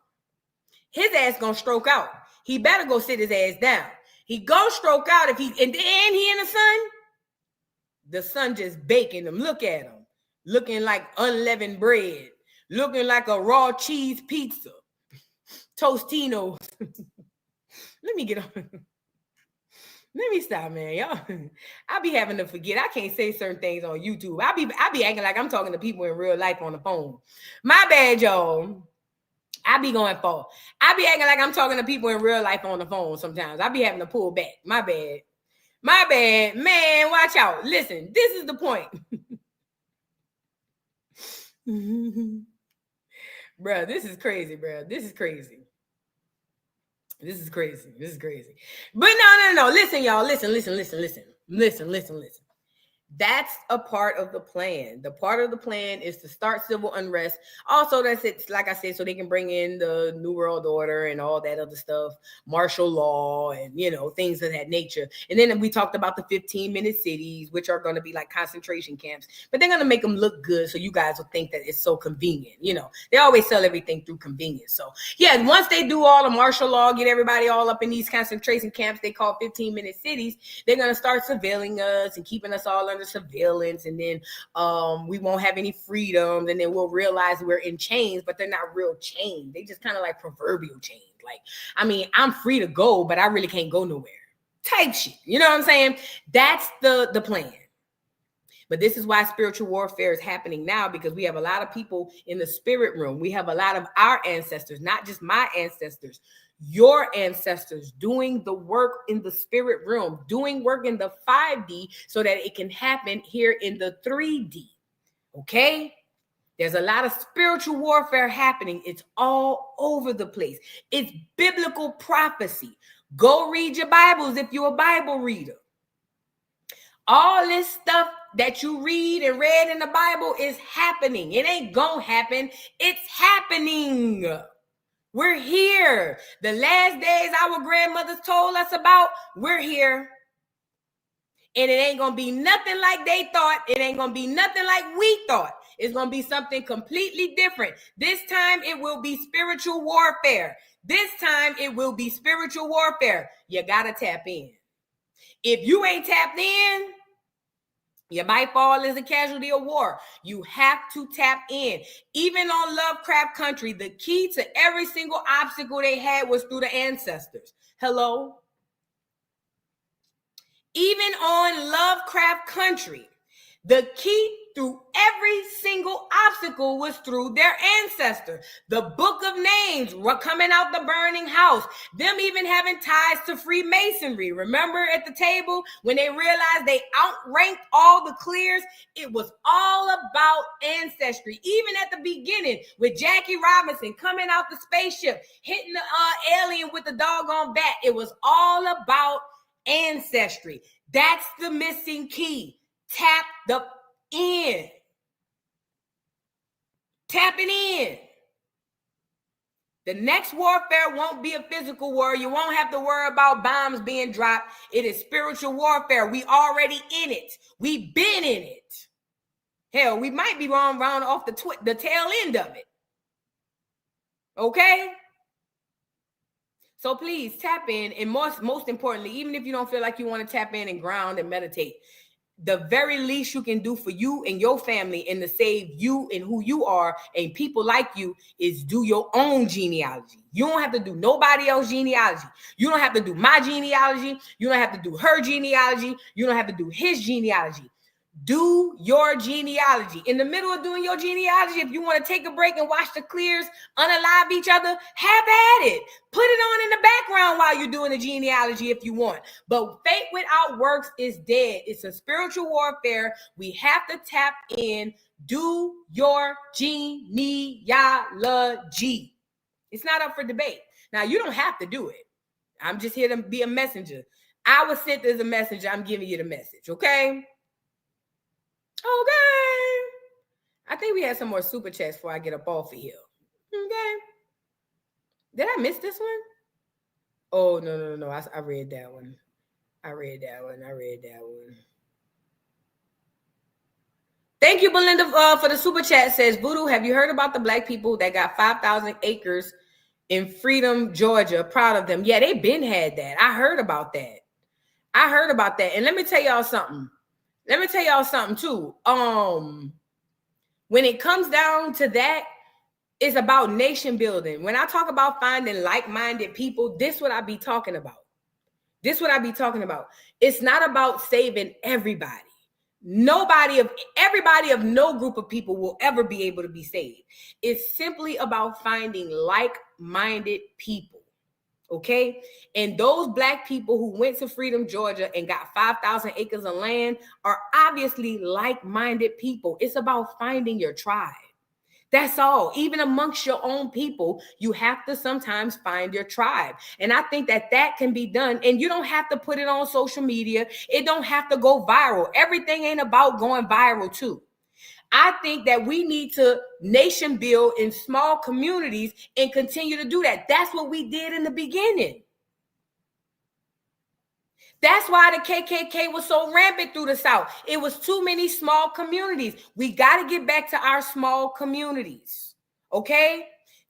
[SPEAKER 1] His ass gonna stroke out. He better go sit his ass down. He gonna stroke out if he and he in the sun just baking him. Look at him, looking like unleavened bread. Looking like a raw cheese pizza. Tostinos. Let me get on. Let me stop, man. Y'all, I be having to forget. I can't say certain things on YouTube. I be acting like I'm talking to people in real life on the phone. My bad, y'all. I be acting like I'm talking to people in real life on the phone sometimes. I be having to pull back. My bad. Man, watch out. Listen, this is the point. Bro, this is crazy, bro. This is crazy. But no. Listen, y'all. Listen. That's a part of the plan. The part of the plan is to start civil unrest. Also, that's it, like I said, so they can bring in the New World Order and all that other stuff, martial law and, things of that nature. And then we talked about the 15-minute cities, which are going to be like concentration camps, but they're going to make them look good so you guys will think that it's so convenient. They always sell everything through convenience. So, yeah, once they do all the martial law, get everybody all up in these concentration camps they call 15-minute cities, they're going to start surveilling us and keeping us all under surveillance, and then we won't have any freedom, and then we'll realize we're in chains, but they're not real chains. They just kind of like proverbial chains. Like, I mean, I'm free to go, but I really can't go nowhere type shit. You know what I'm saying? That's the plan. But this is why spiritual warfare is happening now, because we have a lot of people in the spirit room. We have a lot of our ancestors, not just my ancestors, your ancestors doing the work in the spirit realm, doing work in the 5D so that it can happen here in the 3D. Okay? There's a lot of spiritual warfare happening. It's all over the place. It's biblical prophecy. Go read your Bibles if you're a Bible reader. All this stuff that you read and read in the Bible is happening. It ain't gonna happen. It's happening. We're here. The last days our grandmothers told us about, we're here. And it ain't going to be nothing like they thought. It ain't going to be nothing like we thought. It's going to be something completely different. This time it will be spiritual warfare. You got to tap in. If you ain't tapped in, You might fall as a casualty of war. You have to tap in. Even on Lovecraft Country, the key to every single obstacle they had was through the ancestors. Hello? Even on Lovecraft Country, the key through every single obstacle was through their ancestor. The book of names were coming out the burning house. Them even having ties to Freemasonry. Remember at the table when they realized they outranked all the clears? It was all about ancestry. Even at the beginning with Jackie Robinson coming out the spaceship, hitting the alien with the doggone bat. It was all about ancestry. That's the missing key. Tap the in. Tapping in. The next warfare won't be a physical war. You won't have to worry about bombs being dropped. It is spiritual warfare. We already in it. We've been in it. Hell, we might be round off the tail end of it. Okay? So please tap in, and most importantly, even if you don't feel like you want to tap in and ground and meditate, the very least you can do for you and your family and to save you and who you are and people like you is do your own genealogy. You don't have to do nobody else's genealogy. You don't have to do my genealogy. You don't have to do her genealogy. You don't have to do his genealogy. Do your genealogy. In the middle of doing your genealogy, if you want to take a break and watch the clears unalive each other, have at it. Put it on in the background while you're doing the genealogy if you want. But faith without works is dead. It's a spiritual warfare. We have to tap in. Do your genealogy. It's not up for debate. Now, you don't have to do it. I'm just here to be a messenger. I was sent as a messenger. I'm giving you the message, okay? Okay. I think we had some more super chats before I get up off of here. Okay. Did I miss this one? Oh, no. I read that one. I read that one. Thank you, Belinda, for the super chat. Says, Voodoo, have you heard about the black people that got 5,000 acres in Freedom, Georgia? Proud of them. Yeah, they been had that. I heard about that. And let me tell y'all something. Too. When it comes down to that, it's about nation building. When I talk about finding like-minded people, this is what I be talking about. It's not about saving everybody. Everybody of no group of people will ever be able to be saved. It's simply about finding like-minded people. Okay. And those black people who went to Freedom, Georgia and got 5,000 acres of land are obviously like-minded people. It's about finding your tribe. That's all. Even amongst your own people, you have to sometimes find your tribe. And I think that can be done. And you don't have to put it on social media. It don't have to go viral. Everything ain't about going viral too. I think that we need to nation build in small communities and continue to do that. That's what we did in the beginning. That's why the KKK was so rampant through the South. It was too many small communities. We got to get back to our small communities. Okay?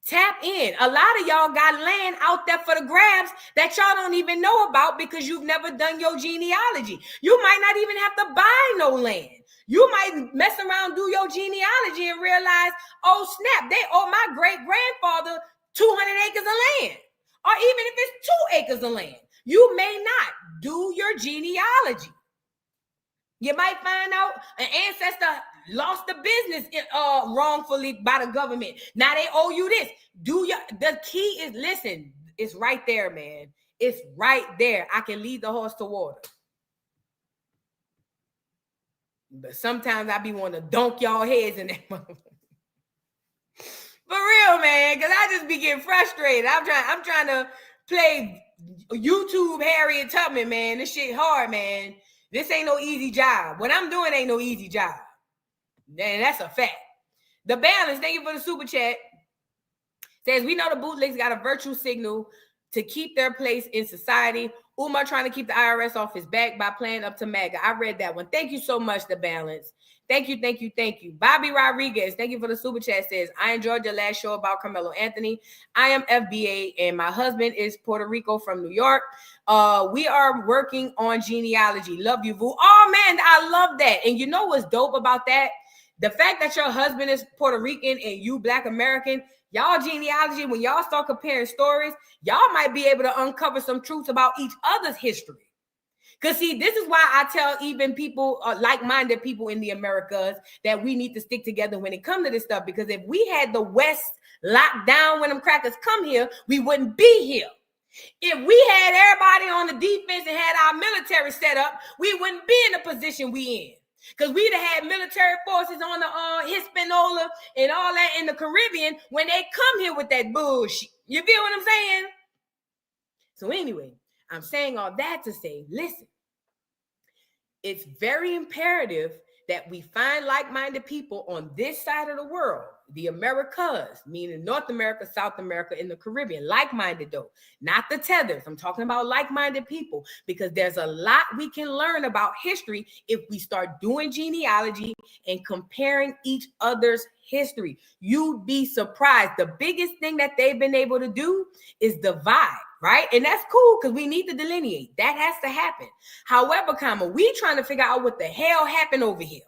[SPEAKER 1] Tap in. A lot of y'all got land out there for the grabs that y'all don't even know about because you've never done your genealogy. You might not even have to buy no land. You might mess around, do your genealogy and realize, oh snap, they owe my great-grandfather 200 acres of land. Or even if it's 2 acres of land. You may not do your genealogy. You might find out an ancestor lost the business wrongfully by the government. Now they owe you this. The key is, listen, it's right there, man. It's right there. I can lead the horse to water. But sometimes I be wanting to dunk y'all heads in that motherfucker. For real, man, because I just be getting frustrated. I'm trying to play YouTube Harriet Tubman, man. This shit hard, man. This ain't no easy job. What I'm doing ain't no easy job. And that's a fact. The Balance, thank you for the super chat. Says, we know the bootlegs got a virtue signal to keep their place in society Umar trying to keep the IRS off his back by playing up to MAGA. I read that one. Thank you so much, The Balance. Thank you, thank you, thank you. Bobby Rodriguez, thank you for the super chat, says, I enjoyed your last show about Carmelo Anthony. I am FBA and my husband is Puerto Rico from New York. We are working on genealogy. Love you, Vu. Oh, man, I love that. And you know what's dope about that? The fact that your husband is Puerto Rican and you Black American, y'all genealogy, when y'all start comparing stories, y'all might be able to uncover some truths about each other's history. Because, see, this is why I tell even people, like-minded people in the Americas, that we need to stick together when it comes to this stuff. Because if we had the West locked down when them crackers come here, we wouldn't be here. If we had everybody on the defense and had our military set up, we wouldn't be in the position we in. Because we'd have had military forces on the Hispaniola and all that in the Caribbean when they come here with that bullshit. You feel what I'm saying? So anyway, I'm saying all that to say, listen, it's very imperative that we find like-minded people on this side of the world, the Americas, meaning North America, South America, and the Caribbean, like-minded though, not the tethers. I'm talking about like-minded people because there's a lot we can learn about history if we start doing genealogy and comparing each other's history. You'd be surprised. The biggest thing that they've been able to do is divide, right? And that's cool because we need to delineate. That has to happen. However, we trying to figure out what the hell happened over here.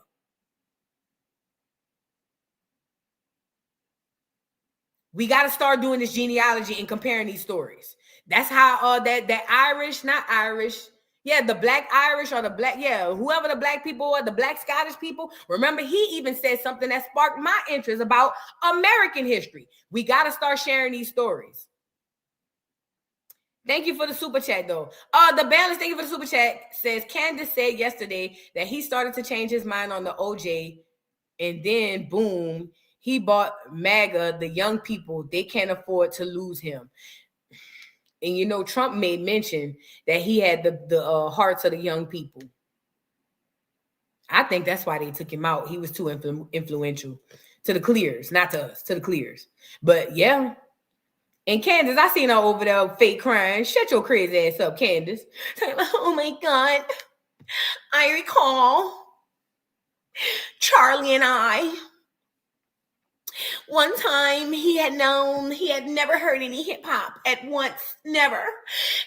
[SPEAKER 1] We got to start doing this genealogy and comparing these stories. That's how that Irish, not Irish, yeah, the Black Irish or the Black, yeah, whoever the Black people or the Black Scottish people. Remember, he even said something that sparked my interest about American history. We got to start sharing these stories. Thank you for the super chat, though. The Balance, thank you for the super chat, says Candace said yesterday that he started to change his mind on the OJ, and then boom, he bought MAGA, the young people. They can't afford to lose him. And you know, Trump made mention that he had the hearts of the young people. I think that's why they took him out. He was too influential to the clears, not to us, to the clears. But yeah. And Candace, I seen her over there fake crying. Shut your crazy ass up, Candace. Oh my God. I recall Charlie and I. One time he had never heard any hip hop at once, never.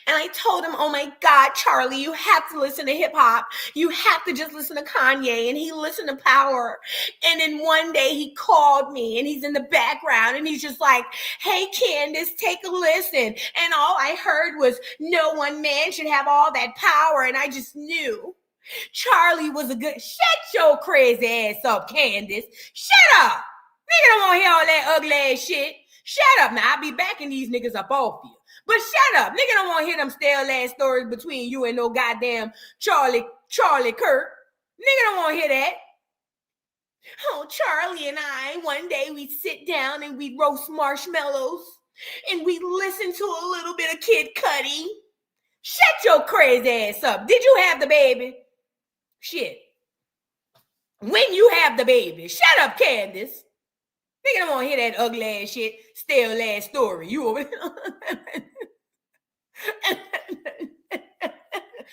[SPEAKER 1] And I told him, oh my God, Charlie, you have to listen to hip hop. You have to just listen to Kanye. And he listened to Power. And then one day he called me and he's in the background and he's just like, hey, Candace, take a listen. And all I heard was no one man should have all that power. And I just knew Charlie was a good, shut your crazy ass up, Candace. Shut up. Nigga don't want to hear all that ugly ass shit. Shut up. Now, I'll be backing these niggas up off you. But shut up. Nigga don't want to hear them stale ass stories between you and no goddamn Charlie Kirk. Nigga don't want to hear that. Oh, Charlie and I, one day we'd sit down and we'd roast marshmallows and we'd listen to a little bit of Kid Cudi. Shut your crazy ass up. Did you have the baby? Shit. When you have the baby. Shut up, Candace. Nigga don't want to hear that ugly ass shit, stale ass story. You over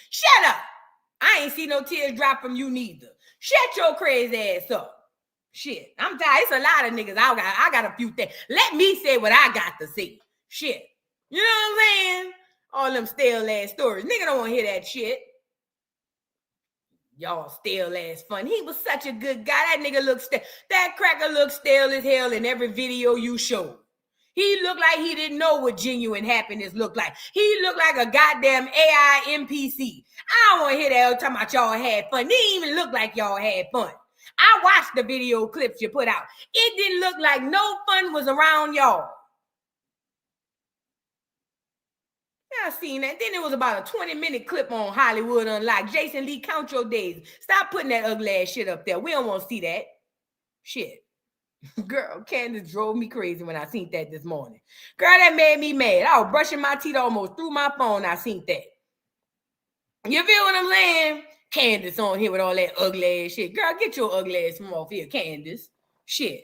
[SPEAKER 1] Shut up. I ain't see no tears drop from you neither. Shut your crazy ass up. Shit. I'm tired. It's a lot of niggas. I got a few things. Let me say what I got to say. Shit. You know what I'm saying? All them stale ass stories. Nigga don't want to hear that shit. Y'all stale ass fun. He was such a good guy. That nigga looked stale. That cracker looked stale as hell in every video you showed. He looked like he didn't know what genuine happiness looked like. He looked like a goddamn AI NPC. I don't want to hear that talking about y'all had fun. It didn't even look like y'all had fun. I watched the video clips you put out. It didn't look like no fun was around y'all. I seen that. Then it was about a 20-minute clip on Hollywood Unlocked. Jason Lee, count your days. Stop putting that ugly ass shit up there. We don't want to see that. Shit. Girl, Candace drove me crazy when I seen that this morning. Girl, that made me mad. I was brushing my teeth almost through my phone. I seen that. You feel what I'm saying? Candace on here with all that ugly ass shit. Girl, get your ugly ass from off here, Candace. Shit.